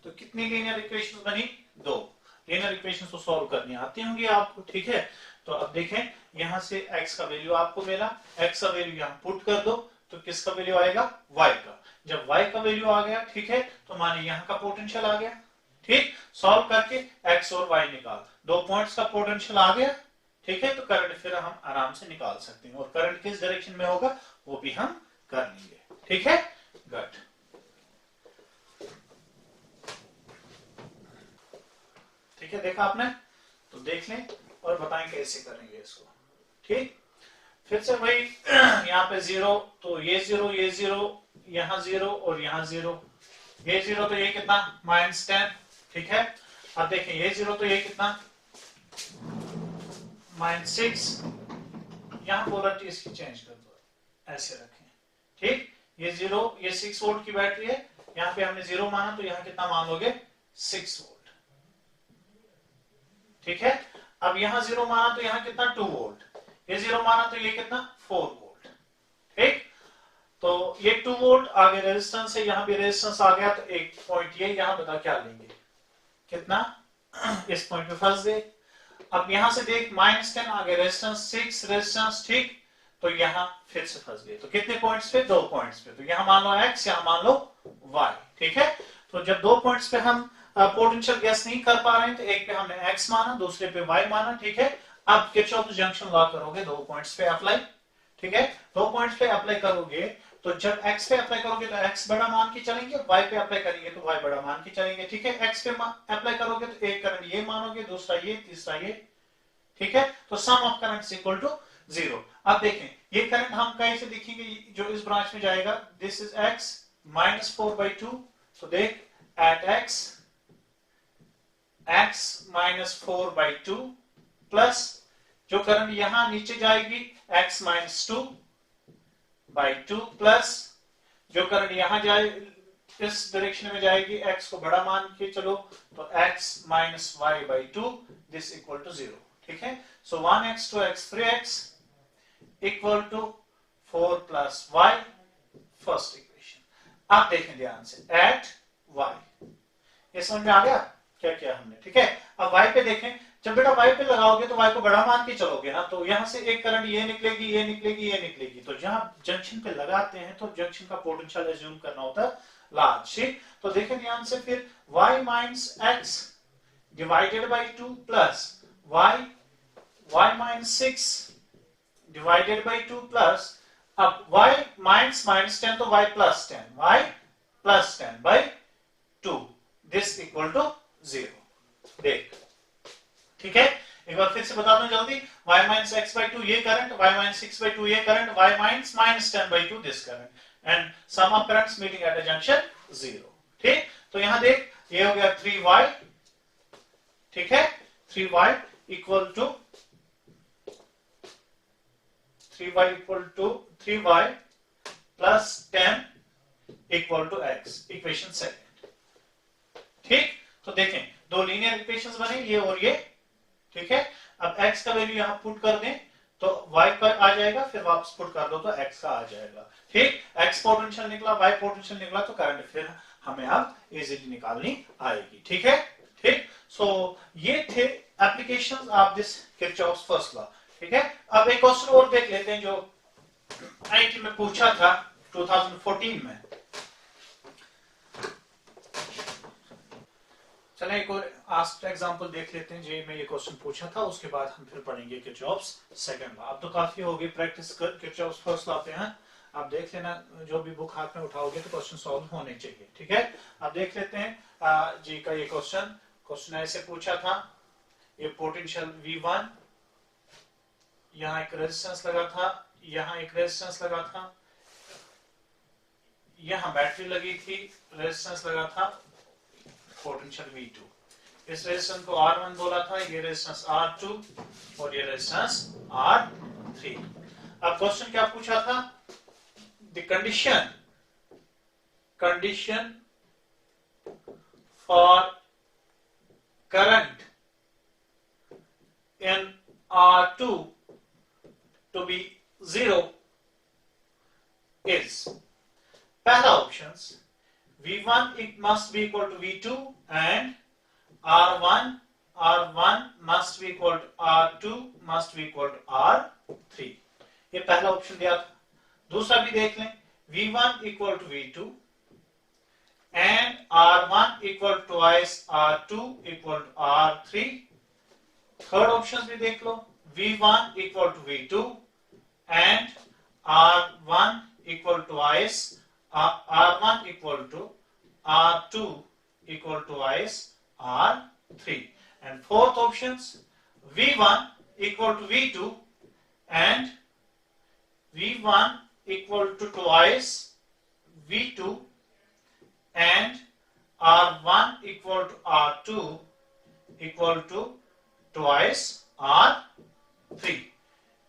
तो कितनी लीनियर इक्वेशन बनी? दो। लीनियर इक्वेशन तो सॉल्व करनी आती होंगी आपको। ठीक है, तो अब देखें यहां से x का वैल्यू आपको मिला, x का वैल्यू यहां पुट कर दो तो किसका वैल्यू आएगा? y का। जब y का वैल्यू आ गया, ठीक है, तो माने यहां का पोटेंशियल आ गया। ठीक, सॉल्व करके x और y निकाल, दो पॉइंट्स का पोटेंशियल आ गया। ठीक है, तो करंट फिर हम आराम से निकाल सकते हैं, और करंट किस डायरेक्शन में होगा वो भी हम कर लेंगे। ठीक है, गुड। ठीक है, देखा आपने? तो देख लें और बताएं कैसे करेंगे इसको। ठीक, फिर से वही यहाँ पे 0, तो ये 0, ये 0, यहाँ 0 और यहाँ 0, ये 0 तो ये कितना -10। ठीक है, अब देखें ये 0 तो ये कितना -6। यहाँ पोलरिटी इसकी चेंज कर दो, ऐसे रखें। ठीक, ये 0, ये 6 वोल्ट की बैटरी है, यहाँ पे हमने 0 माना तो यहाँ कितना मान लोगे? 6 वोल्ट। ठीक है, अब यहां 0 माना तो यहां कितना 2 वोल्ट, ये 0 माना तो ये कितना 4 वोल्ट। ठीक, तो ये 2 वोल्ट आगे रेजिस्टेंस है, यहां भी रेजिस्टेंस आ गया, तो एक पॉइंट ये यहां बता क्या लेंगे, कितना इस पॉइंट पे फंस गए। अब यहां से देख -10 आगे रेजिस्टेंस 6 रेजिस्टेंस। ठीक, तो यहां फिर से फंस गए, तो कितने पॉइंट्स पे? दो पॉइंट्स पे। तो यहां मान लो x, यहां मान लो y। ठीक है, तो जब दो पॉइंट्स पे हम पोटेंशियल गैस नहीं कर पा रहे हैं तो एक पे हमने x माना, दूसरे पे y माना। ठीक है, अब किरचॉफ जंक्शन लॉ करोगे दो पॉइंट्स पे अप्लाई। ठीक है, दो पॉइंट्स पे अप्लाई करोगे तो जब x पे अप्लाई करोगे तो x बड़ा मान के चलेंगे, y पे अप्लाई करेंगे तो y बड़ा मान के चलेंगे। ठीक है, x पे अप्लाई करोगे तो एक करंट ये मानोगे, दूसरा ये, तीसरा ये। ठीक है, तो sum of currents equal to 0। अब देखें ये करंट हम कैसे लिखेंगे, जो इस ब्रांच में जाएगा, दिस इज x -4/2। तो देख एट x -4/2 प्लस जो करंट यहां नीचे जाएगी x -2/2 प्लस जो करंट यहां जाए इस डायरेक्शन में जाएगी, x को बड़ा मान के चलो, तो x -y/2 this equal to 0। ठीक है, so 1x 2x 3x equal to 4 plus y, first equation. आप देखें ध्यान से एट y, ये समझ में आ गया क्या किया हमने। ठीक है, अब y पे देखें जब बेटा y पे लगाओगे तो y को बड़ा मान के चलोगे ना, तो यहां से एक करंट ये निकलेगी, ये निकलेगी, ये निकलेगी, तो जहां जंक्शन पे लगाते हैं तो जंक्शन का पोटेंशियल एज्यूम करना होता है लार्ज। ठीक, तो देखें ध्यान से, फिर y minus x divided by 2 plus y minus 6 divided by 2 plus, अब y माइनस माइनस 10 तो y plus 10, y plus 10 by 2, this equal to 0। देख, ठीक है, एक बार फिर से बता दूं जल्दी, y माइनस एक्स बाई 2 ये करंट, y माइनस 6 बाई 2 ये current, y minus minus 10 by 2 this current, and sum of currents meeting at a junction 0। ठीक, तो यहां देख, ये हो गया 3y, ठीक है, 3y equal to 3y plus 10 equal to x, equation second. ठीक, तो देखें दो लीनियर इक्वेशंस बने, ये और ये, ठीक है। अब x का वैल्यू यहां पुट कर दें तो y का आ जाएगा, फिर वापस पुट कर दो तो x का आ जाएगा। ठीक, x पोटेंशियल निकला, y पोटेंशियल निकला, तो करंट फिर हमें अब इजीली निकालनी आएगी। ठीक है, ठीक, सो ये थे applications of this Kirchhoff's first law. ठीक है, अब एक क्वेश्चन और देख लेते हैं जो आईटी में पूछा था 2014 में। चलें एक और आस्क्ड एग्जांपल देख लेते हैं, जे में ये क्वेश्चन पूछा था, उसके बाद हम फिर पढ़ेंगे किरचॉफ्स सेकंड लॉ। अब तो काफी हो गई प्रैक्टिस कर किरचॉफ्स फर्स्ट लॉ पे हैं। आप देख लेना, जो भी बुक हाथ में उठाओगे तो क्वेश्चन सॉल्व होने चाहिए। ठीक है, अब देख लेते हैं जी का ये क्वेश्चन ऐसे पूछा था, ये पोटेंशियल V1, यहाँ एक रेजिस्टेंस लगा था, यहाँ एक रेजिस्टेंस लगा था, यहाँ बैटरी लगी थी, रेजिस्टेंस लगा था, पोटेंशियल V2, इस रेजिस्टेंस को R1 बोला था, ये रेजिस्टेंस R2 और ये रेजिस्टेंस R3। अब क्वेश्चन क्या पूछा था, the condition for current in R2 to be 0 is, पहला option V1 it must be equal to V2 and R1 must be equal to R2 must be equal to R3, ये पहला option दिया था। दूसरा भी देख लें, V1 equal to V2 and R1 equal to twice R2 equal to R3। Third option भी देख लो, V1 equal to V2 and R1 equal to twice R1 equal to R2 equal to twice R3, and fourth options V1 equal to V2 and V1 equal to twice V2 and R1 equal to R2 equal to twice R3।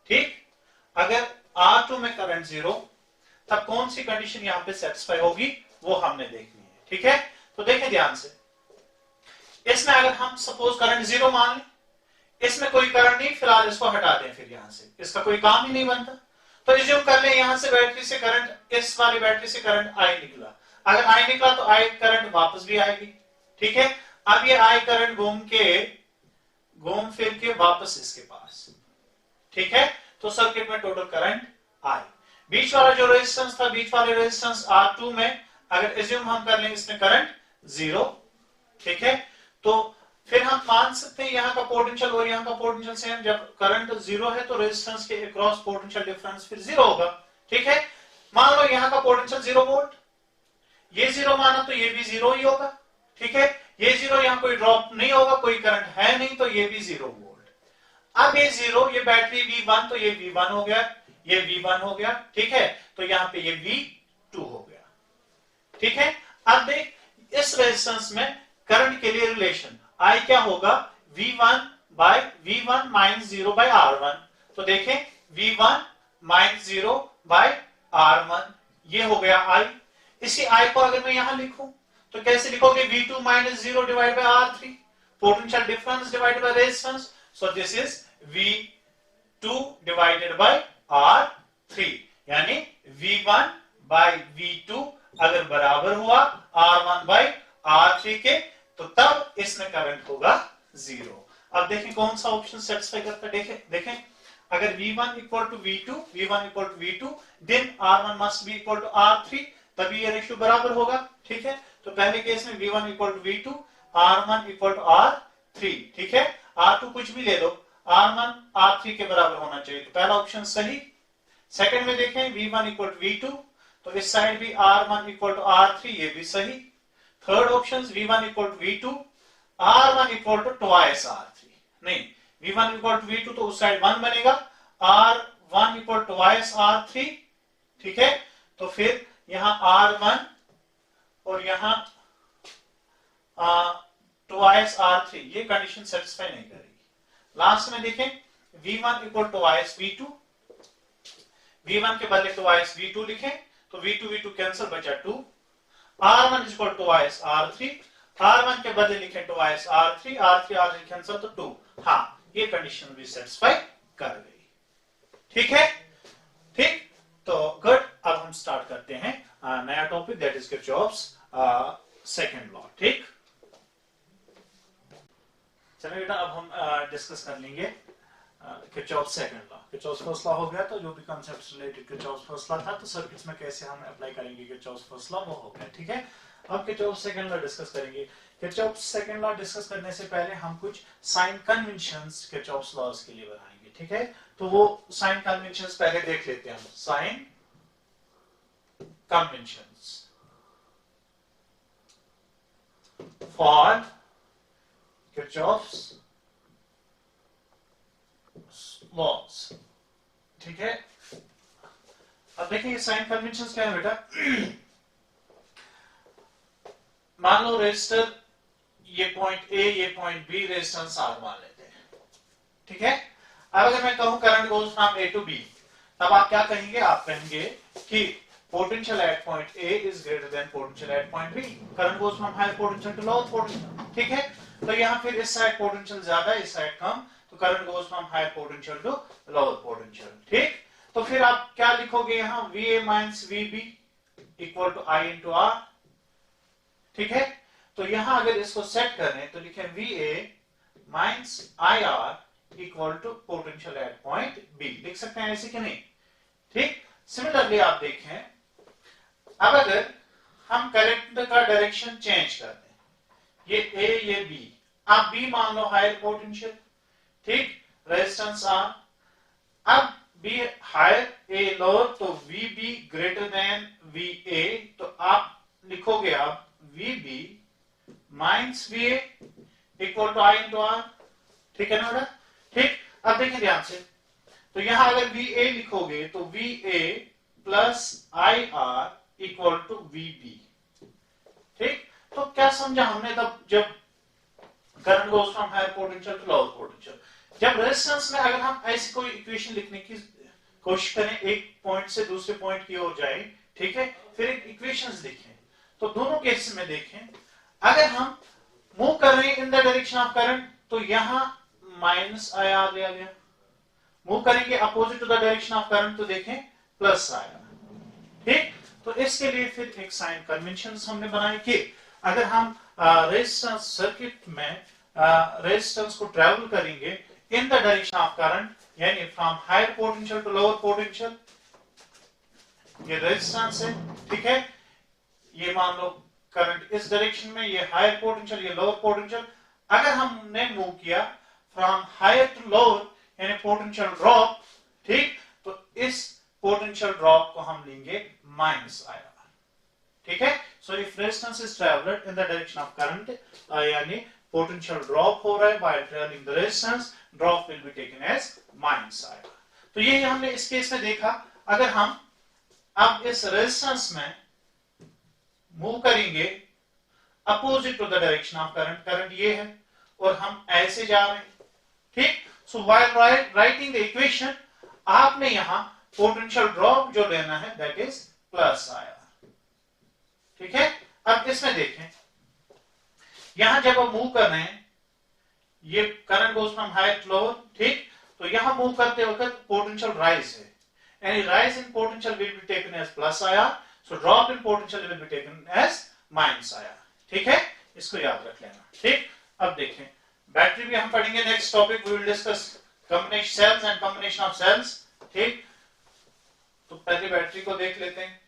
ठीक, अगर R2 में current 0, तब कौन सी condition यहां पे satisfy होगी वो हमने देखनी है। ठीक है, तो देखें ध्यान से, इसमें अगर हम सपोज करंट 0 मान लें, इसमें कोई करंट नहीं, फिलहाल इसको हटा दें, फिर यहां से इसका कोई काम ही नहीं बनता, तो एज्यूम कर लें यहां से बैटरी से करंट, इस वाली बैटरी से करंट I निकला, अगर I निकला तो I करंट वापस भी आएगी। ठीक है, अब ये I करंट घूम फिर के वापस इसके पास। ठीक है, तो सर्किट में टोटल करंट I, बीच वाला जो रेजिस्टेंस था, बीच वाले रेजिस्टेंस R2 में अगर एज्यूम हम कर लें इसमें करंट 0, ठीक है, तो फिर हम मान सकते हैं यहाँ का पोटेंशियल और यहाँ का पोटेंशियल सेम, जब करंट 0 है तो रेजिस्टेंस के अक्रॉस पोटेंशियल डिफरेंस फिर 0 होगा। ठीक है, मान लो यहाँ का पोटेंशियल 0 वोल्ट, ये 0 माना तो ये भी 0 ही होगा। ठीक है, ये 0, यहाँ कोई ड्रॉप नहीं होगा, कोई करंट है नहीं, तो ये भी 0 वोल्ट। अब ये 0, ये बैटरी V1, तो ये V1 हो गया, ये V1 हो गया। ठीक है, तो यहाँ पे ये V2 हो गया। ठीक है, अब देख इस रेजिस्टेंस में करंट के लिए रिलेशन I क्या होगा, V1 माइनस 0 बाय R1, तो देखें V1 माइनस 0 बाय R1, ये हो गया I। इसी I को अगर मैं यहां लिखूं तो कैसे लिखोगे, V2 minus 0 divide by R3, potential difference divide by resistance, so this is V2 divided by R3, यानी V1 बाय V2 अगर बराबर हुआ R1 बाय R3 के, तो तब इसमें करंट होगा 0। अब देखें कौन सा ऑप्शन सेटिस्फाई करता है। देखें अगर v1 equal to v2 then r1 must be equal to r3, तभी ये रेशियो बराबर होगा। ठीक है, तो पहले केस में v1 equal to v2, r1 equal to r3। ठीक है, r2 कुछ भी ले लो, r1 r3 के बराबर होना चाहिए, तो पहला ऑप्शन सही। सेकंड में देखें v1 इक्वल टू v2, तो इस साइड भी r1 इक्वल टू r3, ये भी सही। Third option v1 equal to v2, r1 equal to twice r3, नहीं v1 इक्वल टू v2 तो उस साइड 1 बनेगा, r1 equal to twice r3। ठीक है, तो फिर यहां r1 और यहां ट्वाइस r3, ये कंडीशन सेटिस्फाई नहीं करेगी। लास्ट में देखें v1 equal to twice v2, v1 के बदले ट्वाइस v2 लिखें तो v2 कैंसिल, बचा 2। r1 equal to twice r3, r1 के बदले लिखें ट्वाइस r3 कैंसिल तो 2। हाँ, ये कंडीशन भी सेटिस्फाई कर गई। ठीक है, ठीक, तो गुड। अब हम स्टार्ट करते हैं नया topic, that is Kirchhoff's second law. ठीक, चलिए बेटा अब हम डिस्कस कर लेंगे Kirchhoff's second law. Kirchhoff's first law हो गया, तो जो भी concepts related Kirchhoff's first law था, तो सर्किट्स में कैसे हम अप्लाई करेंगे किरचॉफ्स फर्स्ट लॉ, वो हो गया। ठीक है, अब किरचॉफ्स सेकंड लॉ डिस्कस करेंगे। किरचॉफ्स सेकंड लॉ डिस्कस करने से पहले हम कुछ साइन कन्वेंशंस किरचॉफ्स लॉज के लिए बनाएंगे। ठीक है, तो वो साइन कन्वेंशंस पहले देख लेते हैं हम। Sign conventions for Kirchhoff's laws. ठीक है, अब देखिए साइन कन्वेंशंस क्या है बेटा। मान लो रेजिस्टर ये पॉइंट ए, ये पॉइंट बी, रेजिस्टेंस आर मान लेते हैं। ठीक है, अब अगर मैं कहूं current goes from A to B, तब आप क्या कहेंगे? आप कहेंगे कि potential at point A is greater then potential at point B. Current goes from higher potential to lower potential. ठीक है, तो यहां फिर इस साइड पोटेंशियल ज्यादा, इस साइड कम, तो current goes from higher potential to lower potential. ठीक, तो फिर आप क्या लिखोगे यहां? VA minus VB equal to I into R। ठीक है, तो यहां अगर इसको सेट करें तो लिखें VA minus IR equal to potential at point B. लिख सकते हैं ऐसे कि नहीं? ठीक, सिमिलरली आप देखें, अब अगर हम करंट का डायरेक्शन चेंज कर दें, ये A ये B, आप B मान लो हायर पोटेंशियल, ठीक, रेजिस्टेंस R, अब B हायर A लोअर, तो VB ग्रेटर देन VA, तो आप लिखोगे आप VB minus VA equal to I into R। ठीक है ना बेटा? ठीक, अब देखिए ध्यान से, तो यहां अगर VA लिखोगे तो VA plus IR equal to VB। ठीक, तो क्या समझा हमने तब जब current goes from higher potential to lower potential? जब रेजिस्टेंस में अगर हम ऐसी कोई इक्वेशन लिखने की कोशिश करें, एक पॉइंट से दूसरे पॉइंट की ओर जाए, ठीक है, फिर एक इक्वेशंस लिखें, तो दोनों केस में देखें, अगर हम मूव कर रहे हैं in the direction of current, तो यहां माइनस IR दिया गया। मूव करेंगे opposite to the direction of current, तो देखें प्लस IR। ठीक, तो इसके लिए फिर एक साइन कन्वेंशन हमने बनाई कि अगर हम रेजिस्टेंस सर्किट में रेजिस्टेंस को ट्रेवल करेंगे in the direction of current, यानी from higher potential to lower potential, ये रेजिस्टेंस है। ठीक है, ये मान लो करंट इस डायरेक्शन में, ये हायर पोटेंशियल, ये लोअर पोटेंशियल। अगर हमने मूव किया फ्रॉम हायर टू लोअर, यानी पोटेंशियल ड्रॉप, ठीक, तो इस पोटेंशियल ड्रॉप को हम लेंगे माइनस IR। ठीक है, so if resistance is travelled in the direction of current, यानी पोटेंशियल ड्रॉप हो रहा है by travelling the resistance, drop will be taken as minus IR। तो ये हमने इस केस में देखा। अगर हम अब इस रेजिस्टेंस में मूव करेंगे opposite to the direction of current, current ये है और हम ऐसे जा रहे हैं। ठीक, so while writing the equation, आपने यहां पोटेंशियल ड्रॉप जो लेना है दैट इज प्लस IR। ठीक है, अब इसमें देखें, यहां जब हम मूव कर रहे हैं, ये current goes from higher to lower, ठीक, तो यहां मूव करते वक्त पोटेंशियल राइज है, यानी rise in potential will be taken as plus IR, so drop in potential will be taken as minus IR। ठीक है, इसको याद रख लेना। ठीक, अब देखें, बैटरी भी हम पढ़ेंगे next topic, we will discuss combination cells and combination of cells. ठीक, तो पहले बैटरी को देख लेते हैं।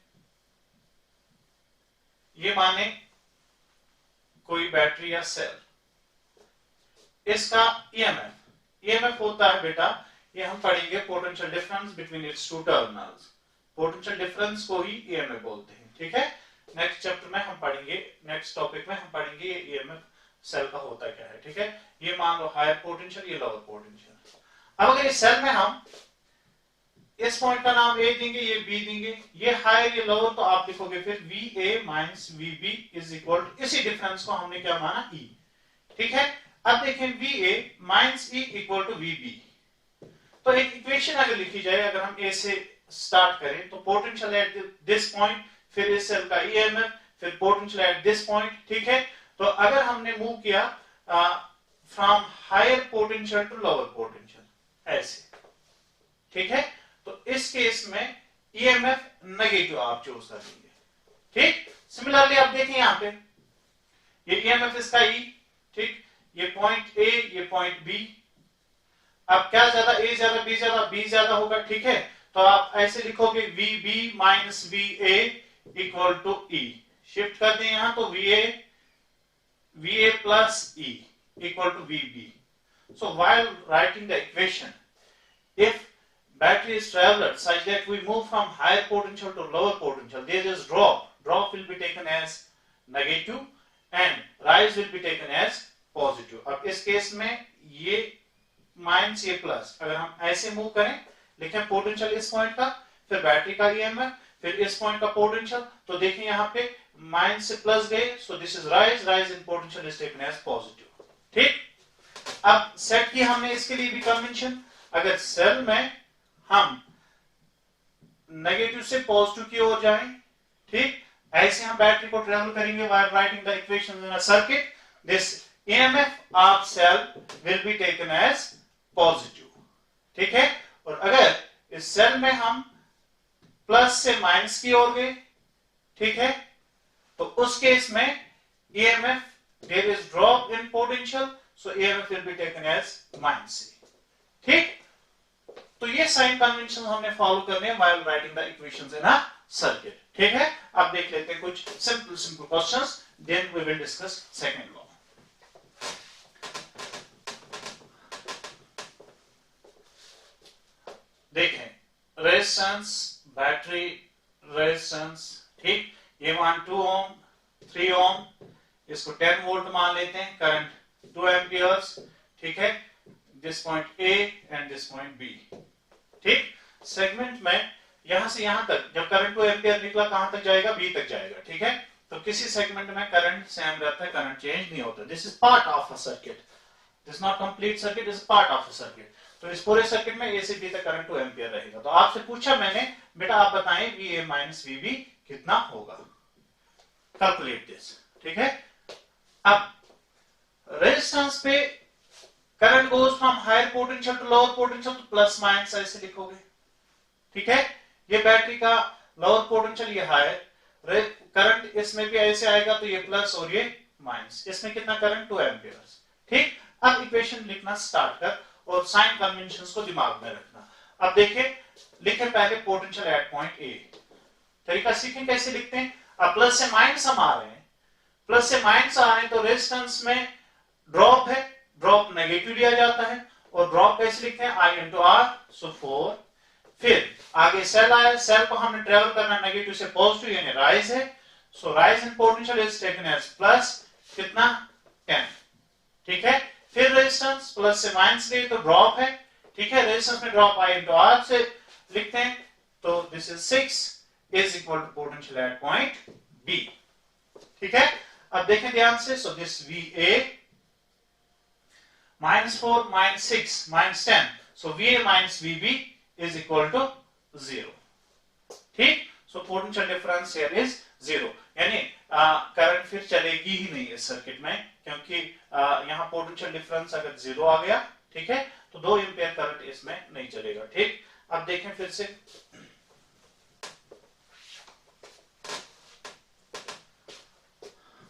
ये माने कोई बैटरी या सेल, इसका ईएमएफ होता है बेटा, ये हम पढ़ेंगे potential difference between its two terminals. Potential difference को ही ईएमएफ बोलते हैं। ठीक है, नेक्स्ट चैप्टर में हम पढ़ेंगे, नेक्स्ट टॉपिक में हम पढ़ेंगे ये ईएमएफ सेल का होता क्या है। ठीक है, ये मान लो हायर पोटेंशियल, ये लोअर पोटेंशियल। अब अगर इस सेल में हम इस पॉइंट का नाम ए देंगे, ये बी देंगे, ये हायर ये लोअर, तो आप लिखोगे फिर VA minus VB is equal to, इसी डिफरेंस को हमने क्या माना E। ठीक है, अब देखें VA minus E equal to VB, तो एक इक्वेशन अगर लिखी जाए, अगर हम ए से स्टार्ट करें तो पोटेंशियल एट दिस पॉइंट, फिर इस सेल का ईएमएफ, फिर पोटेंशियल एट दिस पॉइंट। ठीक है, तो अगर हमने मूव किया from higher potential to lower potential ऐसे, ठीक है, तो इस केस में ईएमएफ नेगेटिव आप चूज कर लेंगे। ठीक, सिमिलरली आप देखें यहां पे ये ईएमएफ इसका E, ठीक, ये पॉइंट A, ये पॉइंट B। अब क्या ज्यादा, A ज्यादा B ज्यादा, B ज्यादा होगा। ठीक है, तो आप ऐसे लिखोगे VB minus VA equal to E। Shift कर दें यहां तो VA plus E equal to VB। So while writing the equation, if battery is traveled such that we move from higher potential to lower potential, there is drop. Drop will be taken as negative and rise will be taken as positive. अब इस case में ये minus ये plus, अगर हम ऐसे move करें, लिखें पोटेंशियल इस पॉइंट का, फिर बैटरी का ईएमएफ, फिर इस पॉइंट का पोटेंशियल, तो देखिए यहाँ पे माइनस से प्लस गए, so this is rise, rise in potential is taken as positive. ठीक, अब सेट की हमने इसके लिए भी कन्वेंशन, अगर सेल में हम नेगेटिव से पॉजिटिव की ओर जाएं, ठीक, ऐसे हम बैटरी को ट्रेवल करेंगे while writing the equations in a circuit, this EMF of cell will be taken as positive. ठीक है, और अगर इस सेल में हम प्लस से माइनस की ओर गए, ठीक है, तो उस केस में EMF, there is drop in potential, so EMF will be taken as minus C। ठीक, तो ये साइन कन्वेंशन हमने फॉलो करने हैं while writing the equations in a circuit. ठीक है, अब देख लेते हैं कुछ simple questions, then we will discuss second law. देखें रेजिस्टेंस, बैटरी रेजिस्टेंस, ठीक, ये मान 2 ओम, 3 ओम, इसको 10 वोल्ट मान लेते हैं, करंट 2 एम्पियर्स। ठीक है, this point A and this point B। ठीक, सेगमेंट में यहां से यहां तक जब करंट 2 एम्पियर निकला, कहां तक जाएगा, B तक जाएगा। ठीक है, तो किसी सेगमेंट में करंट सेम रहता है, करंट चेंज नहीं होता। This is part of a circuit, this not complete circuit, is part of a circuit. तो इस पूरे सर्किट में A से B तक करंट 2 एम्पियर रहेगा। तो आपसे पूछा मैंने, बेटा आप बताएं VA माइनस VB कितना होगा, कैलकुलेट दिस। ठीक है, अब रेजिस्टेंस पे current goes from higher potential to lower potential, तो प्लस माइनस ऐसे लिखोगे। ठीक है, ये बैटरी का लोअर पोटेंशियल, ये हायर, करंट इसमें भी ऐसे आएगा, तो ये प्लस और ये माइनस, इसमें कितना करंट 2 एम्पियर्स। ठीक, अब इक्वेशन लिखना स्टार्ट कर और साइन कन्वेंशंस को दिमाग में रखना। अब देखिए, लिखे पहले पोटेंशियल एट पॉइंट A, तरीका सीखें कैसे लिखते हैं। अब प्लस से माइनस हम आ रहे हैं, प्लस से माइनस आ रहे हैं, तो रेजिस्टेंस में ड्रॉप है, ड्रॉप नेगेटिव लिया जाता है, और ड्रॉप कैसे लिखते हैं, I into R, सो 4। फिर आगे सेल आया, सेल को हमने ट्रेवल करना नेगेटिव से पॉजिटिव, यानी राइज है, so rise in potential is taken as plus, कितना 10। ठीक है, फिर रेजिस्टेंस प्लस से माइनस गई तो ड्रॉप है। ठीक है, रेजिस्टेंस में ड्रॉप I into R से लिखते हैं, तो this is 6 is equal to potential at point B। ठीक है, अब देखें ध्यान से, so this VA minus 4 minus 6 minus 10, so VA minus VB is equal to 0। ठीक, so potential difference here is 0, यानी करंट फिर चलेगी ही नहीं इस सर्किट में, क्योंकि यहाँ पोटेंशियल डिफरेंस अगर 0 आ गया, ठीक है, तो 2 एम्पियर करंट इसमें नहीं चलेगा। ठीक, अब देखें फिर से,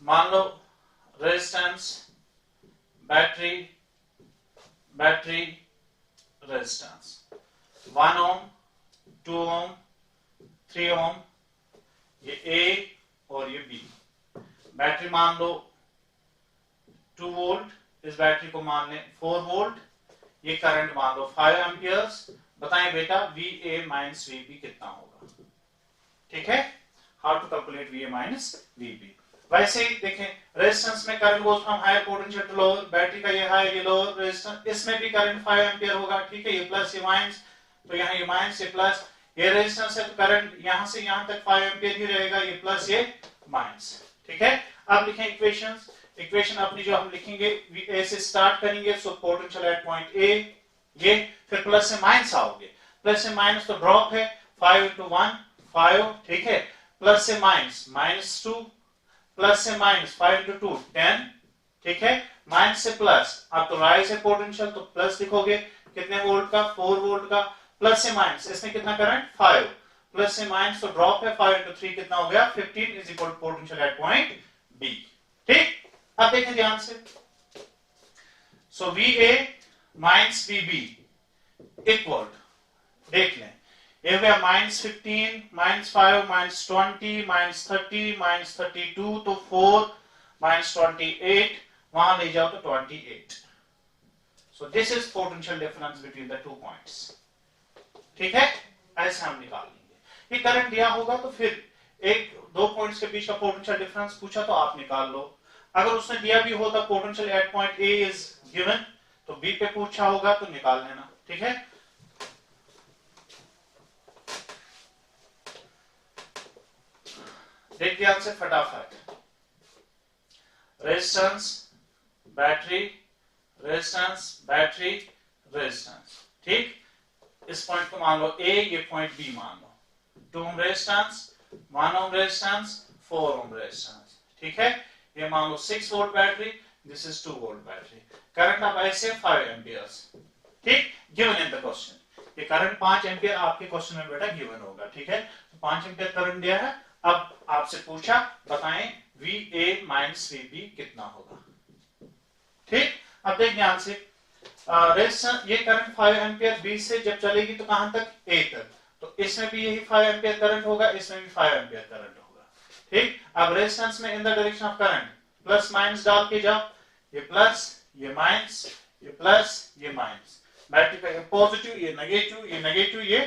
मान low resistance, battery battery resistance 1 ओम, 2 ओम, 3 ओम, ये ए और ये बी। बैटरी मान लो 2 वोल्ट, इस बैटरी को मान लें 4 वोल्ट, ये करंट मान लो 5 एम्पियर्स। बताएं बेटा VA माइनस VB कितना होगा? ठीक है, how to calculate VA minus VB। वैसे ही देखें, रेजिस्टेंस में current goes from higher potential to lower, battery का ये हाई ये लोअर रेजिस्टेंस, इसमें भी करंट 5 एम्पियर होगा। ठीक है, ये प्लस ये माइनस, तो यहाँ ये माइनस ये प्लस, ये रेजिस्टेंस है तो करंट यहां से यहां तक 5 एम्पियर ही रहेगा, ये प्लस ये माइनस। ठीक है, अब लिखें इक्वेशंस। इक्वेशन अपनी जो हम लिखेंगे ए से स्टार्ट करेंगे, सो पोटेंशियल एट पॉइंट ए, ये फिर प्लस से माइनस आओगे, प्लस से माइनस तो ड्रॉप है, 5 into 1 5, ठीक है, प्लस से माइनस -2, प्लस से माइनस 5 into 2 10, ठीक है, माइनस से प्लस, अब तो राइज है पोटेंशियल तो प्लस लिखोगे, कितने वोल्ट का? 4 वोल्ट का, प्लस से माइनस, इसमें कितना करंट? 5, प्लस से माइनस तो ड्रॉप है, 5 into 3 कितना हो गया? 15 is equal to potential at point B. ठीक, अब देखें ध्यान से, so VA minus VB equal, देख लें, ये हो गया -15, -5, -20, -30, -32, तो 4, -28, वहां ले जाओ तो 28। सो this is potential difference between the 2 points. ठीक है, ऐसे हम निकाल लेंगे। ये करंट दिया होगा तो फिर एक दो पॉइंट्स के बीच का पोटेंशियल डिफरेंस पूछा तो आप निकाल लो। अगर उसने दिया भी होता potential at point A is given, तो बी पे पूछा होगा तो निकाल लेना। ठीक है, देख ध्यान से फटाफट, resistance battery, resistance battery resistance. ठीक, इस पॉइंट को मान लो ए, ये पॉइंट बी मान लो, 2 ohm resistance, 1 ohm resistance, 4 ohm resistance. ठीक है, ये मान लो 6 volt battery, this is 2 volt battery, current अब ऐसे 5 एम्पियर्स। ठीक, गिवन इन द क्वेश्चन, ये करंट 5 एम्पियर आपके क्वेश्चन में बेटा गिवन होगा। ठीक है, तो 5 एम्पियर करंट दिया है, अब आपसे पूछा बताएं VA माइनस VB कितना होगा। ठीक, अब देख ध्यान से, ये करंट 5 एम्पियर बी से जब चलेगी तो कहां तक? ए तक, तो इसमें भी यही 5 एम्पियर करंट होगा, इसमें भी 5 एम्पियर करंट होगा। ठीक, अब रेजिस्टेंस में in the direction of current plus minus डाल के जाओ, ये प्लस ये माइनस, ये प्लस ये माइनस, बैटरी का ये पॉजिटिव ये नेगेटिव, ये नेगेटिव ये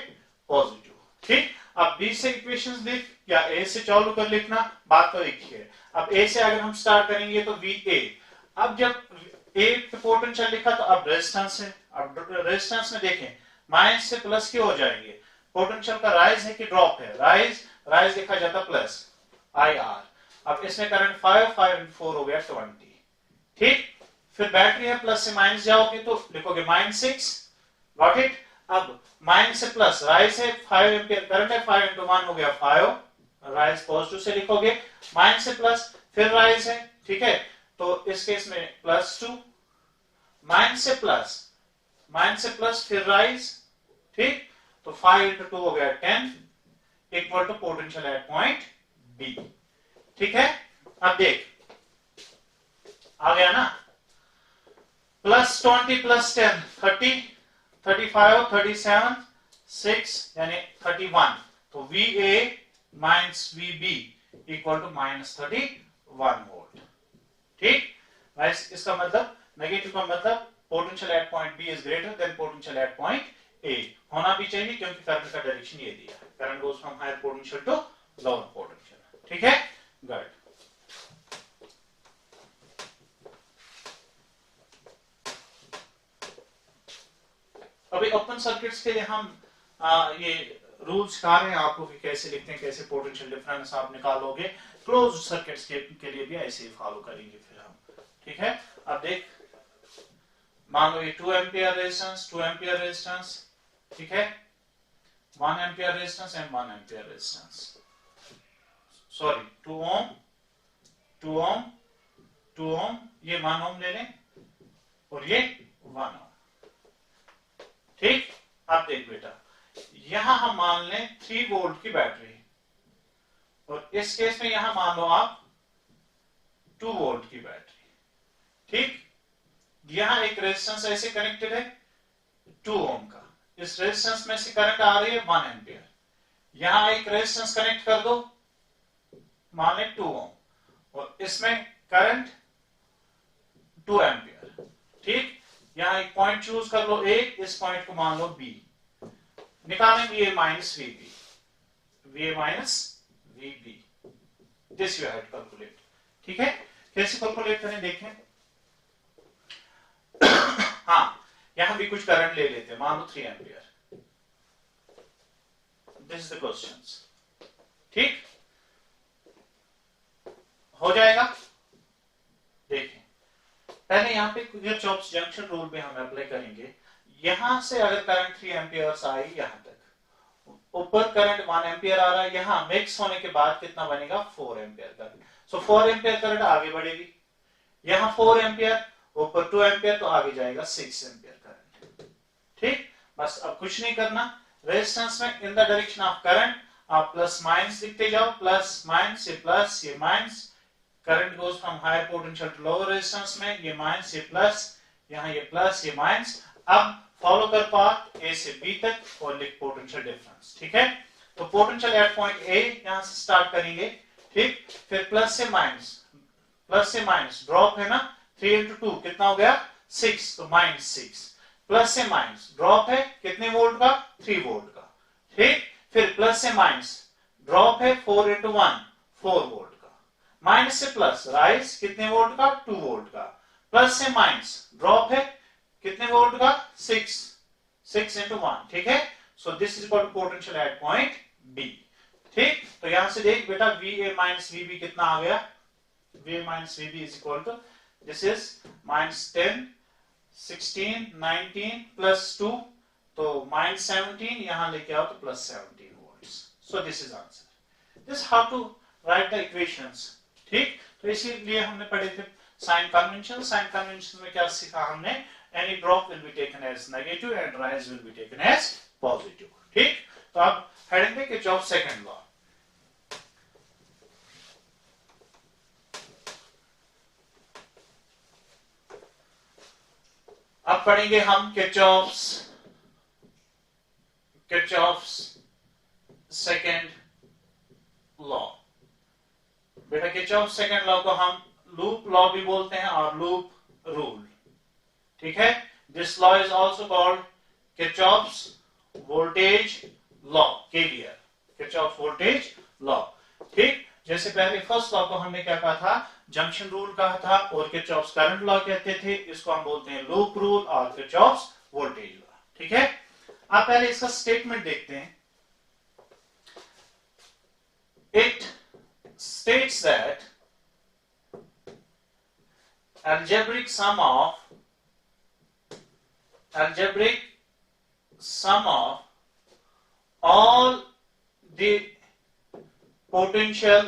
पॉजिटिव। ठीक, अब बी से इक्वेशंस लिख या ए से चालू कर लिखना, बात तो एक ही है। अब ए से अगर हम स्टार्ट करेंगे तो VA, अब जब ए पे पोटेंशियल लिखा तो अब रेजिस्टेंस है, अब रेजिस्टेंस में देखें माइनस से प्लस क्यों हो जाएंगे? पोटेंशियल का राइज है कि ड्रॉप है? राइज लिखा जाता प्लस IR। अब इसमें करंट 5 into 4 हो गया 20। ठीक, फिर बैटरी है, प्लस से माइनस जाओगे तो लिखोगे -6, गॉट इट। अब माइनस से प्लस, राइज है 5 एम्पियर करंट है, 5 into 1 हो गया 5, राइज पॉजिटिव से लिखोगे, माइनस से प्लस फिर राइज है। ठीक है, तो इस केस में +2, माइनस से प्लस फिर राइज। ठीक, तो 5 into 2 हो गया 10 equal to potential at point B. ठीक है, अब देख आ गया ना, +20 + 10 30, 35 37 6 यानी 31, तो VA minus VB equal to -31 volt. ठीक, इसका मतलब नेगेटिव का मतलब potential at point B is greater then potential at point A होना भी चाहिए, क्योंकि करंट का डायरेक्शन ये दिया है, current goes from higher potential to lower potential. ठीक है, गुड। अभी ओपन सर्किट्स के लिए हम ये रूल्स सिखा रहे हैं आपको कि कैसे लिखते हैं, कैसे पोटेंशियल डिफरेंस आप निकालोगे। क्लोज सर्किट्स के लिए भी ऐसे ही फॉलो करेंगे फिर हम। ठीक है, अब देख, मान लो ये 2 एम्पियर रेजिस्टेंस, 2 एम्पियर रेजिस्टेंस, ठीक है, 1 ampere resistance and 1 ampere resistance, sorry 2 ओम, 2 ओम, 2 ओम, ये 1 ओम ले लें और ये 1 ओम। ठीक, अब देख बेटा, यहां हम मान लें 3 वोल्ट की बैटरी, और इस केस में यहां मान लो आप 2 वोल्ट की बैटरी। ठीक, यहाँ एक रेजिस्टेंस ऐसे कनेक्टेड है 2 ओम का, इस रेजिस्टेंस में से करंट आ रही है 1 एम्पियर। यहाँ एक रेजिस्टेंस कनेक्ट कर दो, मान लें 2 ओम, और इसमें करंट 2 एम्पियर। ठीक, यहाँ एक पॉइंट चूज कर लो ए, इस पॉइंट को मान लो बी, निकालें V A minus V B, V A minus V B, this you have to calculate. ठीक है, कैसे कैलकुलेट करें देखें। हाँ, यहां भी कुछ करंट ले लेते हैं, मान लो 3 ampere, this is the question. ठीक, हो जाएगा। देखें, पहले यहाँ पे किरचॉफ्स जंक्शन रूल पे हम अप्लाई करेंगे। यहां से अगर करंट 3 एम्पियर आई यहां तक, ऊपर करंट 1 एम्पियर आ रहा है, यहां मिक्स होने के बाद कितना बनेगा 4 एम्पियर करंट। सो 4 एम्पियर करंट आगे बढ़ेगी, यहां 4 एम्पियर, ऊपर 2 एम्पियर, तो आगे जाएगा 6 एम्पियर करंट। ठीक, बस अब कुछ नहीं करना, रेजिस्टेंस में in the direction of current आप प्लस माइनस लिखते जाओ, प्लस माइनस, ये प्लस ये minus, current goes from higher potential to lower resistance में, ये माइनस ये प्लस, यहां ये प्लस ये माइनस। अब फॉलो कर पाथ ए से बी तक और लिख पोटेंशियल डिफरेंस। ठीक है, तो पोटेंशियल एट पॉइंट ए यहां से स्टार्ट करेंगे। ठीक, फिर प्लस से माइनस, प्लस से माइनस, ड्रॉप है ना, 3 इंटू 2 कितना हो गया 6, तो माइनस 6, प्लस से माइनस, ड्रॉप है कितने वोल्ट का 3 वोल्ट का। ठीक, फिर प्लस से माइनस, ड्रॉप है 4 इंटू 1 4 वोल्ट का, माइनस से प्लस, राइज कितने वोल्ट का 2 वोल्ट का, प्लस से माइनस, ड्रॉप है कितने वोल्ट का 6 इंटू 1। ठीक है, so this is equal to potential at point B. ठीक, तो यहां से देख बेटा V A minus V B कितना आ गया, V A minus V B is equal to, this is minus 10 16 19 plus 2, तो माइनस 17, यहां लेके आओ तो plus 17 volts. So this is answer, this how to write the equations. ठीक, तो इसीलिए हमने पढ़े थे साइन कन्वेंशन। साइन कन्वेंशन में क्या सीखा हमने, any drop will be taken as negative and rise will be taken as positive। ठीक, तो अब हेडिंग पे किरचॉफ सेकंड लॉ। अब पढ़ेंगे हम किरचॉफ्स सेकंड लॉ। बेटा किरचॉफ सेकंड लॉ को हम लूप लॉ भी बोलते हैं और लूप रूल। ठीक है, this law is also called Kirchhoff's voltage law, KVL, Kirchhoff voltage law. ठीक, जैसे पहले फर्स्ट लॉ को हमने क्या कहा था, जंक्शन रूल कहा था, और किरचॉफ्स करंट लॉ कहते थे, इसको हम बोलते हैं लूप रूल और किरचॉफ्स वोल्टेज लॉ। ठीक है, आप पहले इसका स्टेटमेंट देखते हैं। It states that algebraic sum of all the potential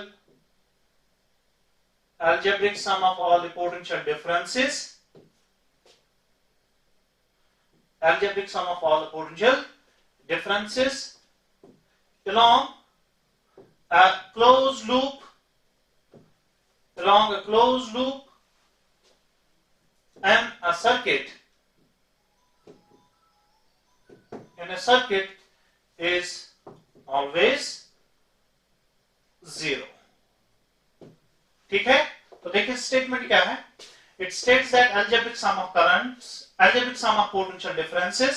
differences, along a closed loop, and a circuit, in a circuit is always 0। ठीक है, तो देखिए स्टेटमेंट क्या है, it states that algebraic sum of potential differences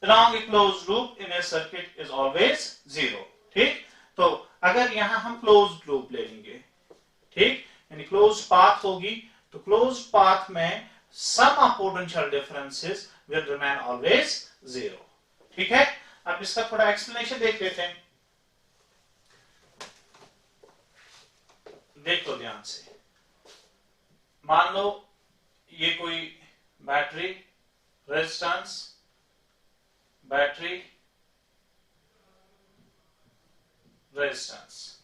along a closed loop in a circuit is always 0। ठीक, तो अगर यहां हम क्लोज्ड लूप ले लेंगे, ठीक, यानी क्लोज्ड पाथ होगी, तो क्लोज्ड पाथ में sum of potential differences will remain always 0। ठीक है, अब इसका थोड़ा एक्सप्लेनेशन देख लेते हैं। देखो ध्यान से, मान लो ये कोई battery resistance, battery resistance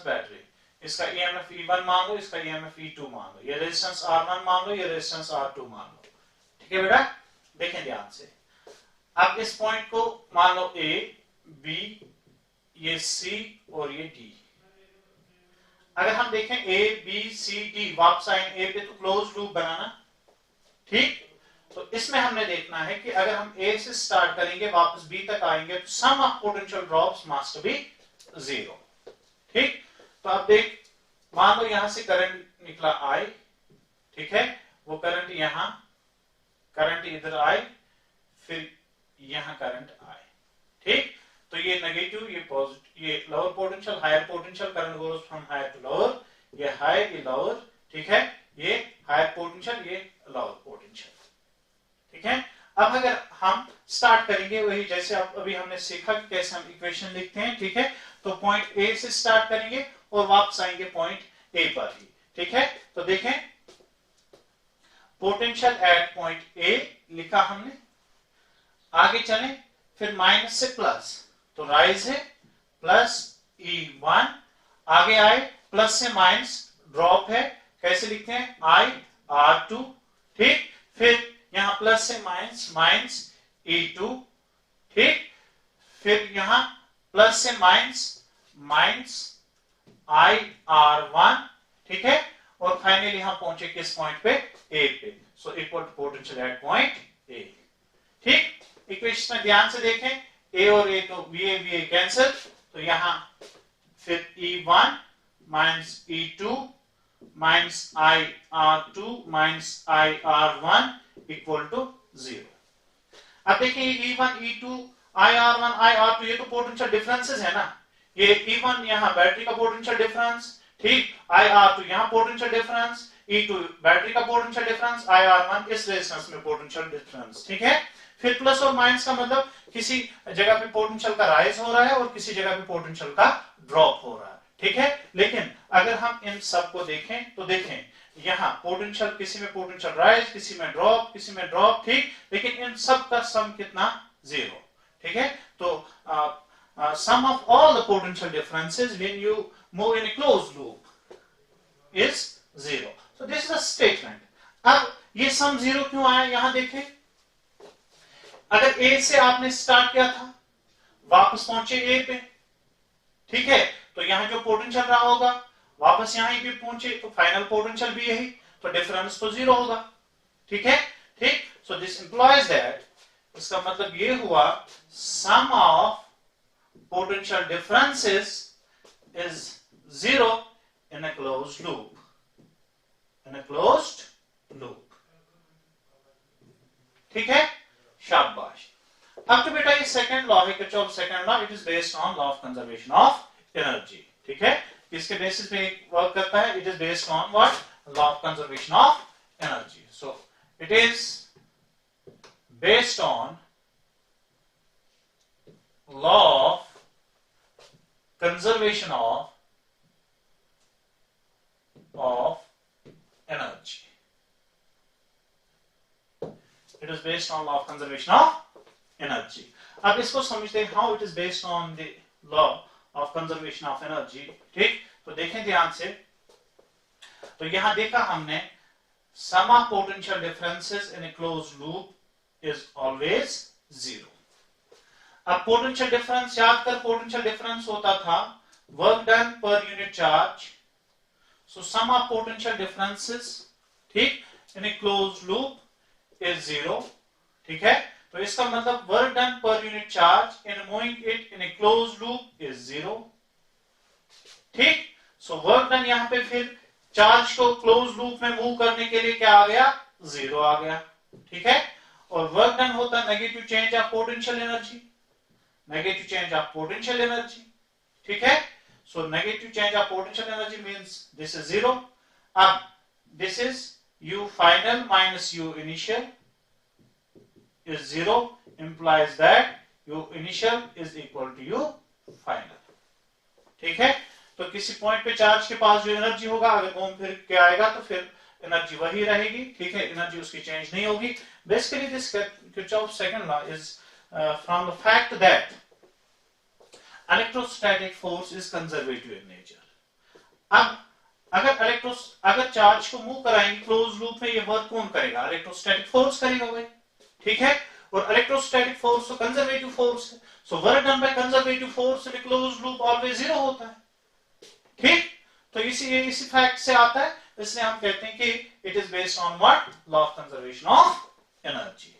battery, इसका EMF E1 मान लो, इसका EMF E2 मान लो, ये रेजिस्टेंस R1 मान लो, ये रेजिस्टेंस R2 मान लो। ठीक है बेटा, देखें ध्यान से, अब इस पॉइंट को मान लो A, B, ये C और ये D। अगर हम देखें A B C D, वापस आएंगे A पे तो क्लोज लूप बनाना, ठीक। तो इसमें हमने देखना है कि अगर हम A से स्टार्ट करेंगे वापस B तक आएंगे तो sum of potential drops must be 0, ठीक। तो अब देख, मान लो यहां से करंट निकला I, ठीक है, वो करंट यहां, करंट इधर I, फिर यहां करंट I, ठीक। तो ये नेगेटिव, ये पॉजिटिव, ये lower potential, higher potential, current goes from higher to lower, ये हायर, ये लोअर, ठीक है, ये हायर पोटेंशियल, ये लोअर पोटेंशियल, ठीक है। अब अगर हम स्टार्ट करेंगे वही जैसे अब अभी हमने सीखा कि कैसे हम इक्वेशन लिखते हैं, ठीक है। तो पॉइंट ए से स्टार्ट करेंगे और वापस आएंगे पॉइंट ए पर ही, ठीक है। तो देखें, पोटेंशियल एट पॉइंट ए लिखा हमने, आगे चलें, फिर माइनस से प्लस, तो राइज है प्लस E1, आगे आए प्लस से माइनस, ड्रॉप है, कैसे लिखते हैं IR2, ठीक। फिर यहां प्लस से माइनस, माइनस E2, ठीक। फिर यहां प्लस से माइनस, माइनस IR1, ठीक है। और फाइनली यहां पहुंचे किस पॉइंट पे, ए पे, so equal to potential at point A, ठीक। इक्वेशन में ध्यान से देखें, ए और ए तो वी कैंसिल, तो यहां फिर E1 minus E2 minus IR2 minus IR1 equal to 0। अब देखिए E1 E2 IR1 IR2 ये तो पोटेंशियल डिफरेंसेस है ना, ये E1 यहां बैटरी का पोटेंशियल डिफरेंस, ठीक, IR2 यहां पोटेंशियल डिफरेंस, E2 बैटरी का पोटेंशियल डिफरेंस, IR1 इस रेजिस्टेंस में पोटेंशियल डिफरेंस, ठीक है। फिर प्लस और माइनस का मतलब किसी जगह पे पोटेंशियल का राइज हो रहा है और किसी जगह पे पोटेंशियल का ड्रॉप हो रहा है, ठीक है। लेकिन अगर हम इन सब को देखें तो देखें, यहां पोटेंशियल, किसी में पोटेंशियल राइज, किसी में ड्रॉप, किसी में ड्रॉप, ठीक, लेकिन इन सब का सम कितना, 0, ठीक है। तो sum of all the potential differences when you move in a closed loop is 0. So this is a statement. अब ये sum 0 क्यों आया, यहां देखें, अगर A से आपने स्टार्ट किया था, वापस पहुंचे A पे, ठीक है, तो यहां जो पोटेंशियल रहा होगा वापस यहां भी पहुंचे, तो फाइनल पोटेंशियल भी यही, तो डिफरेंस तो 0 होगा, ठीक है, ठीक। सो दिस इंप्लॉयज दैट, इसका मतलब ये हुआ sum of potential differences is 0 in a closed loop, in a closed loop, ठीक है, शाबाश। अब तो बेटा ये सेकंड लॉ है, Kirchhoff second law, it is based on law of conservation of energy, ठीक है। किसके बेसिस पे वर्क करता है, it is based on what, law of conservation of energy. So it is based on law of conservation of energy, it is based on law of conservation of energy. अब इसको समझते हैं, how it is based on the law of conservation of energy, ठीक। तो देखें ध्यान से, तो यहां देखा हमने sum of potential differences in a closed loop is always 0. अब पोटेंशियल डिफरेंस याद कर, पोटेंशियल डिफरेंस होता था work done per unit charge, so sum of potential differences, ठीक, in a closed loop is 0, ठीक है। तो इसका मतलब work done per unit charge in moving it in a closed loop is 0, ठीक। सो वर्क डन यहां पे फिर चार्ज को क्लोज्ड लूप में मूव करने के लिए क्या आ गया, 0 आ गया, ठीक है। और वर्क डन होता है negative change of potential energy, negative change of potential energy, ठीक है। So negative change of potential energy means this is 0। अब this is U final minus U initial is 0, implies that U initial is equal to U final, ठीक है। तो किसी point पे charge के पास जो एनर्जी होगा, अगर घूम फिर के आएगा तो फिर एनर्जी वही रहेगी, ठीक है, एनर्जी उसकी चेंज नहीं होगी। Basically this Kirchhoff second law is from the fact that electrostatic force is conservative in nature. अब अगर चार्ज को मूव कराएंगे क्लोज लूप में, ये वर्क कौन करेगा, इलेक्ट्रोस्टैटिक फोर्स करेगा भाई, ठीक है। और इलेक्ट्रोस्टैटिक फोर्स तो कंजर्वेटिव फोर्स है, so work done by conservative force in close loop always 0 होता है, ठीक। तो इसी फैक्ट से आता है, इसलिए हम कहते हैं कि it is based on what, law of conservation of energy.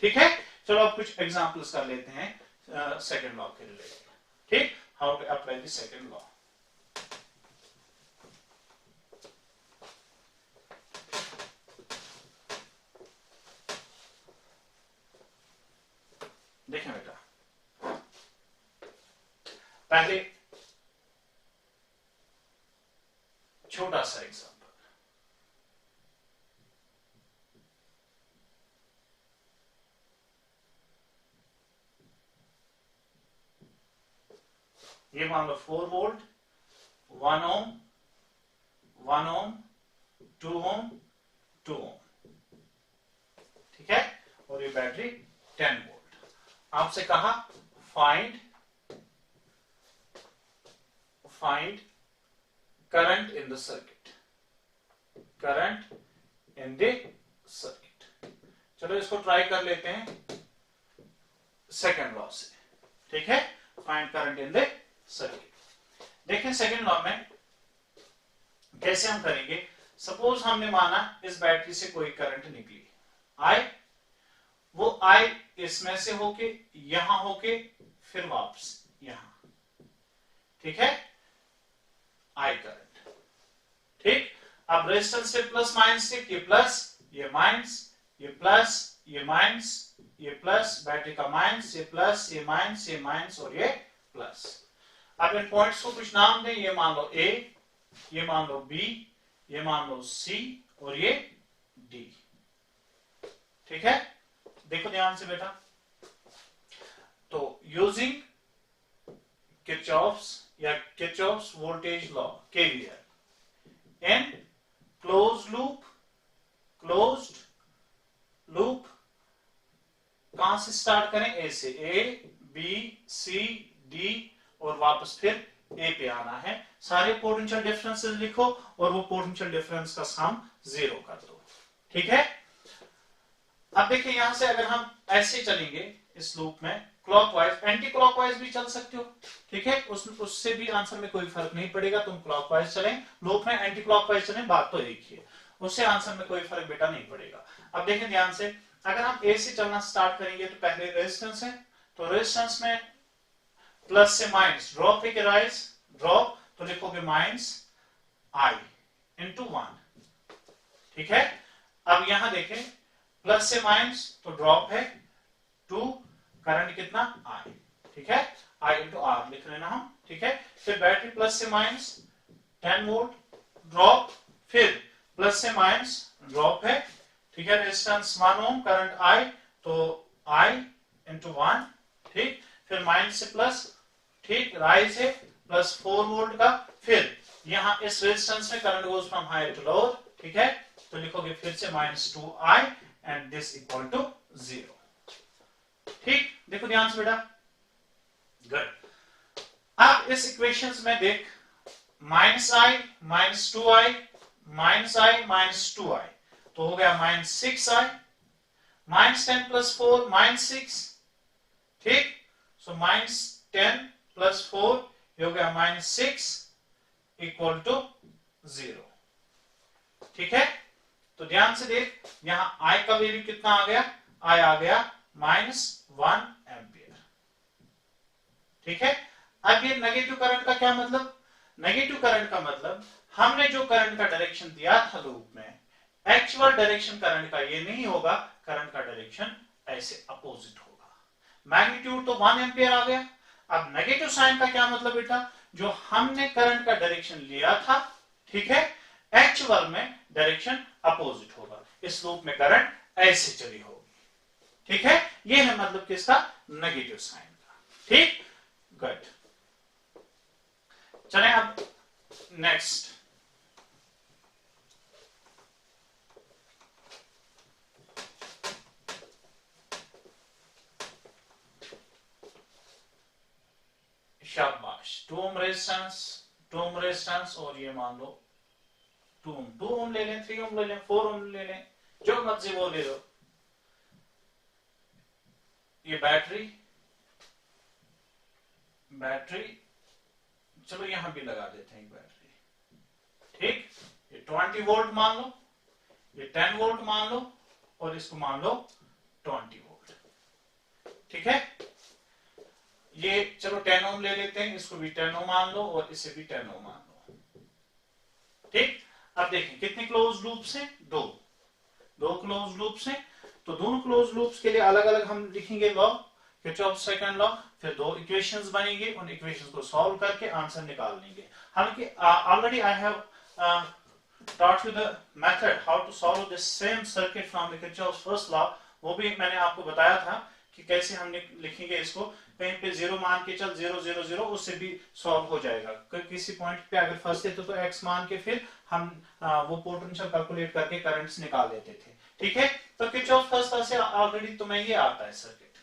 ठीक है, चलो अब कुछ एग्जांपल्स कर लेते हैं सेकंड लॉ के रिलेटेड। ठीक, how to apply the second law. देखें बेटा, पहले छोटा सा एग्जांपल, ये मान लो 4 वोल्ट, 1 ओम, 1 ओम, 2 ओम, 2 ओम। ठीक है, और ये बैटरी 10 वोल्ट। आपसे कहा find current in the circuit, current in the circuit. चलो इसको ट्राई कर लेते हैं सेकंड लॉ से। ठीक है, find current in the circuit. देखें सेकंड लॉ में कैसे हम करेंगे। सपोज हमने माना इस बैटरी से कोई करंट निकली, आई, वो आई इसमें से होके यहां होके फिर वापस यहां। ठीक है, आई करंट। ठीक, अब रेजिस्टेंस से प्लस माइनस से, ये प्लस, ये माइनस, ये प्लस, ये माइनस, ये प्लस, बैटरी का माइनस, ये प्लस, ये माइनस, ये माइनस और ये प्लस। अब इन पॉइंट्स को कुछ नाम दें, ये मान लो ए, ये मान लो बी, ये मान लो सी और ये डी। ठीक है, देखो ध्यान से बेटा, तो यूजिंग किरचॉफ्स या किरचॉफ्स वोल्टेज लॉ, केवीएल, इन क्लोज्ड लूप कहां से स्टार्ट करें, ए से, ए बी सी डी और वापस फिर ए पे आना है। सारे पोटेंशियल डिफरेंसेस लिखो और वो पोटेंशियल डिफरेंस का सम 0 कर दो। ठीक है, अब देखिए यहां से अगर हम ऐसे चलेंगे इस लूप में, क्लॉकवाइज, एंटी क्लॉकवाइज भी चल सकते हो। ठीक है, उससे भी आंसर में कोई फर्क नहीं पड़ेगा, तुम क्लॉकवाइज चलें लूप में, एंटी क्लॉकवाइज चलें, बात तो एक ही है, उससे आंसर में कोई फर्क बेटा नहीं पड़ेगा। अब देखें ध्यान से, अगर हम ए से चलना स्टार्ट करेंगे तो पहले रेजिस्टेंस है, तो रेजिस्टेंस में प्लस से माइनस ड्रॉप है कि राइज, ड्रॉप, तो लिखोगे माइनस आई इंटू 1। ठीक है, अब यहां देखें प्लस से माइनस तो ड्रॉप है 2, करंट कितना आई। ठीक है, आई इंटू आर लिख लेना हम। ठीक है, फिर बैटरी प्लस से माइनस 10 वोल्ट, ड्रॉप, फिर प्लस से माइनस ड्रॉप है। ठीक है, रेजिस्टेंस 1 ओम, करंट आई, तो आई इंटू 1। ठीक, फिर माइनस से प्लस, ठीक, राइज है प्लस 4 वोल्ट का, फिर यहां इस रेजिस्टेंस में current goes from higher to lower. ठीक है, तो लिखोगे फिर से -2i and this equal to 0। ठीक, देखो ध्यान से बेटा, गुड। अब इस इक्वेशंस में देख, -i, -2i, -i, -2i, तो हो गया -6i, -10 + 4 -6। ठीक, सो -10 + 4 ये हो गया -6 इक्वल टू 0। ठीक है, तो ध्यान से देख, यहां I का वैल्यू कितना आ गया, I आ गया -1 एम्पियर। ठीक है, अब ये नेगेटिव करंट का क्या मतलब, नेगेटिव करंट का मतलब हमने जो करंट का डायरेक्शन दिया था लूप में, एक्चुअल डायरेक्शन करंट का ये नहीं होगा, करंट का डायरेक्शन ऐसे अपोजिट होगा। मैग्नीट्यूड तो 1 एम्पियर आ गया। अब नेगेटिव साइन का क्या मतलब बेटा, जो हमने करंट का डायरेक्शन लिया था, ठीक है, एक्चुअल में डायरेक्शन अपोजिट होगा, इस लूप में करंट ऐसे चली होगी। ठीक है, ये है मतलब किसका, नेगेटिव साइन का। ठीक, गुड। चलें अब नेक्स्ट, शाबाश, 2 ओम रेजिस्टेंस और ये मान लो 2 ओम ले लें, 3 ओम ले लें, 4 ओम ले लें, जो मर्जी वो ले लो। ये बैटरी, चलो यहां भी लगा देते हैं एक बैटरी। ठीक, ये 20 वोल्ट मान लो, ये 10 वोल्ट मान लो और इसको मान लो 20 वोल्ट। ठीक है, ये चलो 10 ओम ले लेते हैं, इसको भी 10 ओम मान लो और इसे भी 10 ओम मान लो। ठीक, अब देखें कितने क्लोज लूप्स हैं, दो क्लोज लूप्स हैं। तो दोनों क्लोज लूप्स के लिए अलग अलग हम लिखेंगे लॉ, किरचॉफ्स सेकंड लॉ, फिर दो इक्वेशंस बनेंगे, उन इक्वेशंस को सॉल्व करके आंसर निकाल लेंगे। हालांकि already I have taught you the method how to solve this same circuit from the Kirchhoff's first law, वो भी मैंने आपको बताया था कि कैसे हम लिखेंगे इसको। कहीं पे 0 मान के चल 0 0 0, उससे भी सॉल्व हो जाएगा। किसी पॉइंट पे अगर फंसते तो x मान के फिर हम वो पोटेंशियल कैलकुलेट करके करंट्स निकाल लेते थे। ठीक है, तो किरचॉफ फर्स्ट लॉ से ऑलरेडी तुम्हें ये आता है सर्किट।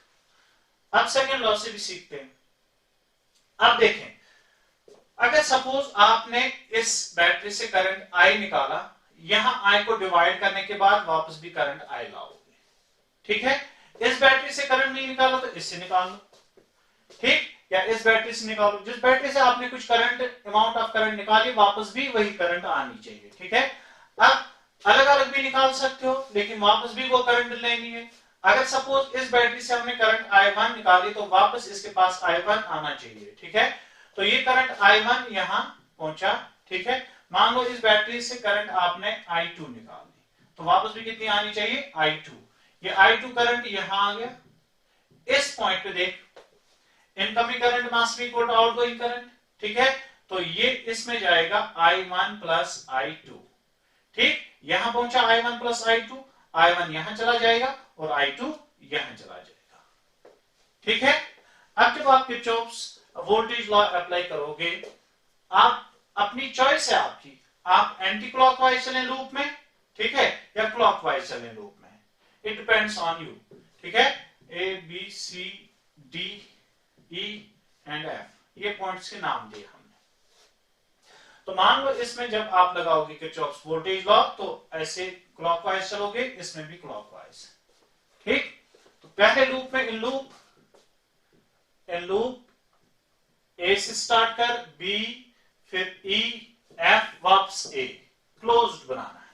अब सेकंड लॉ से भी सीखते हैं। अब देखें, अगर सपोज आपने इस बैटरी से करंट I निकाला, यहां I को डिवाइड करने के बाद वापस भी करंट I लाओगे। ठीक है, इस बैटरी से करंट नहीं निकाला तो इससे निकाल लो। ठीक, या इस बैटरी से निकालो, जिस बैटरी से आपने कुछ करंट अमाउंट ऑफ करंट निकाली वापस भी वही करंट आनी चाहिए। ठीक है, अब अलग अलग भी निकाल सकते हो लेकिन वापस भी वो करंट लेनी है। अगर सपोज इस बैटरी से हमने करंट I1 निकाली तो वापस इसके पास I1 आना चाहिए। ठीक है, तो ये करंट I1 यहां पहुंचा। ठीक है, मान लो इस बैटरी से करंट आपने I2 निकाल ली तो वापस भी कितनी आनी चाहिए, I2। ये I2 करंट यहां आ गया। इस पॉइंट पे देख, incoming current must be equal to outgoing current. ठीक है, तो ये इसमें जाएगा I1 प्लस I2। ठीक, यहां पहुंचा I1 प्लस I2, I1 यहां चला जाएगा और I2 यहां चला जाएगा। ठीक है, अब जब आप किरचॉफ्स वोल्टेज लॉ अप्लाई करोगे, आप अपनी चॉइस है आपकी, आप एंटी क्लॉकवाइज चलें लूप में, ठीक है, या क्लॉकवाइज चलें लूप में, इट डिपेंड्स ऑन यू। ठीक है, A B C D E and F, ये पॉइंट्स के नाम दिए हमने। तो मान लो इसमें जब आप लगाओगे किरचॉफ्स वोल्टेज लॉ तो ऐसे क्लॉकवाइज चलोगे, इसमें भी क्लॉकवाइज। ठीक, तो पहले लूप में इन लूप ए से स्टार्ट कर, बी, फिर ई, एफ, वापस ए, क्लोज्ड बनाना है।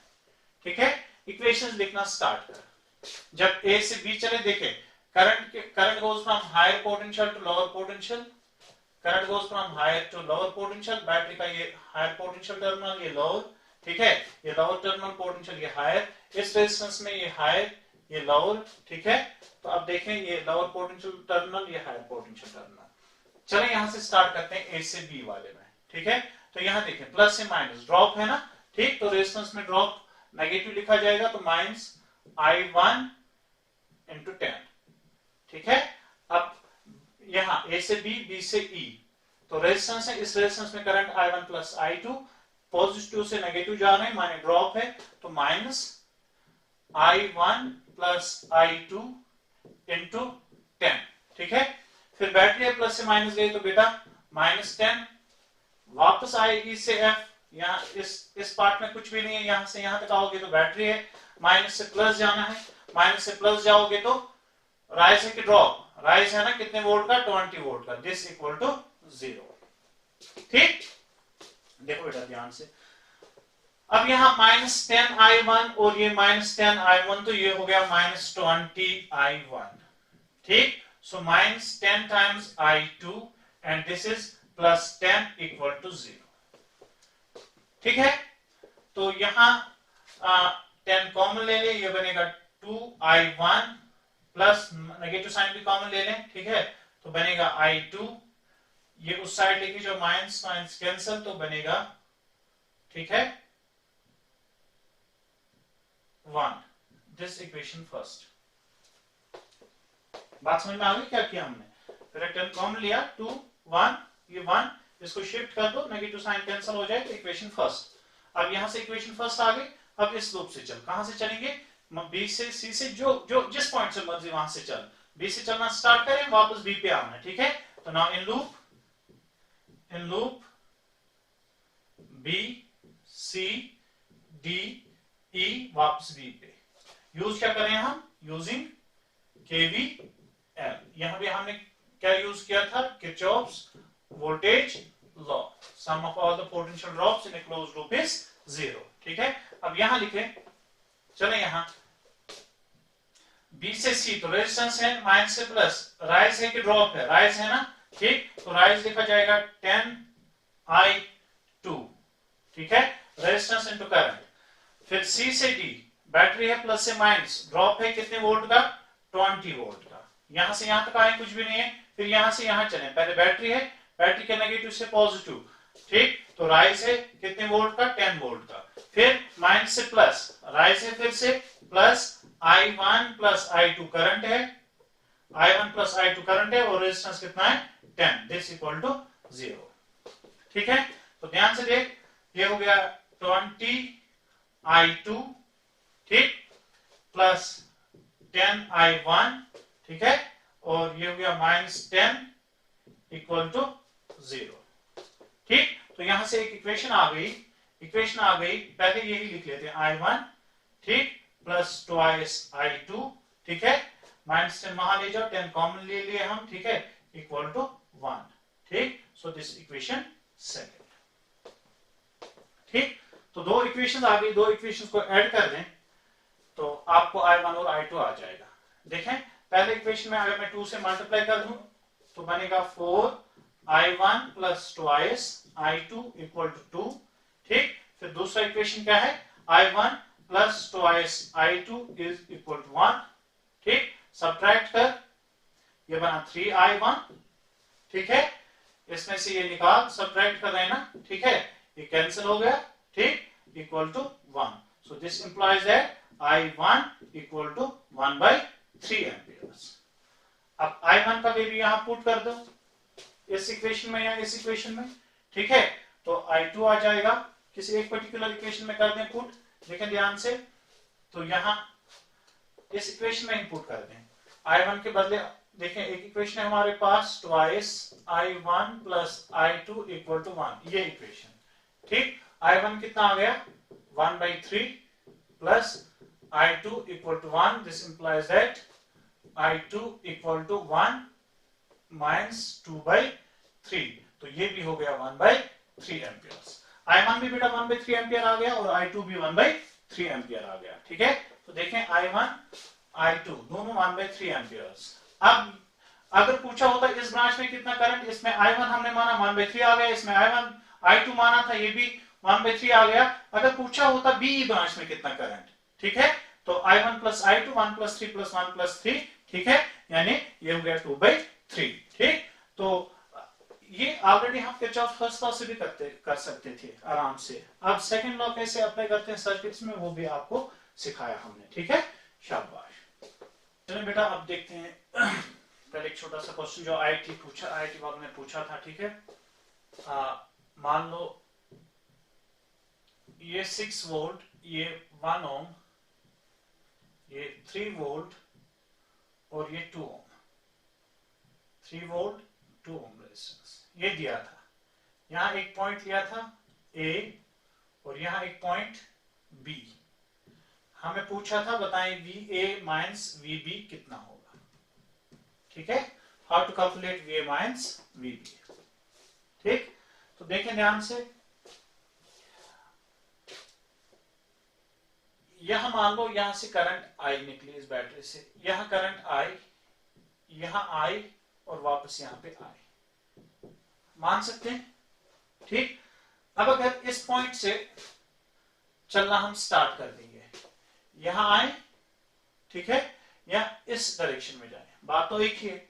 ठीक है, इक्वेशंस लिखना स्टार्ट कर। जब ए से बी चले, देखें current goes from higher potential to lower potential, current goes from higher to lower potential. Battery का ये हायर पोटेंशियल टर्मिनल, ये लोअर। ठीक है, ये लोअर टर्मिनल पोटेंशियल, ये हायर। इस रेजिस्टेंस में ये हायर, ये लोअर। ठीक है, तो अब देखें ये लोअर पोटेंशियल टर्मिनल, ये हायर पोटेंशियल टर्मिनल। चलें यहां से स्टार्ट करते हैं ए से बी वाले में। ठीक है, तो यहां देखें प्लस से माइनस ड्रॉप है ना। ठीक, तो रेजिस्टेंस में ड्रॉप नेगेटिव लिखा जाएगा, तो माइनस I1 इंटू 10। ठीक है, अब यहां ए से बी, बी से ई, तो रेजिस्टेंस है, इस रेजिस्टेंस में current I1 plus I2, positive से नेगेटिव जा रहे हैं, माने ड्रॉप है, तो minus I1 plus I2 into 10। ठीक है, फिर बैटरी प्लस से माइनस गई तो बेटा -10, वापस आएगी से एफ, यहाँ इस पार्ट में कुछ भी नहीं है, यहां से यहां तक आओगे तो बैटरी है, माइनस से प्लस जाना है, माइनस से प्लस जाओगे तो राइज है कि ड्रॉप, राइज है ना कितने वोल्ट का, 20 वोल्ट का, दिस इक्वल टू 0। ठीक, देखो बेटा ध्यान से, अब यहां -10I1 और ये -10I1, तो ये हो गया -20I1। ठीक, so -10 times I2 and this is +10 equal to 0। ठीक है, तो यहां 10 कॉमन ले लें, ये बनेगा 2I1 प्लस नेगेटिव साइन भी कॉमन ले लें। ठीक है, तो बनेगा I2, ये उस साइड लेके जो माइनस माइनस कैंसिल, तो बनेगा, ठीक है, 1। This equation first. बात समझ में आ गई क्या किया हमने? फिर 10 कॉमन लिया, 2 1, ये 1, इसको शिफ्ट कर दो, नेगेटिव साइन कैंसिल हो जाए, तो इक्वेशन फर्स्ट। अब यहां से इक्वेशन फर्स्ट आ गई। अब इस लूप से चल, कहां से चलेंगे, बी से सी से, जो जिस पॉइंट से मर्जी वहां से चल, बी से चलना स्टार्ट करें, वापस बी पे आना है। ठीक है, तो now in loop B C D E, वापस बी पे यूज क्या करें हम, यूजिंग केवीएल। यहां पे हमने क्या यूज किया था, Kirchhoff's voltage law. Sum of all the potential drops in a closed loop is 0. ठीक है, अब यहां लिखे, चले यहां B से C, तो रेजिस्टेंस है माइनस से प्लस, राइज है कि ड्रॉप है, राइज है ना, ठीक, तो राइज लिखा जाएगा 10I2, ठीक है, रेजिस्टेंस इनटू करंट। फिर C से D, बैटरी है प्लस से माइनस, ड्रॉप है कितने वोल्ट का, 20 वोल्ट का, यहां से यहां तक आए कुछ भी नहीं है, फिर यहां से यहां चले, पहले बैटरी है, बैटरी के नेगेटिव से पॉजिटिव, ठीक, तो राइज है कितने वोल्ट का, 10 वोल्ट का, फिर माइनस से प्लस, राइज है फिर से plus I1 plus I2 current है, I1 प्लस I2 करंट है, और रेजिस्टेंस कितना है, 10, दिस इक्वल टू 0, ठीक है, तो ध्यान से देख, ये हो गया 20I2, ठीक, प्लस 10I1, ठीक है, और ये हो गया माइनस 10 इक्वल टू 0, ठीक, तो यहां से एक इक्वेशन आ गई, पहले यही लिख लेते हैं, I1, ठीक, प्लस ट्वाइस I2, ठीक है, माइनस 10 वहां ले जाओ, 10 कॉमन ले लिए हम, ठीक है, इक्वल टू 1, ठीक, सो दिस इक्वेशन सेकंड, ठीक, तो दो इक्वेशंस आ गई, दो इक्वेशंस को ऐड कर दें तो आपको I1 और I2 आ जाएगा। देखें, पहले इक्वेशन में अगर मैं 2 से मल्टीप्लाई कर दूं तो बनेगा 4I1 plus twice I2 equal to 2, ठीक, फिर दूसरा इक्वेशन क्या है, I1 plus twice I2 is equal to 1, ठीक, सब्ट्रैक्ट कर, ये बना 3I1, ठीक है, इसमें से ये निकाल, सब्ट्रैक्ट कर रहे हैं ना, ठीक है, ये कैंसिल हो गया, ठीक, equal to 1, so this implies that I1 equal to 1/3 amperes. अब I1 का वैल्यू यहां पुट कर दो इस इक्वेशन में या इस इक्वेशन में, ठीक है, तो I2 आ जाएगा, किसी एक पर्टिकुलर इक्वेशन में कर दें पुट, लेकिन ध्यान से, तो यहां इस इक्वेशन में पुट कर दें, I1 के बदले देखें एक इक्वेशन है हमारे पास, twice I1 plus I2 equal to 1, ये इक्वेशन, ठीक, I1 कितना आ गया, 1/3 plus I2 equal to 1, this implies that I2 equal to 1 minus 2/3, तो ये भी हो गया 1/3 एम्पियर्स। I1 भी बेटा 1/3 एम्पियर आ गया और I2 भी 1/3 एम्पियर आ गया, ठीक है, तो देखें I1 I2 दोनों 1/3 एम्पियर्स। अब अगर पूछा होता इस ब्रांच में कितना करंट, इसमें I1 हमने माना 1/3 आ गया, इसमें I2 माना था, ये भी 1/3 आ गया, अगर पूछा होता बी ब्रांच में कितना करंट, ठीक है, तो I1 plus I2 1 plus 3 plus 1 plus 3, ठीक है, यानी ये हो गया 2/3, ठीक, तो ये ऑलरेडी हम किरचॉफ फर्स्ट लॉ से भी कर सकते थे आराम से। अब सेकंड लॉ कैसे अप्लाई करते हैं सर्किट्स में, वो भी आपको सिखाया हमने, ठीक है, शाबाश। चलिए बेटा अब देखते हैं पहले एक छोटा सा क्वेश्चन जो आईआईटी वालों ने पूछा था, ठीक है, मान लो ये 6 वोल्ट, ये 1 ओम, ये 3 वोल्ट और ये 2 ओम, 3 वोल्ट 2 ओम रेजिस्टेंस ये दिया था, यहां एक पॉइंट लिया था ए और यहां एक पॉइंट बी, हमें पूछा था बताएं VA माइनस VB कितना होगा, ठीक है, how to calculate VA minus VB, ठीक, तो देखें ध्यान से, यहां मान लो यहां से करंट I निकली इस बैटरी से, यहां करंट I, यहां I और वापस यहां पे I, मान सकते हैं, ठीक, अब अगर इस पॉइंट से चलना हम स्टार्ट कर देंगे, यहां आए, ठीक है, या इस डायरेक्शन में जाए, बात तो एक ही है,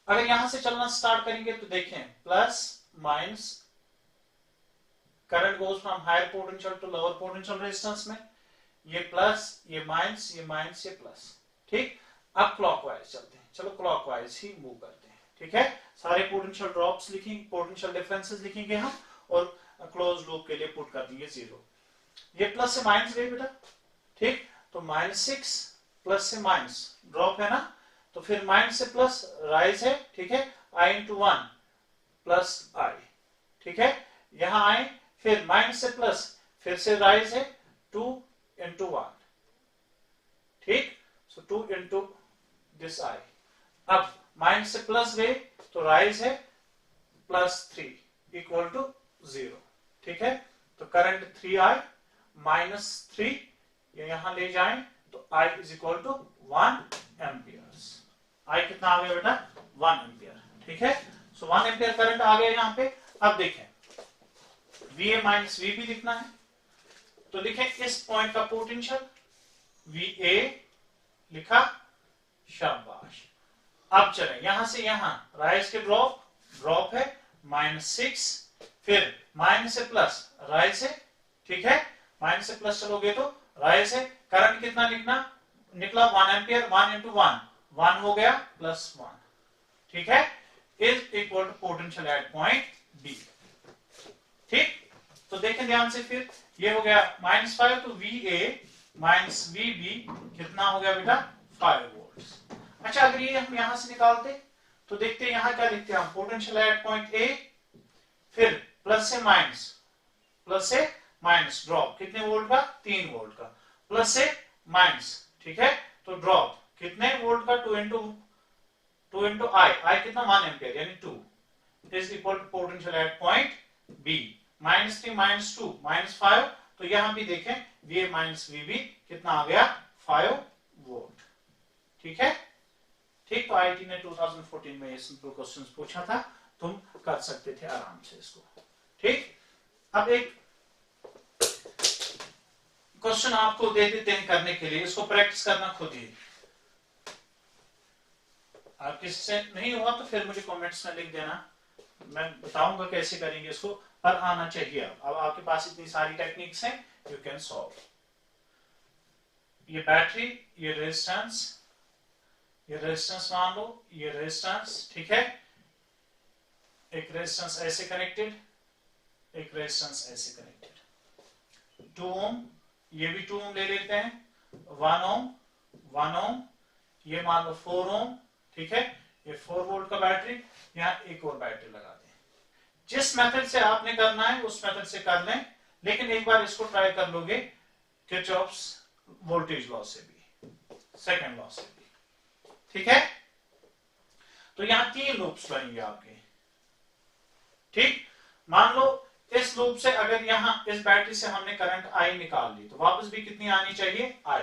अगर यहां से चलना स्टार्ट करेंगे तो देखें plus minus, current goes from higher potential to lower potential resistance में, ये प्लस, ये माइनस, ये माइनस, ये प्लस, ठीक, अब क्लॉकवाइज चलते हैं, चलो क्लॉकवाइज ही मूव करते हैं, ठीक है, सारे पोटेंशियल ड्रॉप्स लिखेंगे, पोटेंशियल डिफरेंसेस लिखेंगे हम, और क्लोज लूप के लिए पुट कर देंगे 0, ये प्लस से माइनस गए बेटा, ठीक, तो -6 प्लस से माइनस ड्रॉप है ना, तो फिर माइनस से प्लस राइज है, ठीक है, I into 1 प्लस I, ठीक है, यहां आए, फिर माइनस से प्लस, फिर से राइज है 2 into 1, ठीक, सो 2 into दिस I, अब माइनस से प्लस गए तो राइज है +3, इक्वल टू 0, ठीक है। तो करंट 3i माइनस 3 यहां ले जाएं तो I is equal to 1 amperes. I कितना आ गया बेटा 1 एम्पियर, ठीक है। सो 1 एम्पियर करंट आ गया यहाँ पे। अब देखें VA माइनस VB लिखना है, तो लिखें इस पॉइंट का पोटेंशियल VA लिखा, शाबाश। अब चले यहां से यहां राइज के ड्रॉप है -6, फिर माइनस से प्लस राइज से, ठीक है। माइनस से प्लस चलोगे तो राइज से करंट कितना निकला 1 एम्पियर, 1 इंटू 1 हो गया +1, ठीक है। Is equal to potential at point B, ठीक। तो देखें ध्यान से, फिर ये हो गया -5, तो VA माइनस VB कितना हो गया बेटा 5 वोल्ट। अच्छा, अगर ये हम यहां से निकालते तो देखते हैं यहां क्या लिखते हैं हम, पोटेंशियल एट पॉइंट A, फिर प्लस से माइनस ड्रॉप कितने वोल्ट का 3 वोल्ट का, प्लस से माइनस, ठीक है। तो ड्रॉप कितने वोल्ट का 2 इंटू I कितना 1 एम्पियर यानी 2 is equal to potential at point B -3 -2 -5। तो यहां भी देखें VA माइनस VB कितना आ गया 5 वोल्ट, ठीक है। ठीक, तो IIT ने 2014 में ये सिंपल क्वेश्चंस पूछा था, तुम कर सकते थे आराम से इसको, ठीक। अब एक क्वेश्चन आपको दे देते हैं करने के लिए, इसको प्रैक्टिस करना खुद ही। आप किसी से नहीं हुआ तो फिर मुझे कमेंट्स में लिख देना, मैं बताऊंगा कैसे करेंगे इसको, पर आना चाहिए। अब आपके पास इतनी सारी टेक्निक्स हैं, यू कैन सॉल्व। ये बैटरी, ये रेजिस्टेंस मान लो, ये रेजिस्टेंस, ठीक है। एक रेजिस्टेंस ऐसे कनेक्टेड, एक रेजिस्टेंस ऐसे कनेक्टेड, 2 ओम, ये भी 2 ओम ले लेते हैं, 1 ओम, ये मान लो 4 ओम, ठीक है। ये 4 वोल्ट का बैटरी, यहाँ एक और बैटरी लगा दें। जिस मेथड से आपने करना है उस मेथड से कर लें, लेकिन एक बार इसको ट्राई कर लोगे किरचॉफ्स वोल्टेज लॉ से भी, सेकंड लॉ से भी, ठीक है। तो यहां 3 लूप्स बनेंगे आपके, ठीक। मान लो इस लूप से अगर यहां इस बैटरी से हमने करंट I निकाल ली, तो वापस भी कितनी आनी चाहिए I।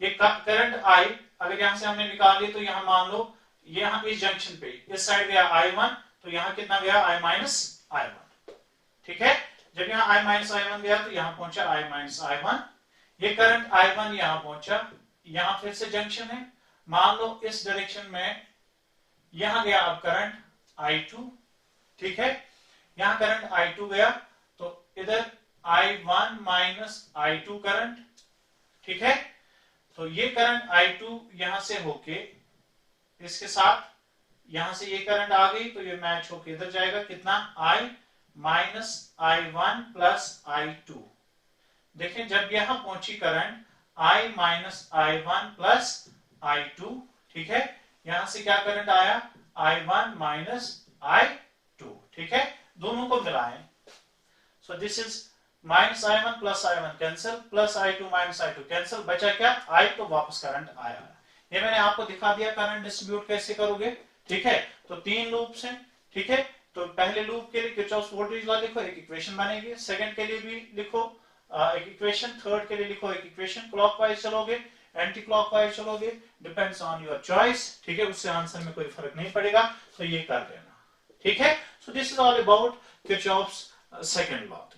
ये करंट I अगर यहां से हमने निकाल ली, तो यहां मान लो यहां इस जंक्शन पे इस साइड गया I1, तो यहां कितना गया I माइनस I1, ठीक है। जब यहां I माइनस I1 गया तो यहां पहुंचा I माइनस I1, ये करंट I1 यहां पहुंचा, यहां फिर से जंक्शन है, मान लो इस डायरेक्शन में यहां गया अब करंट I2, ठीक है। यहां करंट I2 गया तो इधर I1 माइनस I2 करंट, ठीक है। तो ये करंट I2 यहां से होके इसके साथ यहां से ये करंट आ गई, तो ये मैच होके इधर जाएगा, कितना I minus I1 plus I2। देखें जब यहां पहुंची current I minus I1 plus I2, ठीक है। यहां से क्या करंट आया I1 माइनस I2, ठीक है। दोनों को मिलाएं, सो this is minus I1 plus I1 cancel, plus I2 minus I2 cancel, बचा क्या I, तो वापस करंट आया। ये मैंने आपको दिखा दिया करंट डिस्ट्रीब्यूट कैसे करोगे, ठीक है। तो 3 लूप्स हैं, ठीक है। तो पहले लूप के लिए किरचॉफ्स वोल्टेज लॉ लिखो, एक इक्वेशन बनेगी, सेकंड के लिए भी लिखो एक इक्वेशन, थर्ड के लिए लिखो एक इक्वेशन, क्लॉकवाइज चलोगे एंटी क्लॉकवाइज चलोगे, डिपेंड्स ऑन योर चॉइस, ठीक है। उससे आंसर में कोई फर्क नहीं पड़ेगा, तो ये कर लेना, ठीक है। So this is all about Kirchhoff's second law.